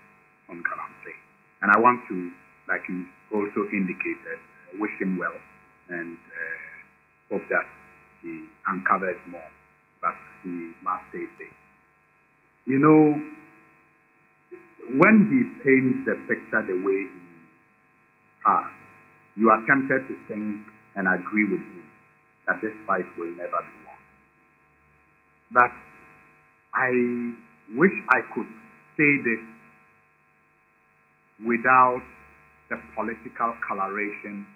on Galamsey. And I want to, like you also indicated, wish him well and hope that he uncovers more, but he must stay safe. When he paints the picture the way he has, you are tempted to think and agree with him that this fight will never be won. But I wish I could say this without the political coloration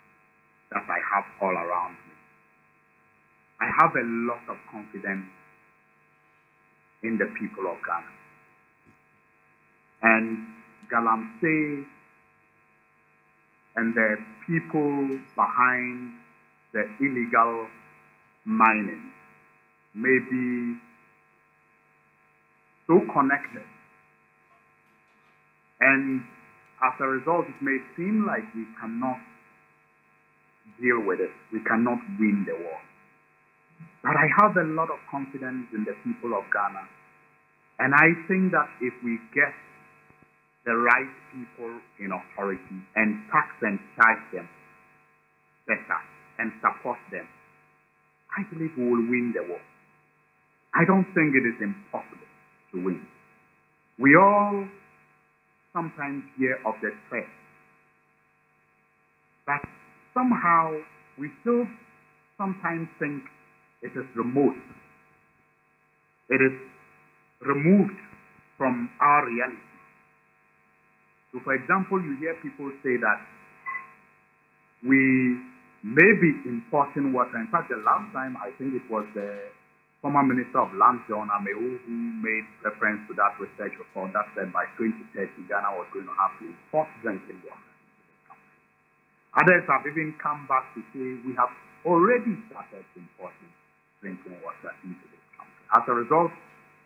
that I have all around me. I have a lot of confidence in the people of Ghana. And Galamsey and the people behind the illegal mining may be so connected. And as a result, it may seem like we cannot deal with it. We cannot win the war. But I have a lot of confidence in the people of Ghana. And I think that if we get the right people in authority and tax and charge them better and support them, I believe we will win the war. I don't think it is impossible to win. We all sometimes hear of the threat, but somehow we still sometimes think it is remote. It is removed from our reality. So, for example, you hear people say that we may be importing water. In fact, the last time, I think it was the former Minister of Land, John Amewu, who made reference to that research report that said by 2030, Ghana was going to have to import drinking water. Others have even come back to say we have already started importing drinking water into this country as a result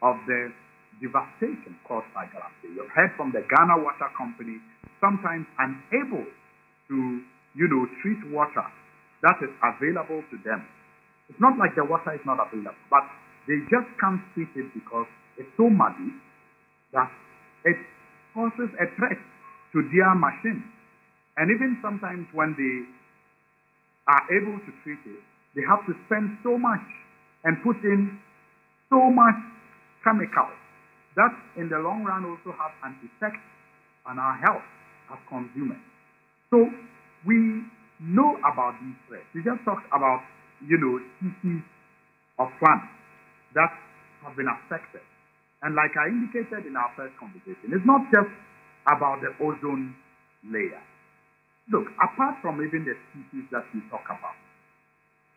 of the devastation caused by Galamsey. You've heard from the Ghana Water Company, sometimes unable to, treat water that is available to them. It's not like the water is not available, but they just can't treat it because it's so muddy that it poses a threat to their machines. And even sometimes when they are able to treat it, they have to spend so much and put in so much chemicals that in the long run also have an effect on our health as consumers. So we know about these threats. We just talked about, species of plants that have been affected. And like I indicated in our first conversation, it's not just about the ozone layer. look, apart from even the species that you talk about,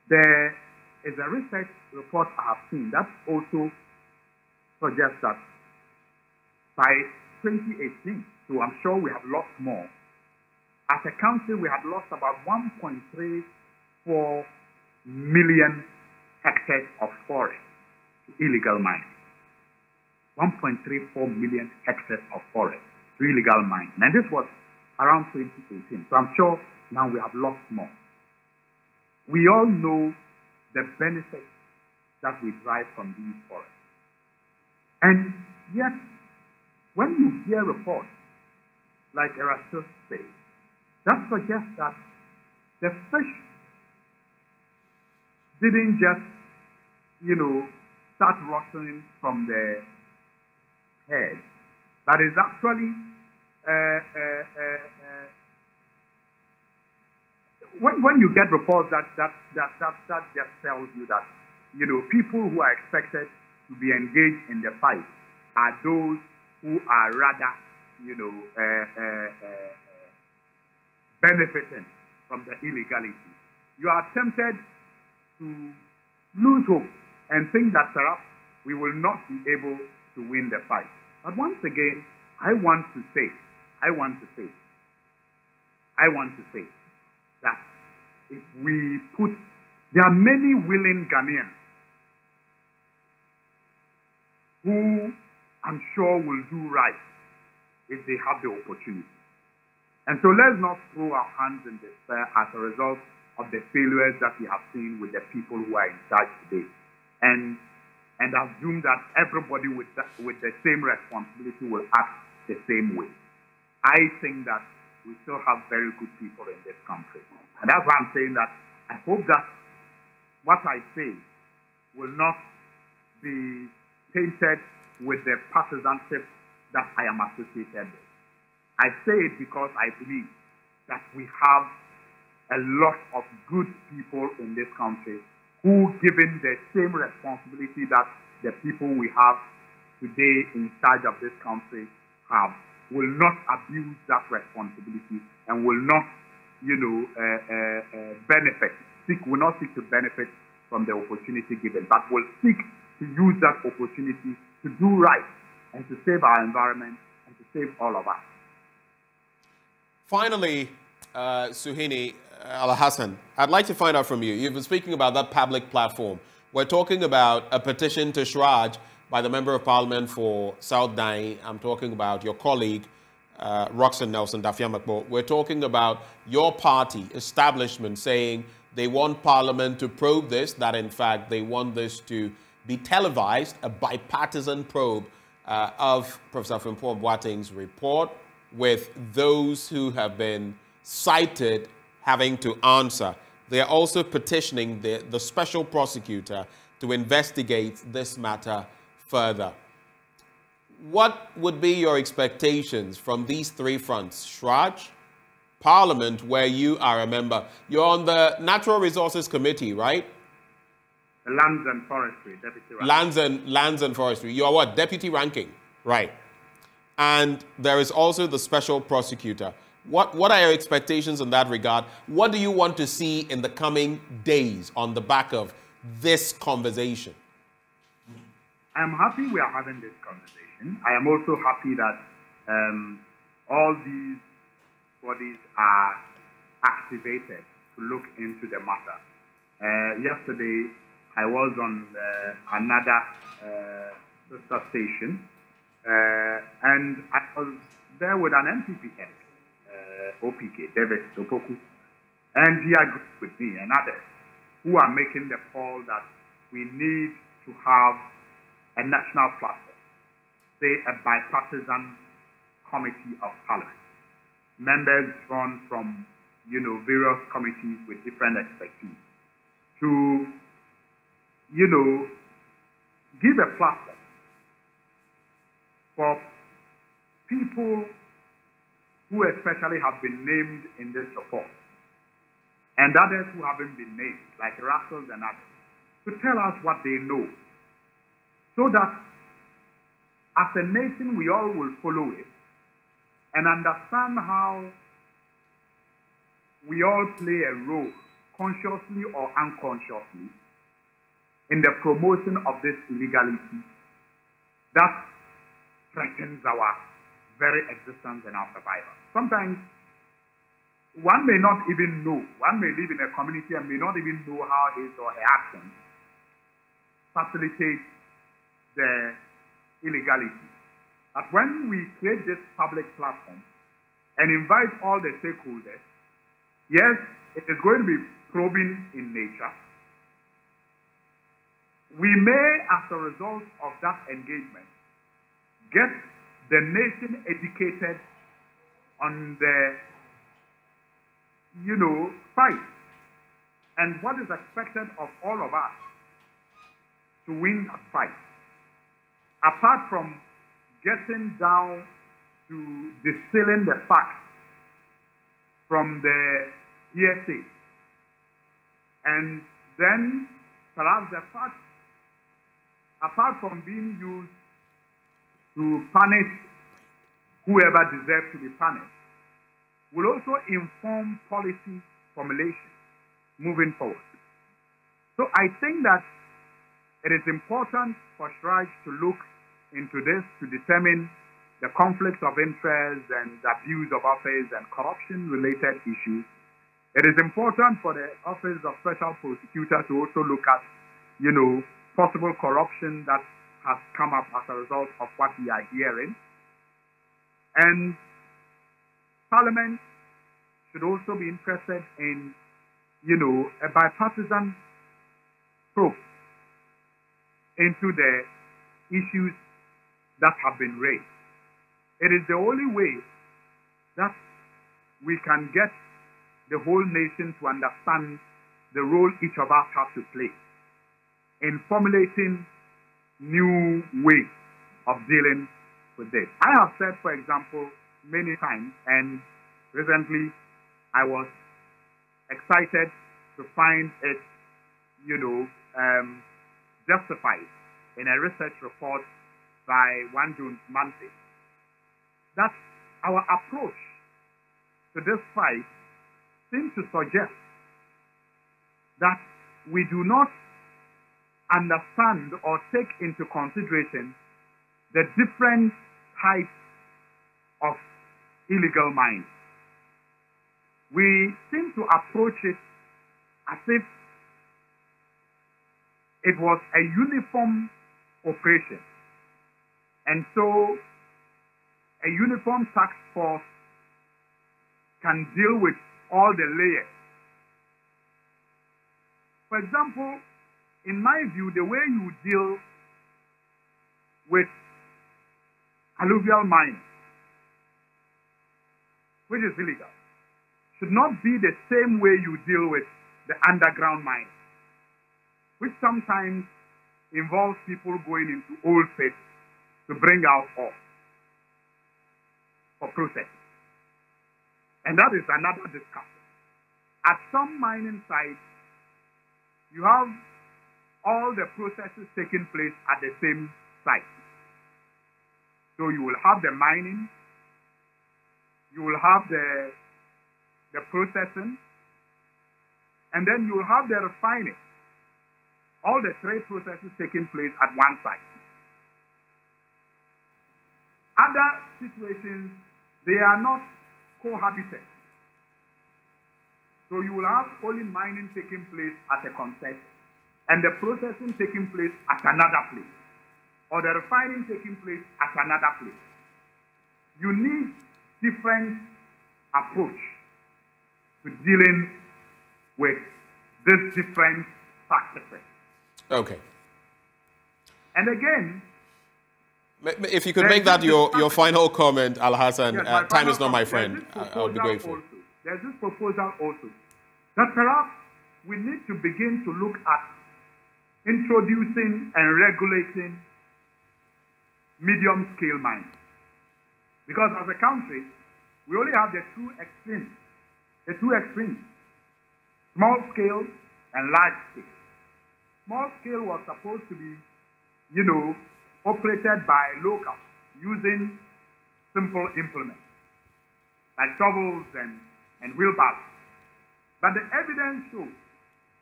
there is a research report I have seen that also suggests that by 2018, so I'm sure we have lost more. As a country, we have lost about 1.34 million hectares of forest to illegal mining. 1.34 million hectares of forest to illegal mining. And this was around 2018. So I'm sure now we have lost more. We all know the benefits that we derive from these forests. And yet, when you hear reports like Erastus say, that suggests that the fish didn't just, start rotting from the head, but is actually when you get reports that just tells you that people who are expected to be engaged in the fight are those who are rather benefiting from the illegality. You are tempted to lose hope and think that perhaps we will not be able to win the fight. But once again, I want to say that if we put, there are many willing Ghanaians who I'm sure will do right if they have the opportunity. And so let's not throw our hands in despair as a result of the failures that we have seen with the people who are in charge today. And assume that everybody with the same responsibility will act the same way. I think that we still have very good people in this country. And that's why I'm saying that I hope that what I say will not be tainted with the partisanship that I am associated with. I say it because I believe that we have a lot of good people in this country who, given the same responsibility that the people we have today in charge of this country have, will not abuse that responsibility and will not, will not seek to benefit from the opportunity given, but will seek to use that opportunity to do right and to save our environment and to save all of us.
Finally, Suhini Al-Hassan, I'd like to find out from you. You've been speaking about that public platform. We're talking about a petition to Shraj by the Member of Parliament for South Dai. I'm talking about your colleague, Roxanne Nelson Dafiamakbo. We're talking about your party establishment saying they want Parliament to probe this, that in fact they want this to be televised, a bipartisan probe of Professor Frimpong Boateng's report with those who have been cited having to answer. They are also petitioning the special prosecutor to investigate this matter further. What would be your expectations from these three fronts? Shraj, Parliament, where you are a member. You're on the Natural Resources Committee, right?
Lands and Forestry, Deputy Ranking.
Lands and Forestry. You are what? Deputy Ranking. Right. And there is also the special prosecutor. What are your expectations in that regard? What do you want to see in the coming days on the back of this conversation?
I am happy we are having this conversation. I am also happy that all these bodies are activated to look into the matter. Yesterday, I was on another sister station, and I was there with an MPP head, OPK, David Sopoku, and he agreed with me and others who are making the call that we need to have a national platform, say a bipartisan committee of Parliament, members drawn from various committees with different expertise, to give a platform for people who especially have been named in this report, and others who haven't been named, like Russell and others, to tell us what they know, so that as a nation we all will follow it and understand how we all play a role, consciously or unconsciously, in the promotion of this illegality that threatens our very existence and our survival. Sometimes one may not even know, one may live in a community and may not even know how his or her actions facilitate the illegality. But when we create this public platform and invite all the stakeholders, yes, it is going to be probing in nature. We may, as a result of that engagement, get the nation educated on the, fight and what is expected of all of us to win a fight. Apart from getting down to distilling the facts from the hearsay, and then perhaps the facts, apart from being used to punish whoever deserves to be punished, will also inform policy formulation moving forward. So I think that it is important for Shraj to look into this to determine the conflicts of interest and the abuse of office and corruption-related issues. It is important for the Office of Special Prosecutor to also look at, possible corruption that has come up as a result of what we are hearing. And Parliament should also be interested in, a bipartisan probe into the issues that have been raised. It is the only way that we can get the whole nation to understand the role each of us has to play in formulating new ways of dealing with this. I have said, for example, many times, and recently I was excited to find it, justified in a research report by one Jones Mante, that our approach to this fight seems to suggest that we do not understand or take into consideration the different types of illegal mines. We seem to approach it as if it was a uniform operation. And so a uniform task force can deal with all the layers. For example, in my view, the way you deal with alluvial mining, which is illegal, should not be the same way you deal with the underground mine, which sometimes involves people going into old pits to bring out ore for processing. And that is another discussion. At some mining sites, you have all the processes taking place at the same site. So you will have the mining, you will have the processing, and then you will have the refining. All the three processes taking place at one site. Other situations, they are not cohabited. So you will have only mining taking place at a concession, and the processing taking place at another place, or the refining taking place at another place. You need different approach to dealing with these different practices.
Okay.
And again,
if you could make that your final comment, Al-Hassan,
yes,
time is not my friend. I'll be grateful.
There's this proposal also that perhaps we need to begin to look at introducing and regulating medium-scale mines. Because as a country, we only have the two extremes, small scale and large scale. Small scale was supposed to be, operated by locals using simple implements like shovels and wheelbarrows. But the evidence shows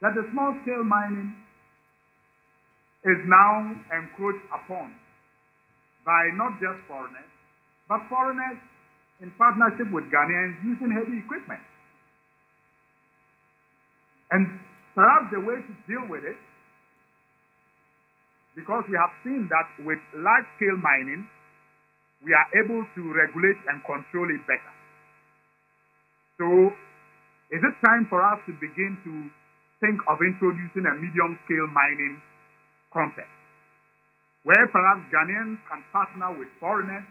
that the small-scale mining is now encroached upon by not just foreigners, but foreigners in partnership with Ghanaians using heavy equipment. And perhaps the way to deal with it, because we have seen that with large-scale mining, we are able to regulate and control it better. So, is it time for us to begin to think of introducing a medium-scale mining concept, where perhaps Ghanaians can partner with foreigners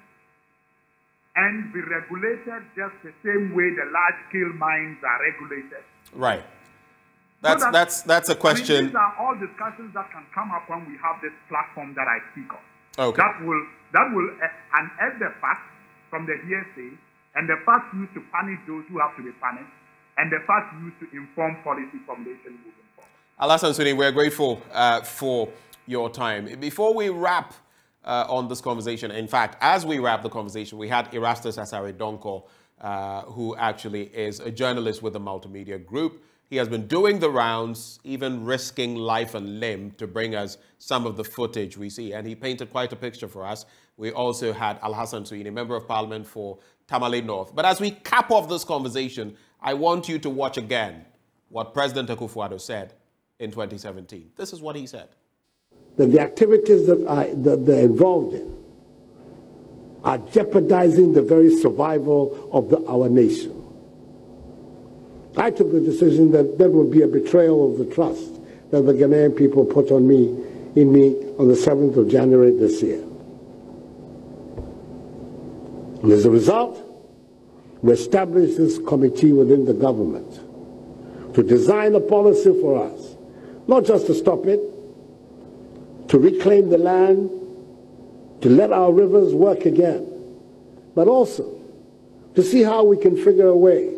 and be regulated just the same way the large-scale mines are regulated? Right.
That's a question.
I mean, these are all discussions that can come up when we have this platform that I speak of.
Okay.
That will unearth the facts from the hearsay, and the facts used to punish those who have to be punished, and the facts used to inform policy formulation moving forward.
Alassane Suni, we're grateful for your time. Before we wrap on this conversation, in fact, as we wrap the conversation, we had Erastus Asare Donko, who actually is a journalist with the Multimedia Group. He has been doing the rounds, even risking life and limb to bring us some of the footage we see. And he painted quite a picture for us. We also had Alassane Suni, Member of Parliament for Tamale North. But as we cap off this conversation, I want you to watch again what President Akufo-Addo said in 2017. This is what he said.
That the activities that they're involved in are jeopardizing the very survival of our nation. I took the decision that that would be a betrayal of the trust that the Ghanaian people put in me on the 7th of January this year. And as a result, we established this committee within the government to design a policy for us, not just to stop it, to reclaim the land, to let our rivers work again, but also to see how we can figure a way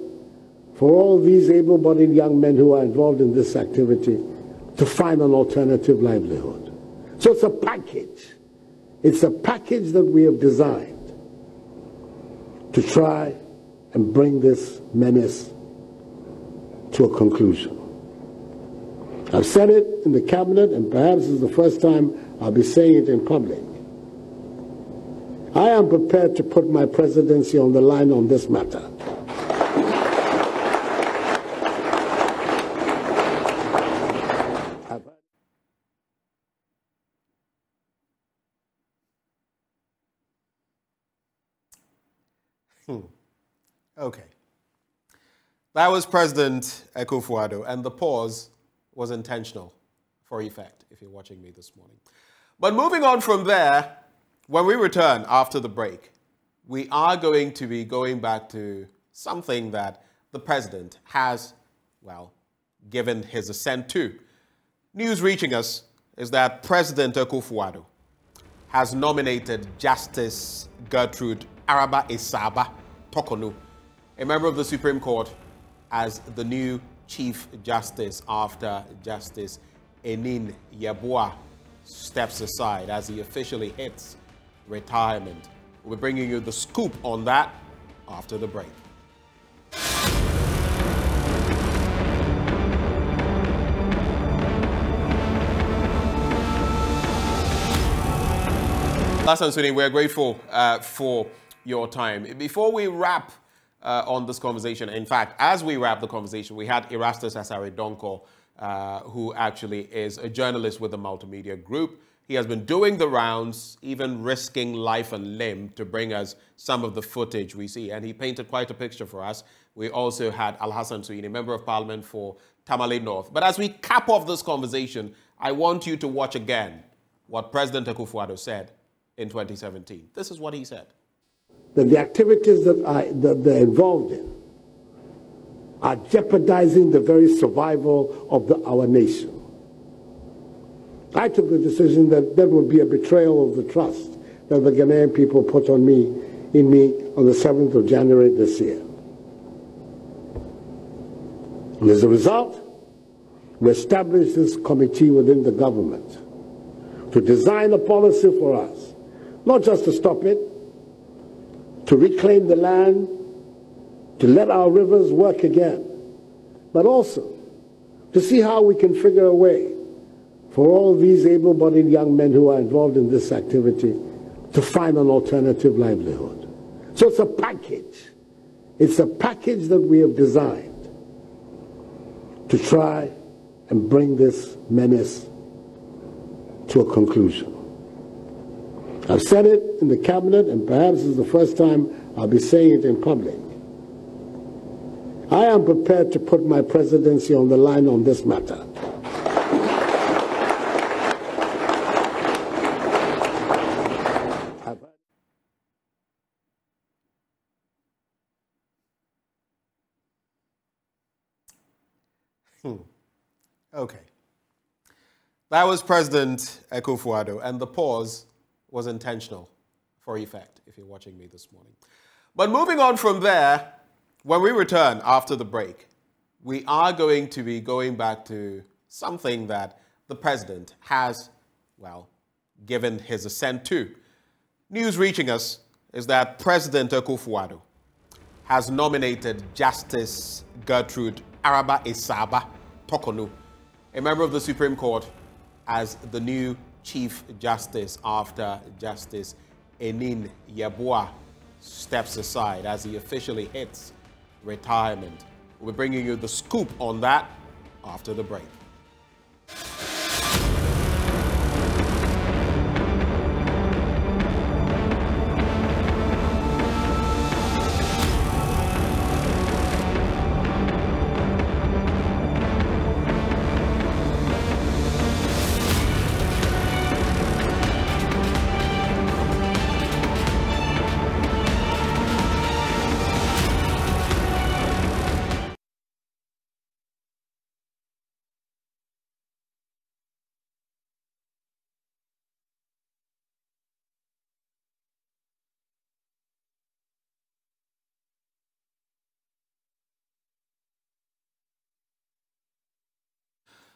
for all these able-bodied young men who are involved in this activity to find an alternative livelihood. So it's a package. It's a package that we have designed to try and bring this menace to a conclusion. I've said it in the cabinet, and perhaps this is the first time I'll be saying it in public. I am prepared to put my presidency on the line on this matter.
Okay. That was President Akufo-Addo, and the pause was intentional for effect, if you're watching me this morning. But moving on from there, when we return after the break, we are going to be going back to something that the president has, well, given his assent to. News reaching us is that President Akufo-Addo has nominated Justice Gertrude Araba Esaba Tokonu, a member of the Supreme Court, as the new Chief Justice after Justice Enin Yeboah steps aside as he officially hits retirement. We're bringing you the scoop on that after the break. Alassane Suni, we're grateful for your time. Before we wrap on this conversation, in fact, as we wrap the conversation, we had Erastus Asare Donko, who actually is a journalist with the Multimedia Group. He has been doing the rounds, even risking life and limb to bring us some of the footage we see. And he painted quite a picture for us. We also had Alassane Suni, Member of Parliament for Tamale North. But as we cap off this conversation, I want you to watch again what President Akufo-Addo said in 2017. This is what he said.
That the activities that they're involved in are jeopardizing the very survival of our nation. I took the decision that that would be a betrayal of the trust that the Ghanaian people put in me on the 7th of January this year. And as a result, we established this committee within the government to design a policy for us, not just to stop it, to reclaim the land, to let our rivers work again, but also to see how we can figure a way for all these able-bodied young men who are involved in this activity to find an alternative livelihood. So it's a package. It's a package that we have designed to try and bring this menace to a conclusion. I've said it in the cabinet, and perhaps this is the first time I'll be saying it in public. I am prepared to put my presidency on the line on this matter.
Okay. That was President Akufo-Addo, and the pause was intentional for effect, if you're watching me this morning. But moving on from there, when we return after the break, we are going to be going back to something that the president has, well, given his assent to. News reaching us is that President Akufo-Addo has nominated Justice Gertrude Araba Esaba Tokonu, a member of the Supreme Court, as the new Chief Justice after Justice Enin Yeboah steps aside as he officially hits retirement. We'll be bringing you the scoop on that after the break.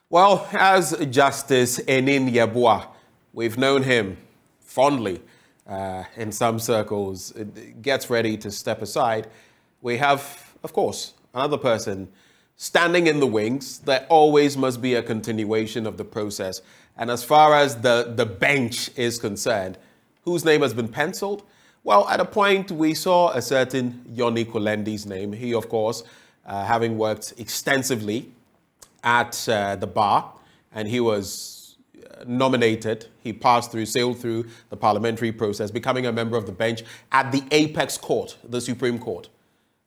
Well, as Justice Enin Yeboah, we've known him fondly in some circles, gets ready to step aside. We have, of course, another person standing in the wings. There always must be a continuation of the process. And as far as the bench is concerned, whose name has been penciled? Well, at a point, we saw a certain Yoni Kulendi's name. He, of course, having worked extensively at the bar, and he was nominated. He passed through, sailed through the parliamentary process, becoming a member of the bench at the apex court, the Supreme Court.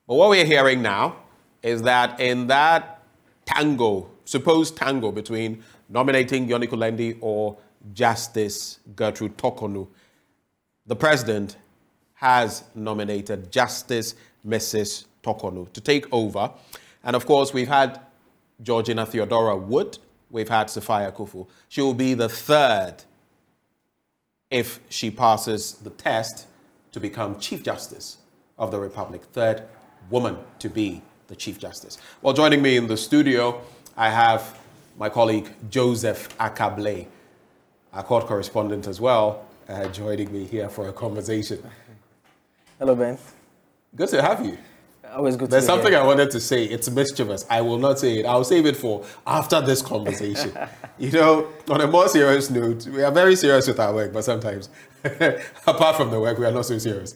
But what we're hearing now is that in that tango, supposed tango between nominating Yoni Kulendi or Justice Gertrude Tokonu, the president has nominated Justice Mrs. Tokonu to take over. And of course, we've had Georgina Theodora Wood. We've had Sophia Kufu. She will be the third, if she passes the test, to become Chief Justice of the Republic. Third woman to be the Chief Justice. Well, joining me in the studio, I have my colleague Joseph Akable, our court correspondent as well, joining me here for a conversation.
Hello, Ben.
Good to have you.
Always good to
There's
be
something
here.
I wanted to say. It's mischievous. I will not say it. I'll save it for after this conversation. You know, on a more serious note, we are very serious with our work, but sometimes, apart from the work, we are not so serious.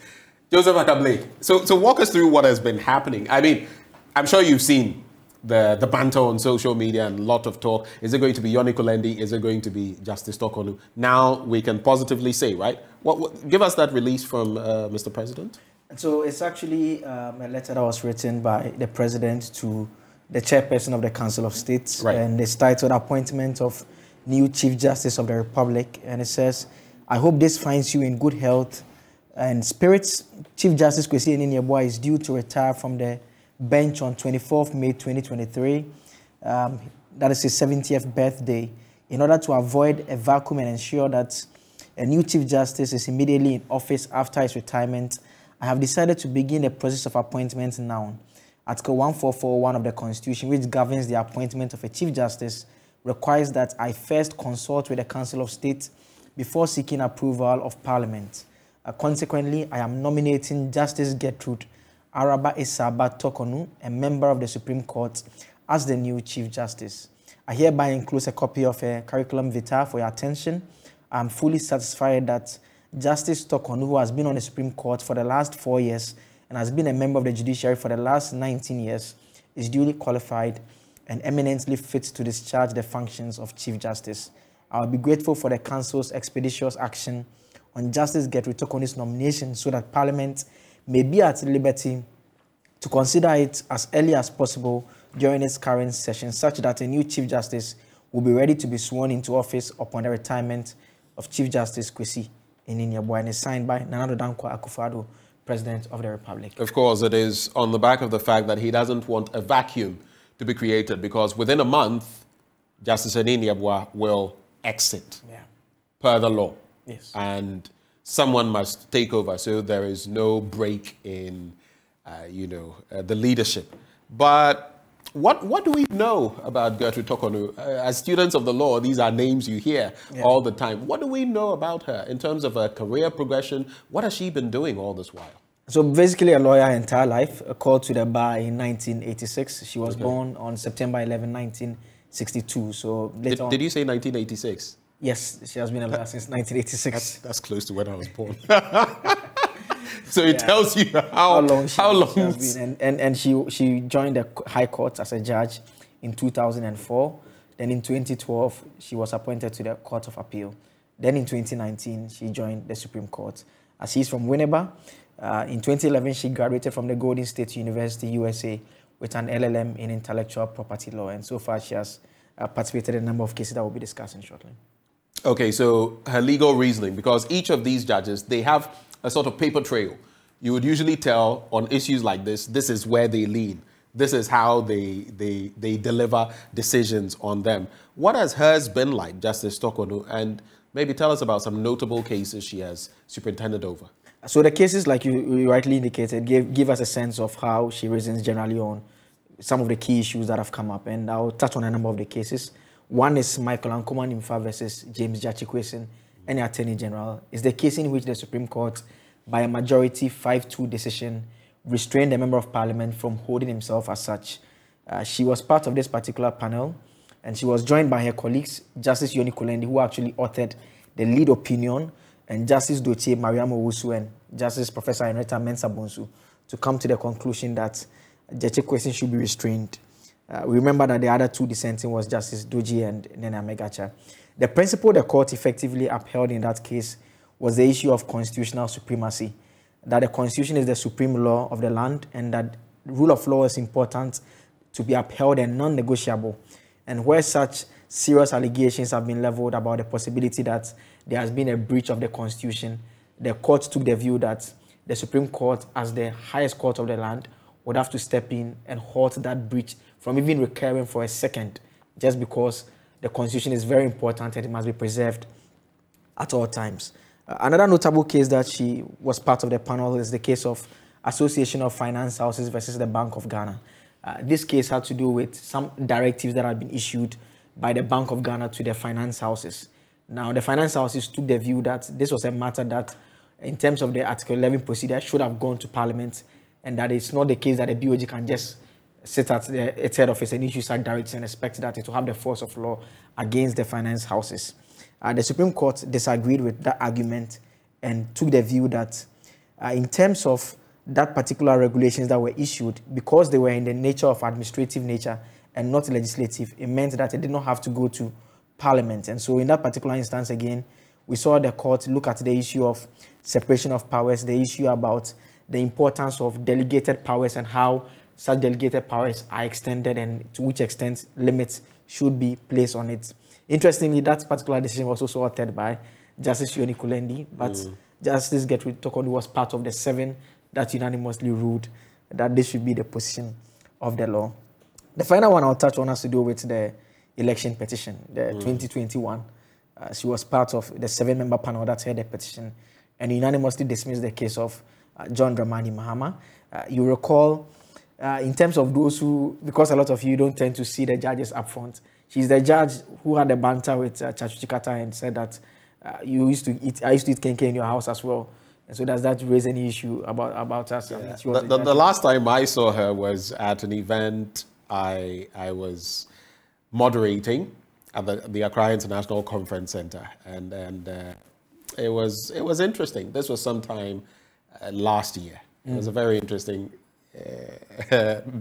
Joseph Akable, so walk us through what has been happening. I mean, I'm sure you've seen the banter on social media and a lot of talk. Is it going to be Yoni Kulendi? Is it going to be Justice Tokonu? Now we can positively say, right? Give us that release from Mr. President.
So it's actually a letter that was written by the president to the chairperson of the Council of State, right. And it's titled Appointment of New Chief Justice of the Republic. And it says, I hope this finds you in good health and spirits. Chief Justice Kwesi Enin Yeboah is due to retire from the bench on 24th May 2023. That is his 70th birthday. In order to avoid a vacuum and ensure that a new Chief Justice is immediately in office after his retirement, I have decided to begin the process of appointment now. Article 1441 of the Constitution, which governs the appointment of a Chief Justice, requires that I first consult with the Council of State before seeking approval of Parliament. Consequently, I am nominating Justice Gertrude Araba Esaba Tokonu, a member of the Supreme Court, as the new Chief Justice. I hereby enclose a copy of a curriculum vitae for your attention. I'm fully satisfied that Justice Tokonu, who has been on the Supreme Court for the last 4 years and has been a member of the judiciary for the last 19 years, is duly qualified and eminently fit to discharge the functions of Chief Justice. I will be grateful for the Council's expeditious action on Justice Gertrude Tokonu's nomination so that Parliament may be at liberty to consider it as early as possible during its current session, such that a new Chief Justice will be ready to be sworn into office upon the retirement of Chief Justice Kwesi Eninyabwa, and is signed by Nana Dankwa Akufo-Addo, President of the Republic.
Of course, it is on the back of the fact that he doesn't want a vacuum to be created, because within a month, Justice Eninyabwa will exit per the law.
Yes.
And someone must take over, so there is no break in, the leadership. But what do we know about Gertrude Tokonu? As students of the law, these are names you hear all the time. What do we know about her in terms of her career progression? What has she been doing all this while?
So basically a lawyer her entire life, called to the bar in 1986. She was born on September 11, 1962. So later
did you say 1986?
Yes, she has been a lawyer since 1986.
That's close to when I was born. So it tells you how long she has
been. And she joined the High Court as a judge in 2004. Then in 2012, she was appointed to the Court of Appeal. Then in 2019, she joined the Supreme Court. She's from Winneba. In 2011, she graduated from the Golden State University, USA, with an LLM in intellectual property law. And so far, she has participated in a number of cases that we'll be discussing shortly.
Okay, so her legal reasoning, because each of these judges, they have a sort of paper trail. You would usually tell on issues like this is where they lean. This is how they deliver decisions on them. What has hers been like, Justice Tokonu? And maybe tell us about some notable cases she has superintended over.
So the cases, like you rightly indicated, give us a sense of how she reasons generally on some of the key issues that have come up. And I'll touch on a number of the cases. One is Michael Ankoman Imfa versus James Gyakye, any Attorney General. It's the case in which the Supreme Court, by a majority 5-2 decision, restrained a member of Parliament from holding himself as such. She was part of this particular panel, and she was joined by her colleagues, Justice Yoni Kulendi, who actually authored the lead opinion, and Justice Dotie Mariam Owusu and Justice Professor Henrietta Mensah-Bonsu, to come to the conclusion that Gyakye should be restrained. Remember that the other two dissenting was Justice Doji and Nena Megacha. The principle the court effectively upheld in that case was the issue of constitutional supremacy, that the Constitution is the supreme law of the land and that rule of law is important to be upheld and non-negotiable. And where such serious allegations have been leveled about the possibility that there has been a breach of the Constitution, the court took the view that the Supreme Court, as the highest court of the land, would have to step in and halt that breach from even recurring for a second, just because the Constitution is very important and it must be preserved at all times. Another notable case that she was part of the panel is the case of Association of Finance Houses versus the Bank of Ghana. This case had to do with some directives that had been issued by the Bank of Ghana to the finance houses. Now, the finance houses took the view that this was a matter that, in terms of the Article 11 procedure, should have gone to Parliament, and that it's not the case that the BOG can just sit at its head office and issue such directives and expect that it will have the force of law against the finance houses. The Supreme Court disagreed with that argument and took the view that in terms of that particular regulations that were issued, because they were in the nature of administrative nature and not legislative, it meant that it did not have to go to Parliament. And so in that particular instance, again, we saw the court look at the issue of separation of powers, the issue about the importance of delegated powers and how such delegated powers are extended and to which extent limits should be placed on it. Interestingly, that particular decision was also authored by Justice Yoni Kulendi, but Justice Gertrude Tokonu was part of the 7 that unanimously ruled that this should be the position of the law. The final one I'll touch on has to do with the election petition, the 2021. She was part of the 7-member panel that heard the petition and unanimously dismissed the case of John Dramani Mahama. You recall, in terms of those who, because a lot of you don't tend to see the judges up front, she's the judge who had a banter with Chachu Chikata and said that I used to eat kenke in your house as well. And so does that raise any issue about us?
Yeah. The last time I saw her was at an event I was moderating at the Accra International Conference Center, and it was interesting. This was sometime last year. It was a very interesting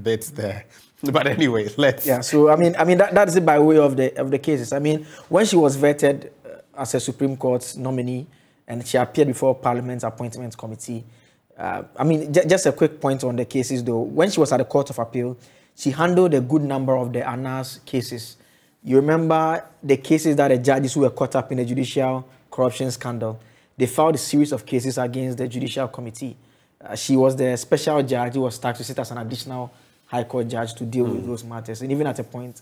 bit there. But anyway, let's.
Yeah. So I mean that is it by way of the cases. I mean, when she was vetted as a Supreme Court nominee and she appeared before Parliament's Appointments Committee. I mean, just a quick point on the cases though. When she was at the Court of Appeal, she handled a good number of the ANAS cases. You remember the cases that the judges who were caught up in the judicial corruption scandal, they filed a series of cases against the Judicial Committee. She was the special judge who was tasked to sit as an additional High Court judge to deal with those matters. And even at a point,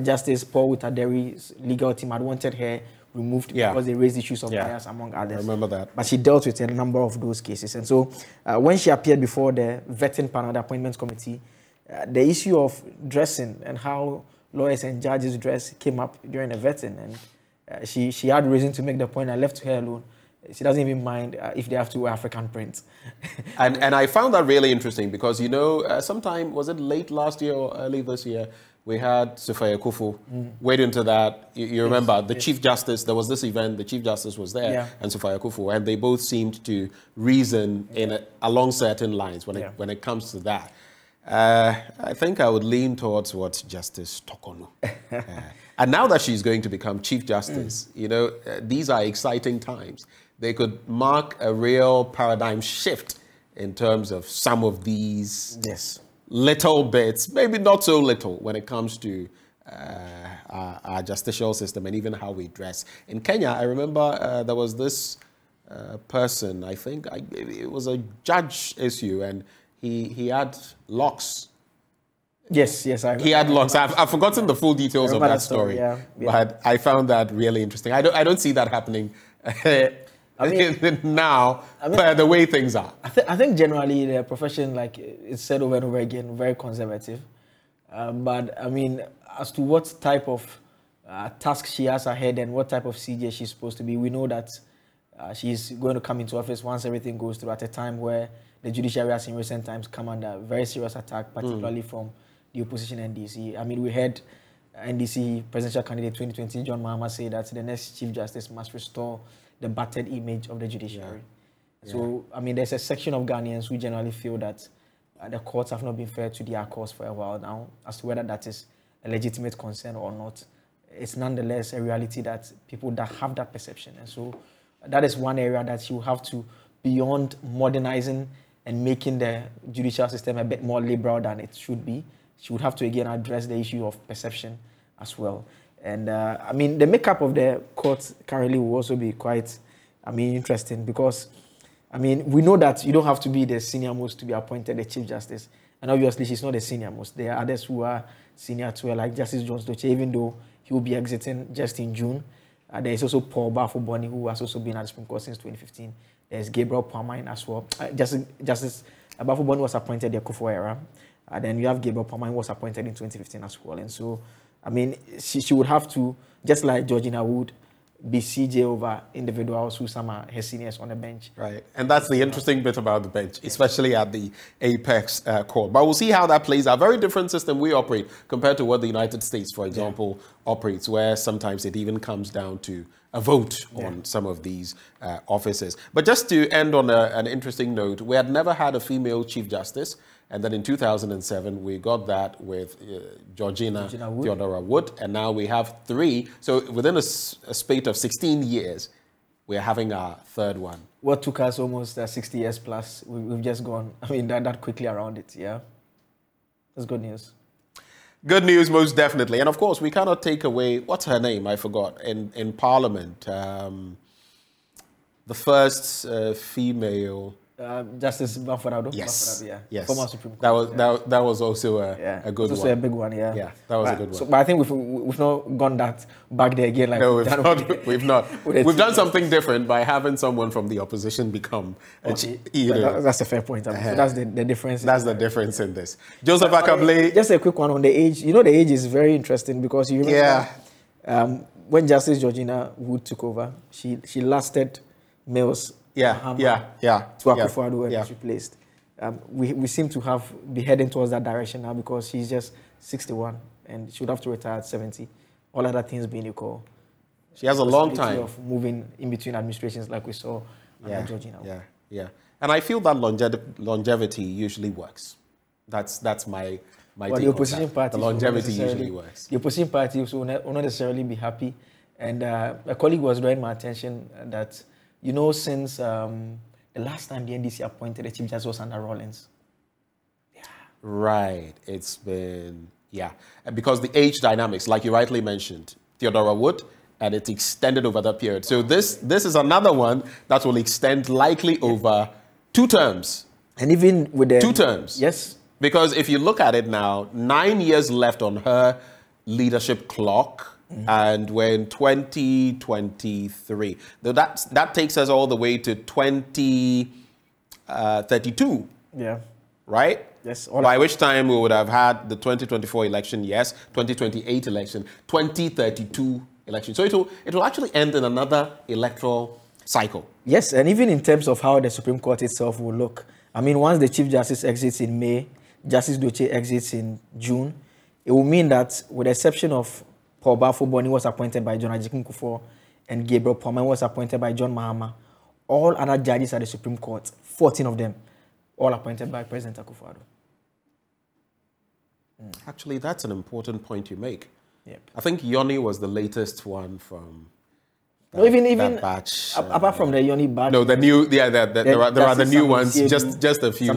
Justice Paul Wutaderi's legal team had wanted her removed because they raised issues of bias, among others.
I remember that.
But she dealt with a number of those cases. And so when she appeared before the vetting panel, the Appointments Committee, the issue of dressing and how lawyers and judges dress came up during the vetting. And she had reason to make the point. I left her alone. She doesn't even mind if they have to wear African print.
and I found that really interesting because, you know, sometime, was it late last year or early this year, we had Sufaya Kufu wade into that. You remember, the Chief Justice, there was this event, the Chief Justice was there, and Sufaya Kufu, and they both seemed to reason along certain lines when it comes to that. I think I would lean towards what Justice Tokonu. And now that she's going to become Chief Justice, you know, these are exciting times. They could mark a real paradigm shift in terms of some of these little bits, maybe not so little when it comes to our justicial system and even how we dress. In Kenya, I remember there was this person, I think it was a judge issue, and he had locks.
Yes, I remember.
He had locks. I've forgotten the full details of that story, but I found that really interesting. I don't see that happening now, but the way things are.
I think generally the profession, like it's said over and over again, very conservative. But I mean, as to what type of task she has ahead and what type of CJ she's supposed to be, we know that she's going to come into office once everything goes through at a time where the judiciary has in recent times come under very serious attack, particularly from the opposition NDC. I mean, we heard NDC presidential candidate 2020, John Mahama, say that the next Chief Justice must restore the battered image of the judiciary. So, I mean, there's a section of Ghanaians who generally feel that the courts have not been fair to their cause for a while now. As to whether that is a legitimate concern or not, it's nonetheless a reality that people that have that perception. And so that is one area that you have to, beyond modernizing and making the judicial system a bit more liberal than it should be, she would have to again address the issue of perception as well. And I mean, the makeup of the court currently will also be quite, interesting because, we know that you don't have to be the senior most to be appointed the Chief Justice. And obviously, she's not the senior most. There are others who are senior to her, like Justice Jones Doche, even though he will be exiting just in June. There is also Paul Bafo-Boni, who has also been at the Supreme Court since 2015. There's Gabriel Pamine as well. Justice Bafo-Boni was appointed the Akufo era. Then you have Gabriel Pamine, who was appointed in 2015 as well. And so, she would have to, just like Georgina Wood, be CJ over individuals who some are her seniors on the bench.
Right. And that's the interesting bit about the bench, especially at the Apex Court. But we'll see how that plays out. Very different system we operate compared to what the United States, for example, operates, where sometimes it even comes down to a vote on some of these offices. But just to end on an interesting note, we had never had a female Chief Justice. And then in 2007, we got that with Georgina Theodora Wood. And now we have 3. So within a spate of 16 years, we're having our 3rd one.
What took us almost 60 years plus, we've just gone, that quickly around it, yeah? That's good news.
Good news, most definitely. And of course, we cannot take away, what's her name? I forgot. In Parliament, the first female...
Justice Bafo-Addo.
Yes. Yes.
Former Supreme Court.
That was also a good one.
Also a big one, yeah.
Yeah, that was a good one.
So, but I think we've not gone that back there again. Like
no, we've not. We've done something different by having someone from the opposition become
that's a fair point. So that's the difference.
That's the difference in this. Joseph Akable.
Just a quick one on the age. The age is very interesting because you remember when Justice Georgina Wood took over, she lasted males. To Akufo-Addo when he was replaced. we seem to be heading towards that direction now because she's just 61 and she would have to retire at 70. All other things being equal.
She has a long time
of moving in between administrations like we saw under Georgina.
Yeah. And I feel that longevity usually works. That's my
take the opposition party.
The longevity usually works.
The opposition party will not necessarily be happy. And a colleague was drawing my attention that, since the last time the NDC appointed a chief justice was under Rawlings. Yeah.
Right. It's been, because the age dynamics, like you rightly mentioned, Theodora Wood, and it extended over that period. So this is another one that will extend likely over 2 terms.
And even with the
2 terms.
Yes.
Because if you look at it now, 9 years left on her leadership clock, and we're in 2023. That takes us all the way to 2032.
Yeah.
Right?
Yes.
By which time we would have had the 2024 election, yes, 2028 election, 2032 election. So it will actually end in another electoral cycle.
Yes, and even in terms of how the Supreme Court itself will look. I mean, once the Chief Justice exits in May, Justice Doche exits in June, it will mean that with the exception of Paul Bafo-Boni was appointed by John Ajikun Kufuor and Gabriel Poman was appointed by John Mahama, all other judges at the Supreme Court, 14 of them, all appointed by President Akufo-Addo.
Actually, that's an important point you make.
Yep.
I think Yoni was the latest one from
that, even
that batch.
Apart from the Yoni batch.
No, the new, there are the new ones, just a few.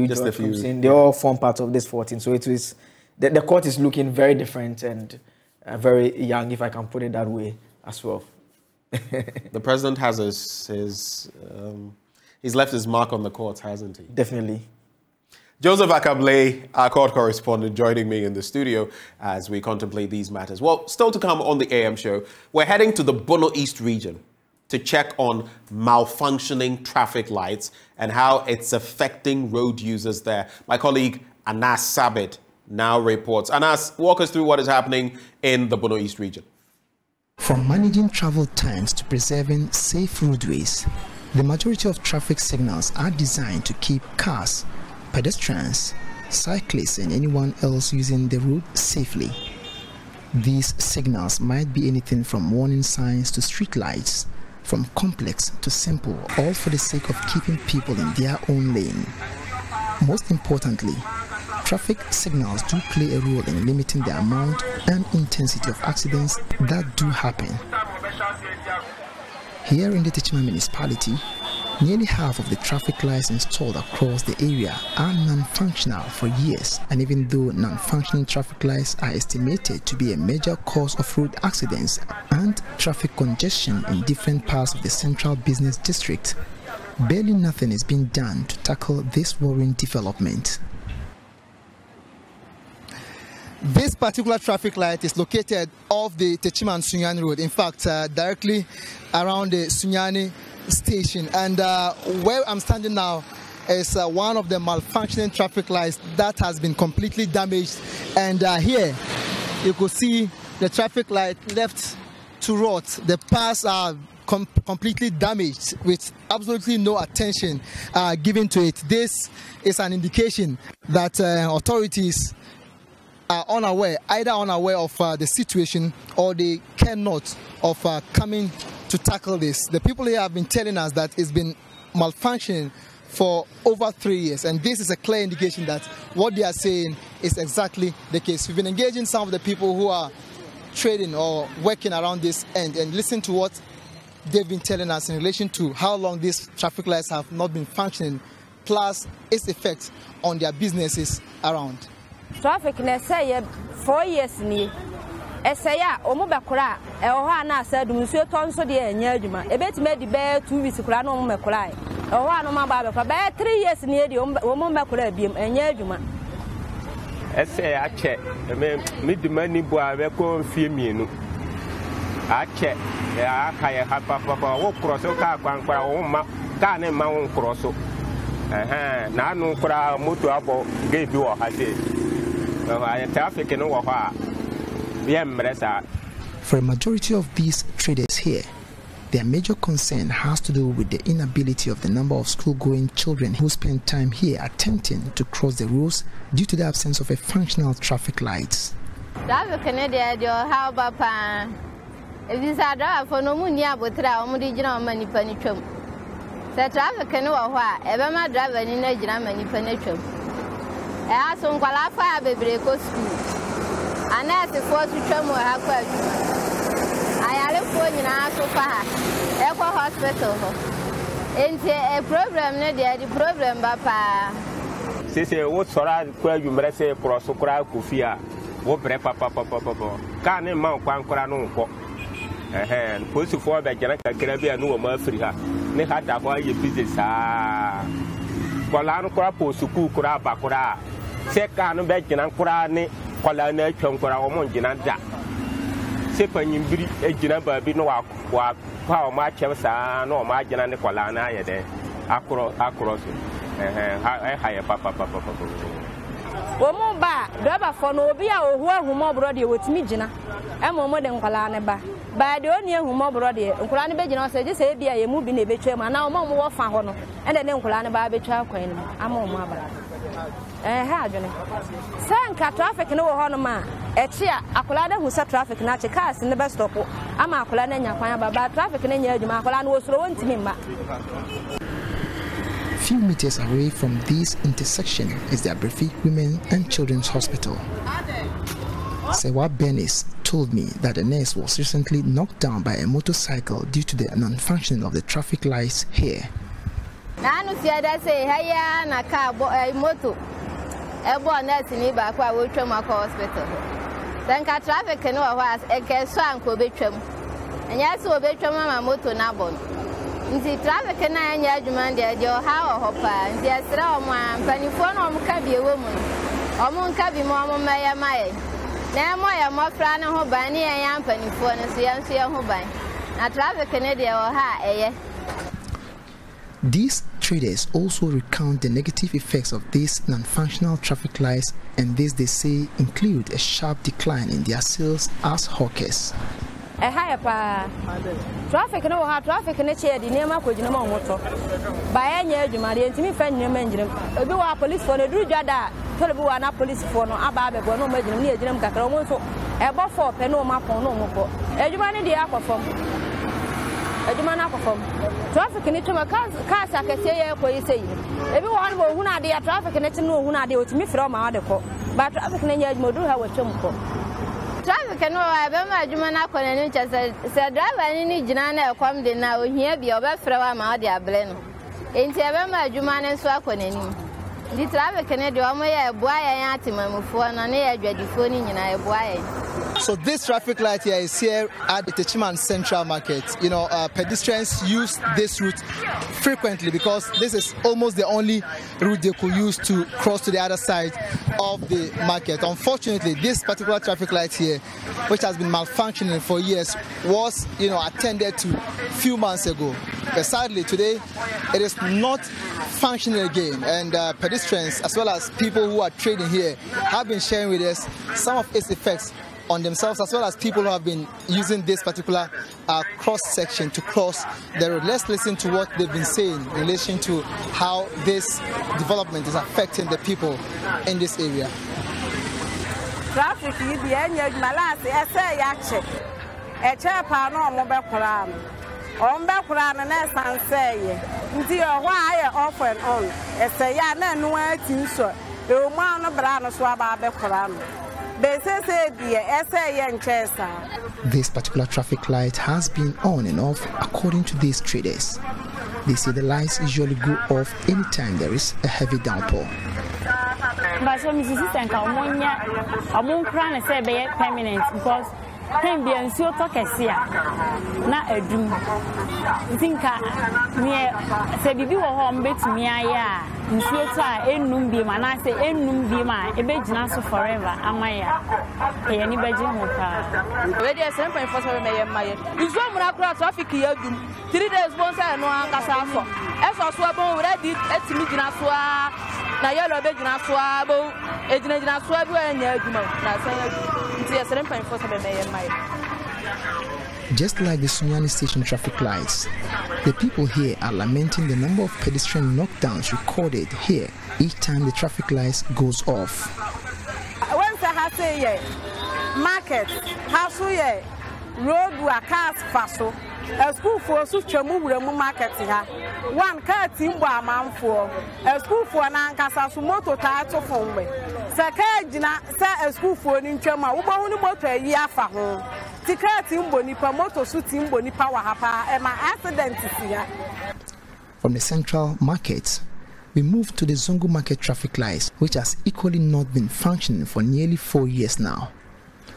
Just a few. They all form part of this 14. So it is, the court is looking very different and very young, if I can put it that way, as well.
The president has he's left his mark on the court, hasn't he?
Definitely.
Joseph Akable, our court correspondent, joining me in the studio as we contemplate these matters. Well, still to come on the AM show, we're heading to the Bono East region to check on malfunctioning traffic lights and how it's affecting road users there. My colleague Anas Sabit now reports. Anas, walk us through what is happening in the Bono East region.
From managing travel times to preserving safe roadways, the majority of traffic signals are designed to keep cars, pedestrians, cyclists and anyone else using the road safely. These signals might be anything from warning signs to street lights, from complex to simple, all for the sake of keeping people in their own lane. Most importantly, traffic signals do play a role in limiting the amount and intensity of accidents that do happen. Here in the Techima municipality, nearly half of the traffic lights installed across the area are non-functional for years, and even though non-functioning traffic lights are estimated to be a major cause of road accidents and traffic congestion in different parts of the central business district, barely nothing is being done to tackle this worrying development.
This particular traffic light is located off the Techima and Sunyani road, in fact, directly around the Sunyani station, and where I'm standing now is one of the malfunctioning traffic lights that has been completely damaged, and here you could see the traffic light left to rot. The paths are completely damaged with absolutely no attention given to it. This is an indication that authorities are either unaware of the situation, or they care not of coming to tackle this. The people here have been telling us that it's been malfunctioning for over 3 years, and this is a clear indication that what they are saying is exactly the case. We've been engaging some of the people who are trading or working around this end, and listen to what they've been telling us in relation to how long these traffic lights have not been functioning, plus its effect on their businesses around.
Traffic na say 4 years ni esaya omo bekora e ho ana asa dum nsuo ton so de anya adwuma e betime di be 2 weeks kura no omo mekora e ho anu ma ba bekora be 3 years ni e di omo mekora biem anya adwuma
ese ache me di mani bo abe ko fie mienu ache ya aka ye ha papa wo cross ka kwankwa wo ma ka ne ma wo cross na anu kura moto abo ge bi wo ha de.
For a majority of these traders here, Their major concern has to do with the inability of the number of school-going children who spend time here attempting to cross the roads due to the absence of a functional traffic lights.
How about if you said for no money, I would try original money penetrum. The traffic can know why ever my driver in a German penetrum. I asked some qualify baby go school. And as the force to come or have I look for you now so far. Echo Hospital. Ain't a problem, the problem, Papa.
Say, what sort of queer you may say for so crowd Kufia? What papa? Can't a mount Quanquano. And push you for the Janaka Caribbean no Murphy. They had that why you business. Colano Crapo, Suku Kura Bakura. Second Bejan and Kurani, Colana Chonkora Monjana. Sepan in Bri, a Janaba Bino, how much of San or Margin and the Colana, across it. Higher papa.
Woman ba, driver for no beer or who more brother with me, Jina. I'm more than Colana ba. By the only who more brother, Colana Begin said, just say, be a moving a betray, and now more fan, and then Colana Baby Child Queen. I'm on my back. How do you Sanka traffic no honor, a cheer, a colada who saw traffic, not a cars in the best stop. I'm a colana and Yapana, traffic in your Macolan was slow to me.
Few meters away from this intersection is the Aberfi Women and Children's Hospital. Sewa Benis told me that a nurse was recently knocked down by a motorcycle due to the non-functioning of the traffic lights here.
I say, hey, na car, moto. Everyone else in Ibaka will come to hospital. Then traffic can was a can could be trim. And yes, will be trim my moto nabon. The traffic can I judgment your how hopper, and the Astra, penny phone can be a woman. Or moon can be more Maya May. Now, my more plan of Hobani and penny phone and see Hobby. A traffic Canadian or ha,
These traders also recount the negative effects of these non-functional traffic lights, and this they say include a sharp decline in their sales as hawkers.
A higher traffic no hard traffic in a chair, the name of Kojima motor. By any argument, the intimate friend name engine. A do our police for the Drujada, Toluana police for no Ababe, no major near Jim Cacromonso, above 4 penoma for no more. A human in the aquaform. A human aquaform. Traffic in it to my cars, I can say, what you say. Everyone who are there traffic and it's no one are there with me from our other but traffic in a modu have a chumco. Traffic and I remember Jumana and said, driver any Janana come the now here be over from Madia Bleno. Ain't ever Juman and Swak on any. The traffic can do a boy and Atimum for an air dready phone in a boy.
So this traffic light here is here at the Techiman Central Market. You know, pedestrians use this route frequently because this is almost the only route they could use to cross to the other side of the market. Unfortunately, this particular traffic light here, which has been malfunctioning for years, was, attended to a few months ago. But sadly, today, it is not functioning again. And pedestrians, as well as people who are trading here, have been sharing with us some of its effects on themselves, as well as people who have been using this particular cross section to cross the road. Let's listen to what they've been saying in relation to how this development is affecting the people in this area.
Traffic, you be any Malasi, I say, actually, a chapa no mobile plan. On background and as say, why off and on, I say, yeah, no, I think so. The man of Brano Swaba Bekoran.
This particular traffic light has been on and off according to these traders. They say the lights usually go off anytime there is a heavy downpour.
Because can be and so talk as here. Not a do. Think near Sabi home bet me, in theatre, enum be man, I say enum be my a bedjanasso forever. Am I any bedjin? Ready as something for my. It's one across traffic here. 3 days once I know Angasafo. As I swab ready at Mijinaswa, Nayalo Bedjanasswabo, Edinaswabo, and Yaguma.
Just like the Sunyani station traffic lights, the people here are lamenting the number of pedestrian knockdowns recorded here each time the traffic lights goes off.
Once I say market, house road where cars fast. A school for such a move market here. One car team by a man for a school for an Ancasa motor title phone. Sakajina say a school for an inchama, only motor a year for home. Tika team bonipa motor suit team bonipa wahapa and my accident is here.
From the central market, we move to the Zongo market traffic lights, which has equally not been functioning for nearly 4 years now.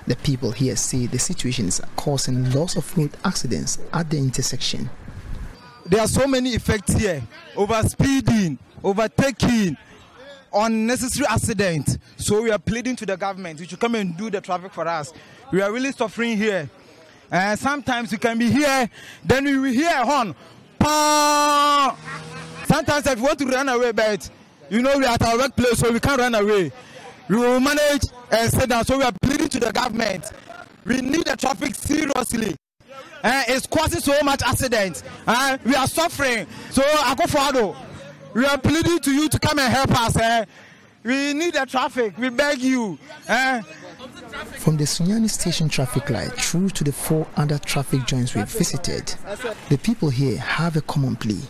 The people here say the situation is causing lots of road accidents at the intersection.
There are so many effects here: overspeeding, overtaking, unnecessary accidents. So we are pleading to the government to come and do the traffic for us. We are really suffering here. Sometimes we can be here, then we will hear a horn. Sometimes if we want to run away, but we are at our workplace, so we can't run away. We will manage and sit down. So we are pleading to the government. We need the traffic seriously. It's causing so much accidents. We are suffering. So Akofo-Addo, we are pleading to you to come and help us. We need the traffic. We beg you.
From the Sunyani station traffic light through to the 4 other traffic joints we visited, the people here have a common plea.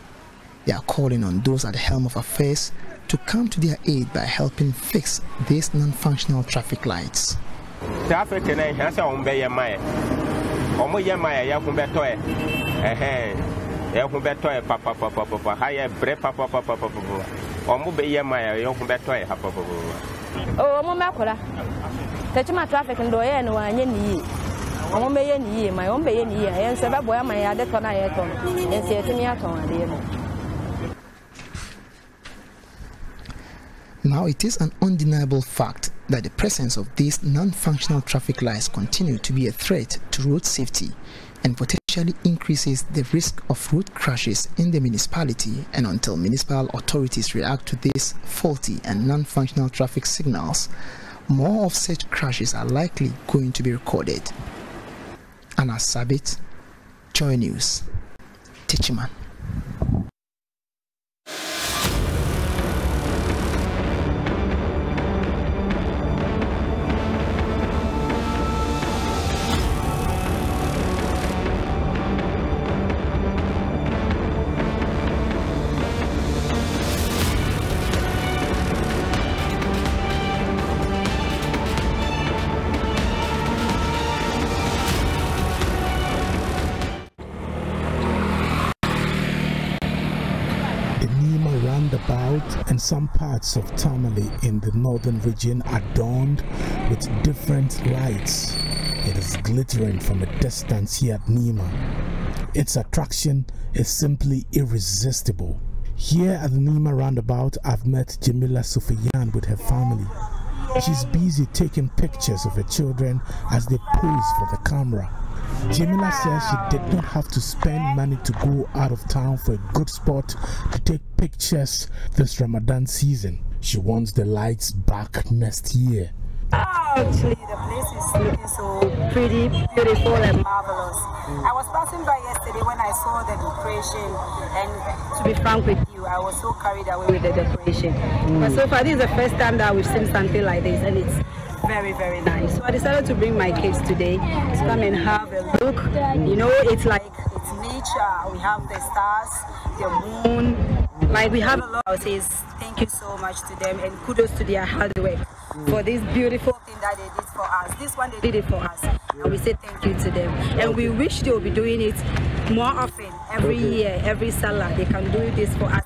They are calling on those at the helm of affairs to come to their aid by helping fix these non-functional traffic lights.
Traffic has on Bay Maya. Omoya Maya, Yakumbeto, Yakumbeto, Papa, higher bread, Papa, Omoya Maya, Yakumbeto, Papa.
Oh, Momacola. Touch my traffic and doye and one yen. Omoya, my own bay in here, and Sababoya, my other tonaton, and say to me at home.
Now it is an undeniable fact that the presence of these non-functional traffic lights continue to be a threat to road safety and potentially increases the risk of road crashes in the municipality. And until municipal authorities react to these faulty and non-functional traffic signals, more of such crashes are likely going to be recorded. Anna Sabit, JoyNews, Techiman.
And some parts of Tamale in the northern region adorned with different lights. It is glittering from a distance here at Nima. Its attraction is simply irresistible. Here at the Nima roundabout, I've met Jamila Sufiyan with her family. She's busy taking pictures of her children as they pose for the camera. Jamila says she did not have to spend money to go out of town for a good spot to take pictures this Ramadan season. She wants the lights back next year.
Actually, the place is looking so pretty, beautiful and marvelous. I was passing by yesterday when I saw the decoration, and to be frank with you, I was so carried away with the decoration. But so far, this is the first time that we've seen something like this, and it's very, very nice. So I decided to bring my kids today to come and have a look. It's nature. We have the stars, the moon. Like, we have a lot. I would say thank you so much to them, and kudos to their hard work for this beautiful thing that they did for us. This one, they did it for us, and we say thank you to them. And we wish they will be doing it more often, every year, every Salah. They can do this for us.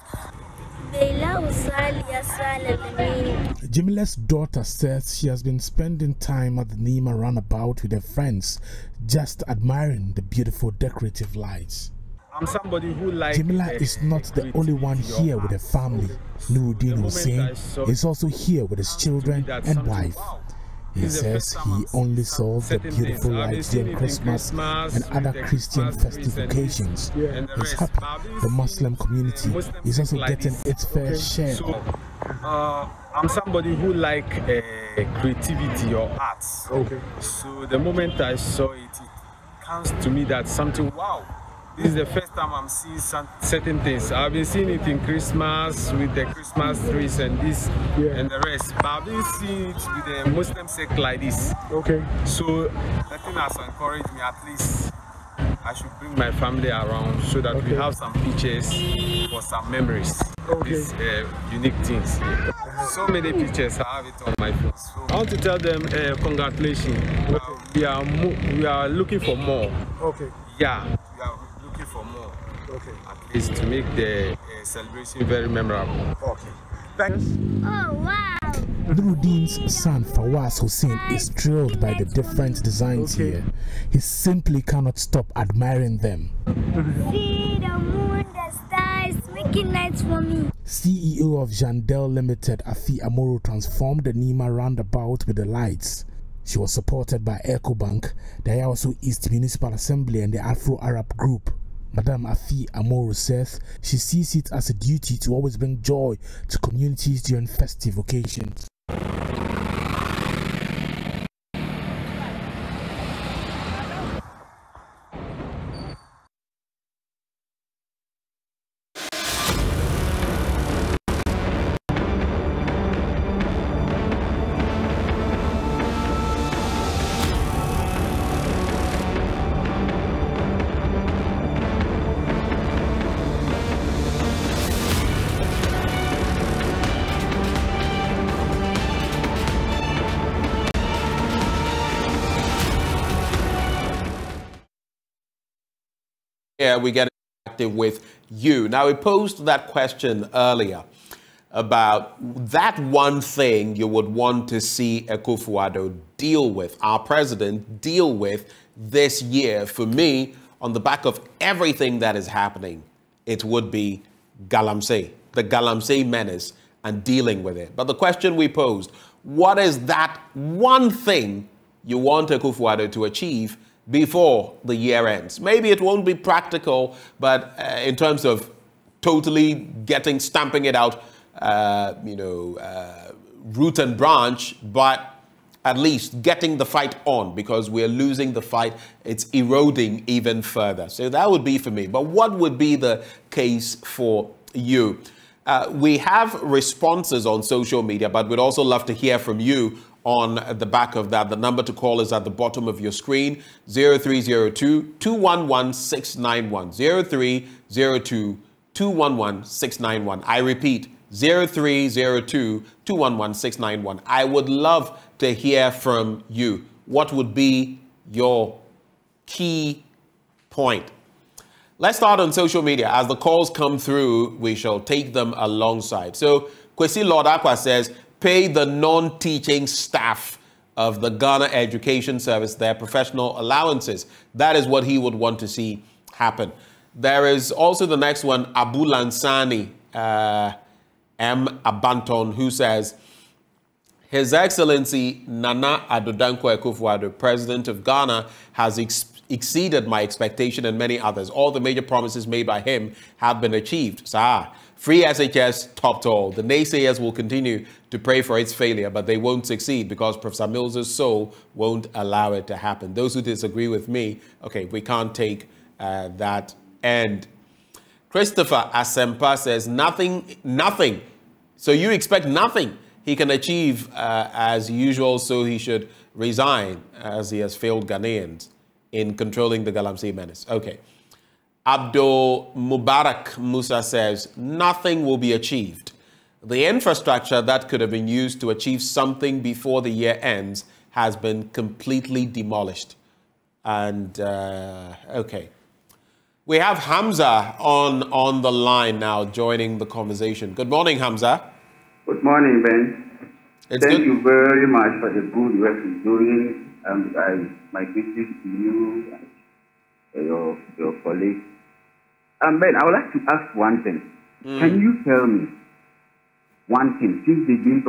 Jamila's daughter says she has been spending time at the Nima roundabout with her friends, just admiring the beautiful decorative lights.
I'm somebody who likes.
Jamila is not the only one here with her family. Nuruddin Hussein is also here with his children and wife. He says he only saw the beautiful lights during Christmas and other Christian festive occasions. He's happy the Muslim community is also getting its fair share.
I'm somebody who likes creativity or arts. Okay. So the moment I saw it comes to me that something, wow, this is the first time I'm seeing certain things. I've been seeing it in Christmas with the Christmas trees and this and the rest, but I've been seeing it with the Muslim sect like this.
Okay.
So that thing has encouraged me, at least I should bring my family around so that we have some pictures for some memories. These unique things. So many pictures, I have it on my phone. So I want to tell them congratulations. We are looking for more.
Okay.
Yeah, we are looking for more. Okay. At least to make the celebration very memorable.
Okay. Thanks.
Oh, wow.
Nuruddin's son Fawaz Hussein is thrilled by the different designs here. He simply cannot stop admiring them.
See the moon, the stars, making lights for me.
CEO of Jandel Limited, Afi Amoro, transformed the Nima roundabout with the lights. She was supported by EcoBank, the Ayawaso East Municipal Assembly and the Afro-Arab Group. Madame Afi Amoro says she sees it as a duty to always bring joy to communities during festive occasions.
Yeah, we get active with you. Now, we posed that question earlier about that one thing you would want to see Akufo-Addo deal with, our president deal with this year. For me, on the back of everything that is happening, it would be Galamsey, the Galamsey menace, and dealing with it. But the question we posed, what is that one thing you want Akufo-Addo to achieve before the year ends? Maybe it won't be practical, but in terms of totally stamping it out, root and branch, but at least getting the fight on, because we're losing the fight. It's eroding even further. So that would be for me. But what would be the case for you? We have responses on social media, but we'd also love to hear from you on the back of that. The number to call is at the bottom of your screen, 0302-211-691, 0302-211-691. I repeat, 0302-211-691. I would love to hear from you. What would be your key point? Let's start on social media. As the calls come through, we shall take them alongside. So Kwesi Lord Aqua says, pay the non-teaching staff of the Ghana Education Service their professional allowances. That is what he would want to see happen. There is also the next one, Abu Lansani M. Abanton, who says, His Excellency Nana Addo Dankwa Akufo-Addo, President of Ghana, has exceeded my expectation and many others. All the major promises made by him have been achieved. Free SHS topped all. The naysayers will continue to pray for its failure, but they won't succeed because Professor Mills's soul won't allow it to happen. Those who disagree with me, okay, we can't take that end. Christopher Asempa says, nothing. So you expect nothing he can achieve as usual, so he should resign as he has failed Ghanaians in controlling the Galamsey menace. Okay. Abdul Mubarak Musa says, nothing will be achieved. The infrastructure that could have been used to achieve something before the year ends has been completely demolished. And, okay. We have Hamza on the line now joining the conversation. Good morning, Hamza.
Good morning, Ben. Thank you very much for the good work you're doing. My greetings to you and your colleagues. Ben, I would like to ask one thing. Can you tell me one thing, since the days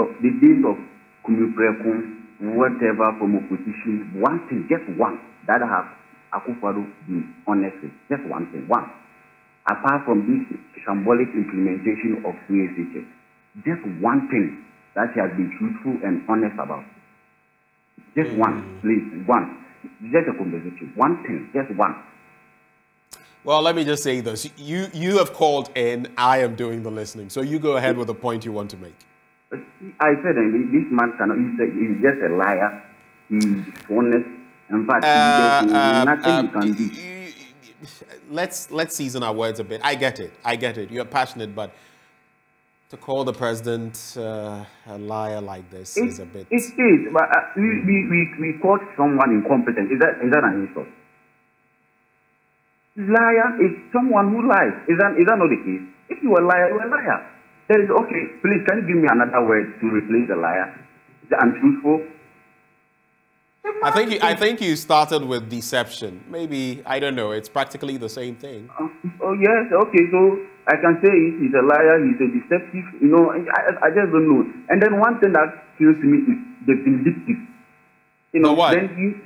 of Kumuprekum, whatever from opposition, one thing, just one, that have Akufo-Addo been honestly, just one thing, one. Apart from this symbolic implementation of CSHS, just one thing that he has been truthful and honest about. Just one, please, one. Just a conversation. One thing, just one.
Well, let me just say this. You have called in. I am doing the listening. So you go ahead with the point you want to make.
I said this man cannot. He's just a liar. He's honest. In fact, there's nothing you can do.
Let's season our words a bit. I get it. You're passionate, but to call the president a liar like this is a bit.
It is, but we called someone incompetent. Is that an insult? Liar is someone who lies. Is that not the case? If you are a liar, you are a liar. There is, okay, please, can you give me another word to replace the liar? Is that untruthful?
I think you started with deception. Maybe, I don't know, it's practically the same thing.
Oh, yes, okay, so I can say he's a liar, he's a deceptive, you know, I just don't know. And then one thing that kills me is the vindictive. You know,
what?
Then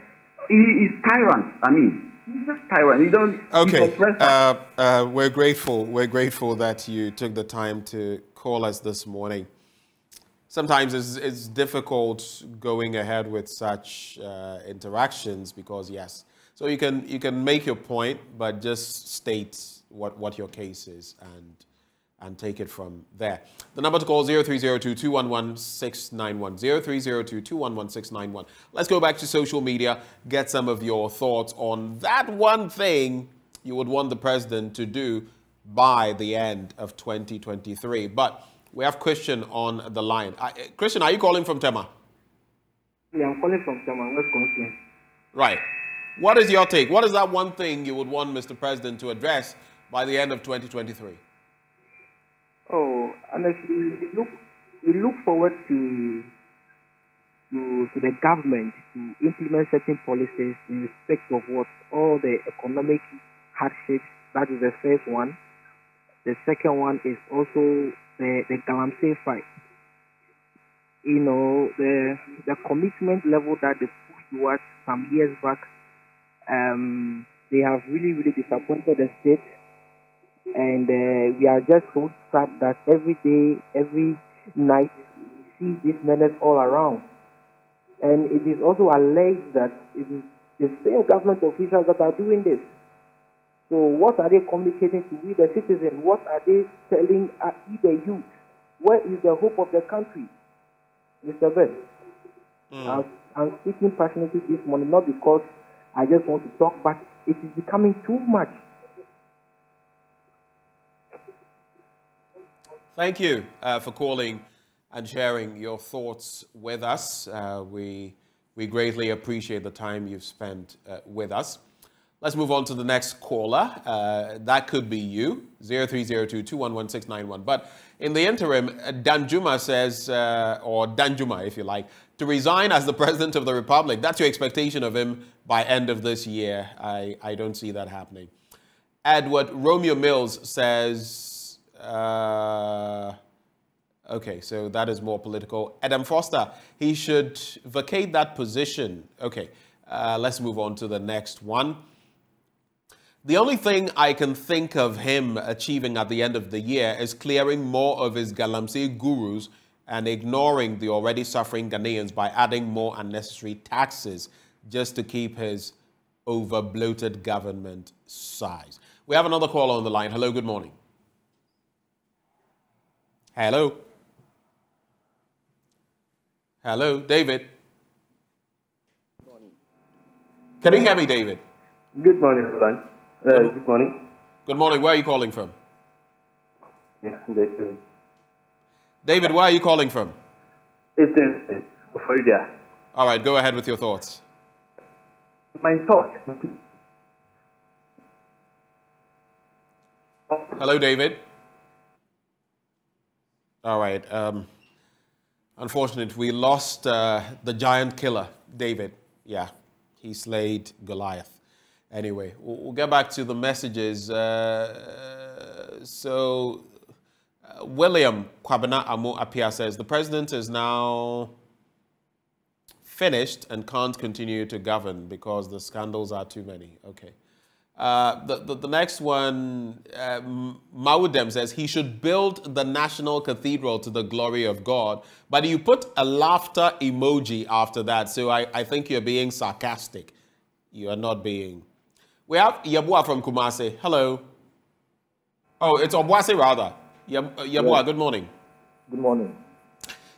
he is tyrant, I mean. He's just tyrant. He don't.
Okay. We're grateful. We're grateful that you took the time to call us this morning. Sometimes it's difficult going ahead with such interactions because yes. So you can make your point, but just state what your case is and take it from there. The number to call 0302-211-691. 0302-211-691. Let's go back to social media, get some of your thoughts on that one thing you would want the president to do by the end of 2023. But we have Christian on the line. Christian, are you calling from Tema?
Yeah, I'm calling from Tema, West Constituency.
Right. What is your take? What is that one thing you would want Mr. President to address by the end of 2023?
Oh, honestly, we look forward to the government to implement certain policies in respect of what all the economic hardships. That is the first one. The second one is also the Galamsey fight. You know, the commitment level that they pushed towards some years back. They have really disappointed the state. And we are just so sad that every day, every night, we see this menace all around. And it is also alleged that it is the same government officials that are doing this. So what are they communicating to we, the citizens? What are they telling the youth? Where is the hope of the country? Mr. Ben, I'm speaking passionately this morning, not because I just want to talk, but it is becoming too much.
Thank you for calling and sharing your thoughts with us. We greatly appreciate the time you've spent with us. Let's move on to the next caller. That could be you, 0302-211-691. But in the interim, Danjuma says, or Danjuma if you like, to resign as the President of the Republic. That's your expectation of him by end of this year. I don't see that happening. Edward Romeo Mills says, okay, so that is more political. Adam Foster, he should vacate that position. Okay, let's move on to the next one. The only thing I can think of him achieving at the end of the year is clearing more of his Galamsey gurus and ignoring the already suffering Ghanaians by adding more unnecessary taxes just to keep his over-bloated government size. We have another caller on the line. Hello, good morning. Hello. Hello, David.
Good morning.
Can you hear me, David?
Good morning, son. Good morning.
Good morning. Where are you calling from?
Yeah,
David, where are you calling from?
It's Florida.
All right, go ahead with your thoughts.
My thought.
Hello, David. All right. Unfortunately, we lost the giant killer, David. Yeah, he slayed Goliath. Anyway, we'll get back to the messages. William Kwabena Amu Apia says, the president is now finished and can't continue to govern because the scandals are too many. Okay. The next one, Maudem says he should build the National Cathedral to the glory of God, but you put a laughter emoji after that, so I think you're being sarcastic. You are not being. We have Yabua from Kumasi. Hello. Oh, it's Obwase rather. Yabua, good morning.
Good morning.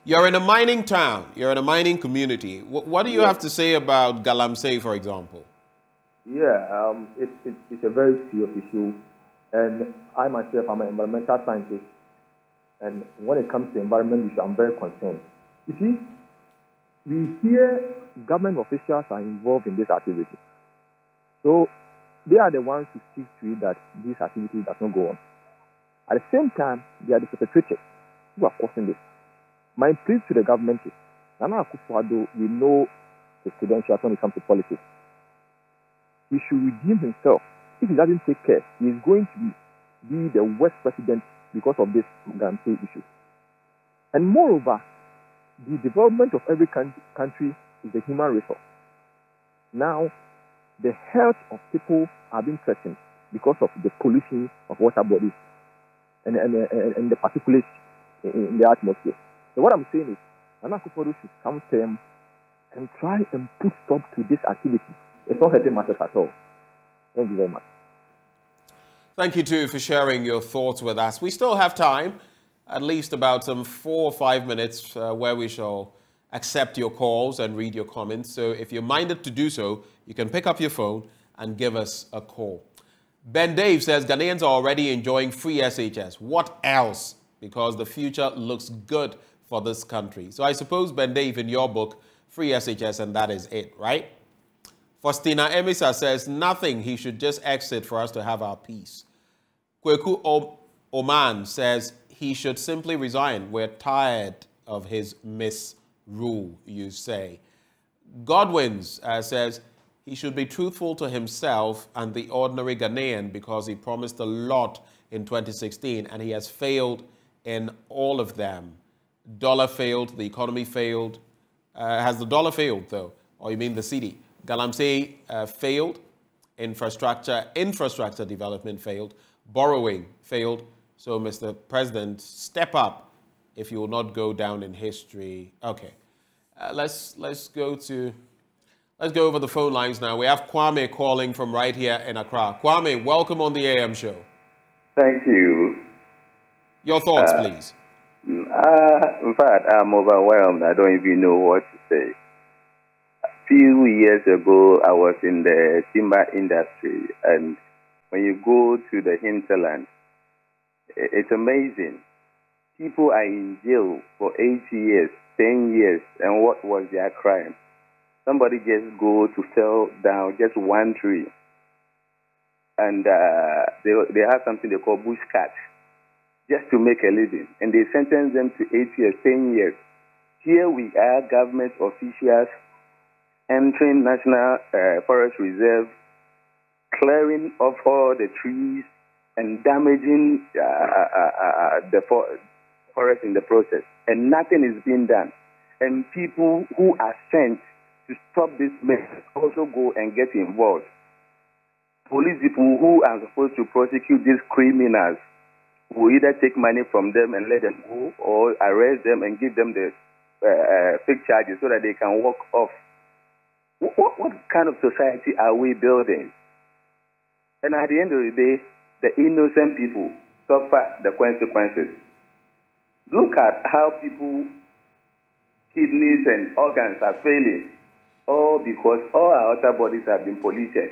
You're in a mining town. You're in a mining community. What do you have to say about Galamsey, for example?
Yeah, it's a very serious issue. And I myself, I'm an environmental scientist. And when it comes to environment issue, I'm very concerned. You see, we hear government officials are involved in this activity. So they are the ones who see to it that this activity does not go on. At the same time, they are the perpetrators who are causing this. My plea to the government is, Nana Akufo-Addo, we know his credentials when it comes to politics. He should redeem himself. If he doesn't take care, he is going to be the worst president because of this Galamsey issue. And moreover, the development of every country is a human resource. Now, the health of people are being threatened because of the pollution of water bodies and the particulates in the atmosphere. So what I'm saying is, Nana Akufo-Addo should come firm and try and put stop to this activity. It's not hurting matters at all. Thank you very much.
Thank you too for sharing your thoughts with us. We still have time, at least about some 4 or 5 minutes where we shall accept your calls and read your comments. So if you're minded to do so, you can pick up your phone and give us a call. Ben Dave says Ghanaians are already enjoying free SHS. What else? Because the future looks good for this country. So I suppose, Ben Dave, in your book, free SHS and that is it, right? Faustina Emisa says nothing. He should just exit for us to have our peace. Kweku Oman says he should simply resign. We're tired of his misrule, you say. Godwins says he should be truthful to himself and the ordinary Ghanaian because he promised a lot in 2016 and he has failed in all of them. Dollar failed, the economy failed. Has the dollar failed though? Or you mean the cedi? Galamsey failed. Infrastructure development failed. Borrowing failed. So, Mr. President, step up if you will not go down in history. Okay, let's go over the phone lines now. We have Kwame calling from right here in Accra. Kwame, welcome on the AM show.
Thank you.
Your thoughts, please.
In fact, I'm overwhelmed. I don't even know what to say. A few years ago, I was in the timber industry, and when you go to the hinterland, it's amazing. People are in jail for 8 years, 10 years, and what was their crime? Somebody just go to fell down just one tree, and they have something they call bush cut, just to make a living, and they sentence them to 8 years, 10 years. Here we are, government officials entering National Forest Reserve, clearing off all the trees and damaging the forest in the process, and nothing is being done. And people who are sent to stop this mess also go and get involved. Police people who are supposed to prosecute these criminals will either take money from them and let them go, or arrest them and give them the fake charges so that they can walk off. What kind of society are we building? And at the end of the day, the innocent people suffer the consequences. Look at how people, kidneys and organs are failing, all because all our outer bodies have been polluted.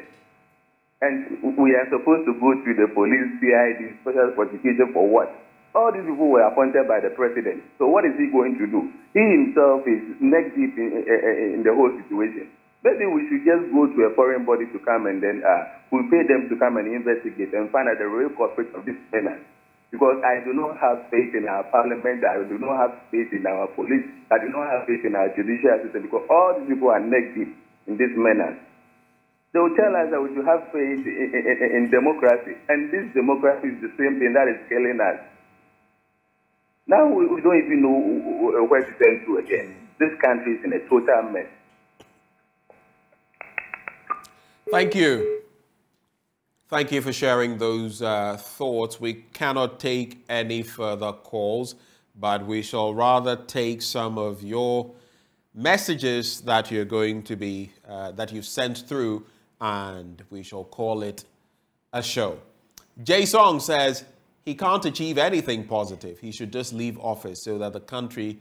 And we are supposed to go to the police, CID, special prosecution for what? All these people were appointed by the president. So what is he going to do? He himself is neck deep in the whole situation. Maybe we should just go to a foreign body to come and then we pay them to come and investigate and find out the real culprit of this menace. Because I do not have faith in our parliament, I do not have faith in our police, I do not have faith in our judicial system, because all these people are neck deep in this menace. They will tell us that we should have faith in democracy, and this democracy is the same thing that is killing us. Now we don't even know where to turn to again. This country is in a total mess.
Thank you. Thank you for sharing those thoughts. We cannot take any further calls, but we shall rather take some of your messages that you're going to be, that you've sent through and we shall call it a show. Jay Song says he can't achieve anything positive. He should just leave office so that the country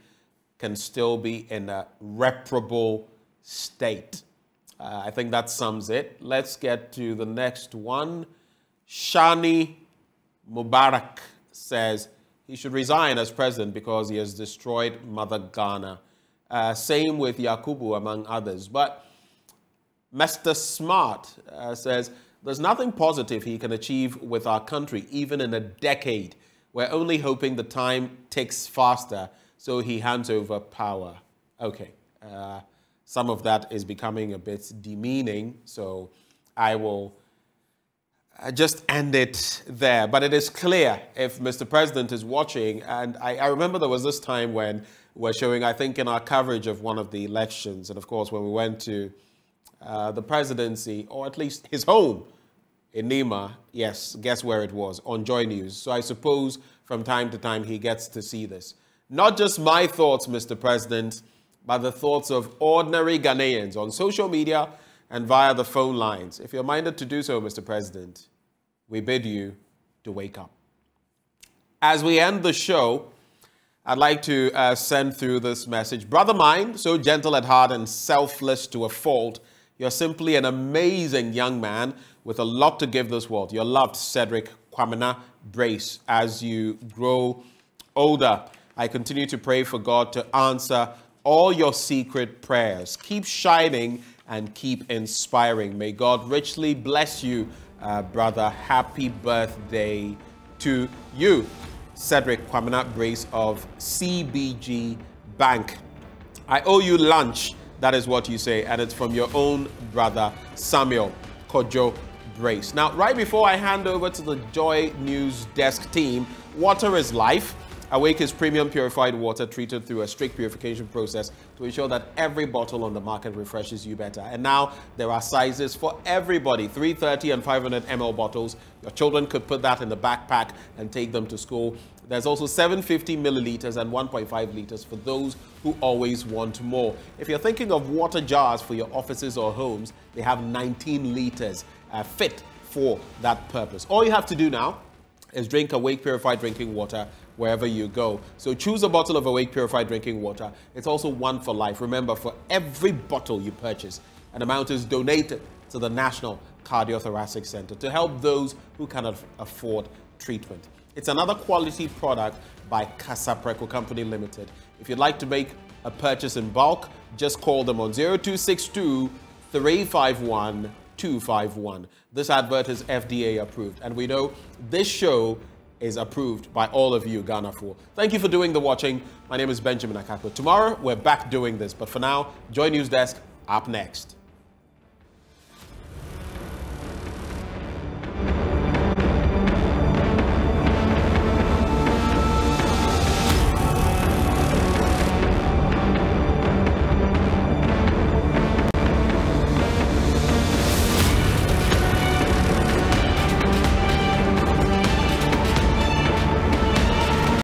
can still be in a reparable state. I think that sums it. Let's get to the next one. Shani Mubarak says he should resign as president because he has destroyed Mother Ghana. Same with Yakubu, among others. But Mr. Smart says there's nothing positive he can achieve with our country, even in a decade. We're only hoping the time ticks faster so he hands over power. Okay. Some of that is becoming a bit demeaning, so I will just end it there. But it is clear if Mr. President is watching, and I remember there was this time when we're showing, I think, in our coverage of one of the elections, and of course when we went to the presidency, or at least his home in Nima, yes, guess where it was, on JoyNews. So I suppose from time to time he gets to see this. Not just my thoughts, Mr. President, but the thoughts of ordinary Ghanaians on social media and via the phone lines. If you're minded to do so, Mr. President, we bid you to wake up. As we end the show, I'd like to send through this message. Brother mine, so gentle at heart and selfless to a fault, you're simply an amazing young man with a lot to give this world. You're loved, Cedric Kwamena Brace. As you grow older, I continue to pray for God to answer all your secret prayers. Keep shining and keep inspiring. May God richly bless you, brother. Happy birthday to you. Cedric Kwamena Brace of CBG Bank. I owe you lunch. That is what you say, and it's from your own brother, Samuel Kojo Brace. Now, right before I hand over to the Joy News desk team, water is life. Awake is premium purified water treated through a strict purification process to ensure that every bottle on the market refreshes you better. And now there are sizes for everybody, 330 and 500 ml bottles. Your children could put that in the backpack and take them to school. There's also 750 milliliters and 1.5 liters for those who always want more. If you're thinking of water jars for your offices or homes, they have 19 liters fit for that purpose. All you have to do now is drink Awake Purified Drinking Water wherever you go. So choose a bottle of Awake Purified Drinking Water. It's also one for life. Remember, for every bottle you purchase, an amount is donated to the National Cardiothoracic Center to help those who cannot afford treatment. It's another quality product by Casapreco Company Limited. If you'd like to make a purchase in bulk, just call them on 0262 351 251. This advert is FDA approved, and we know this show is approved by all of you, Ghana 4. Thank you for doing the watching. My name is Benjamin Akakpo. Tomorrow, we're back doing this, but for now, Joy News Desk up next.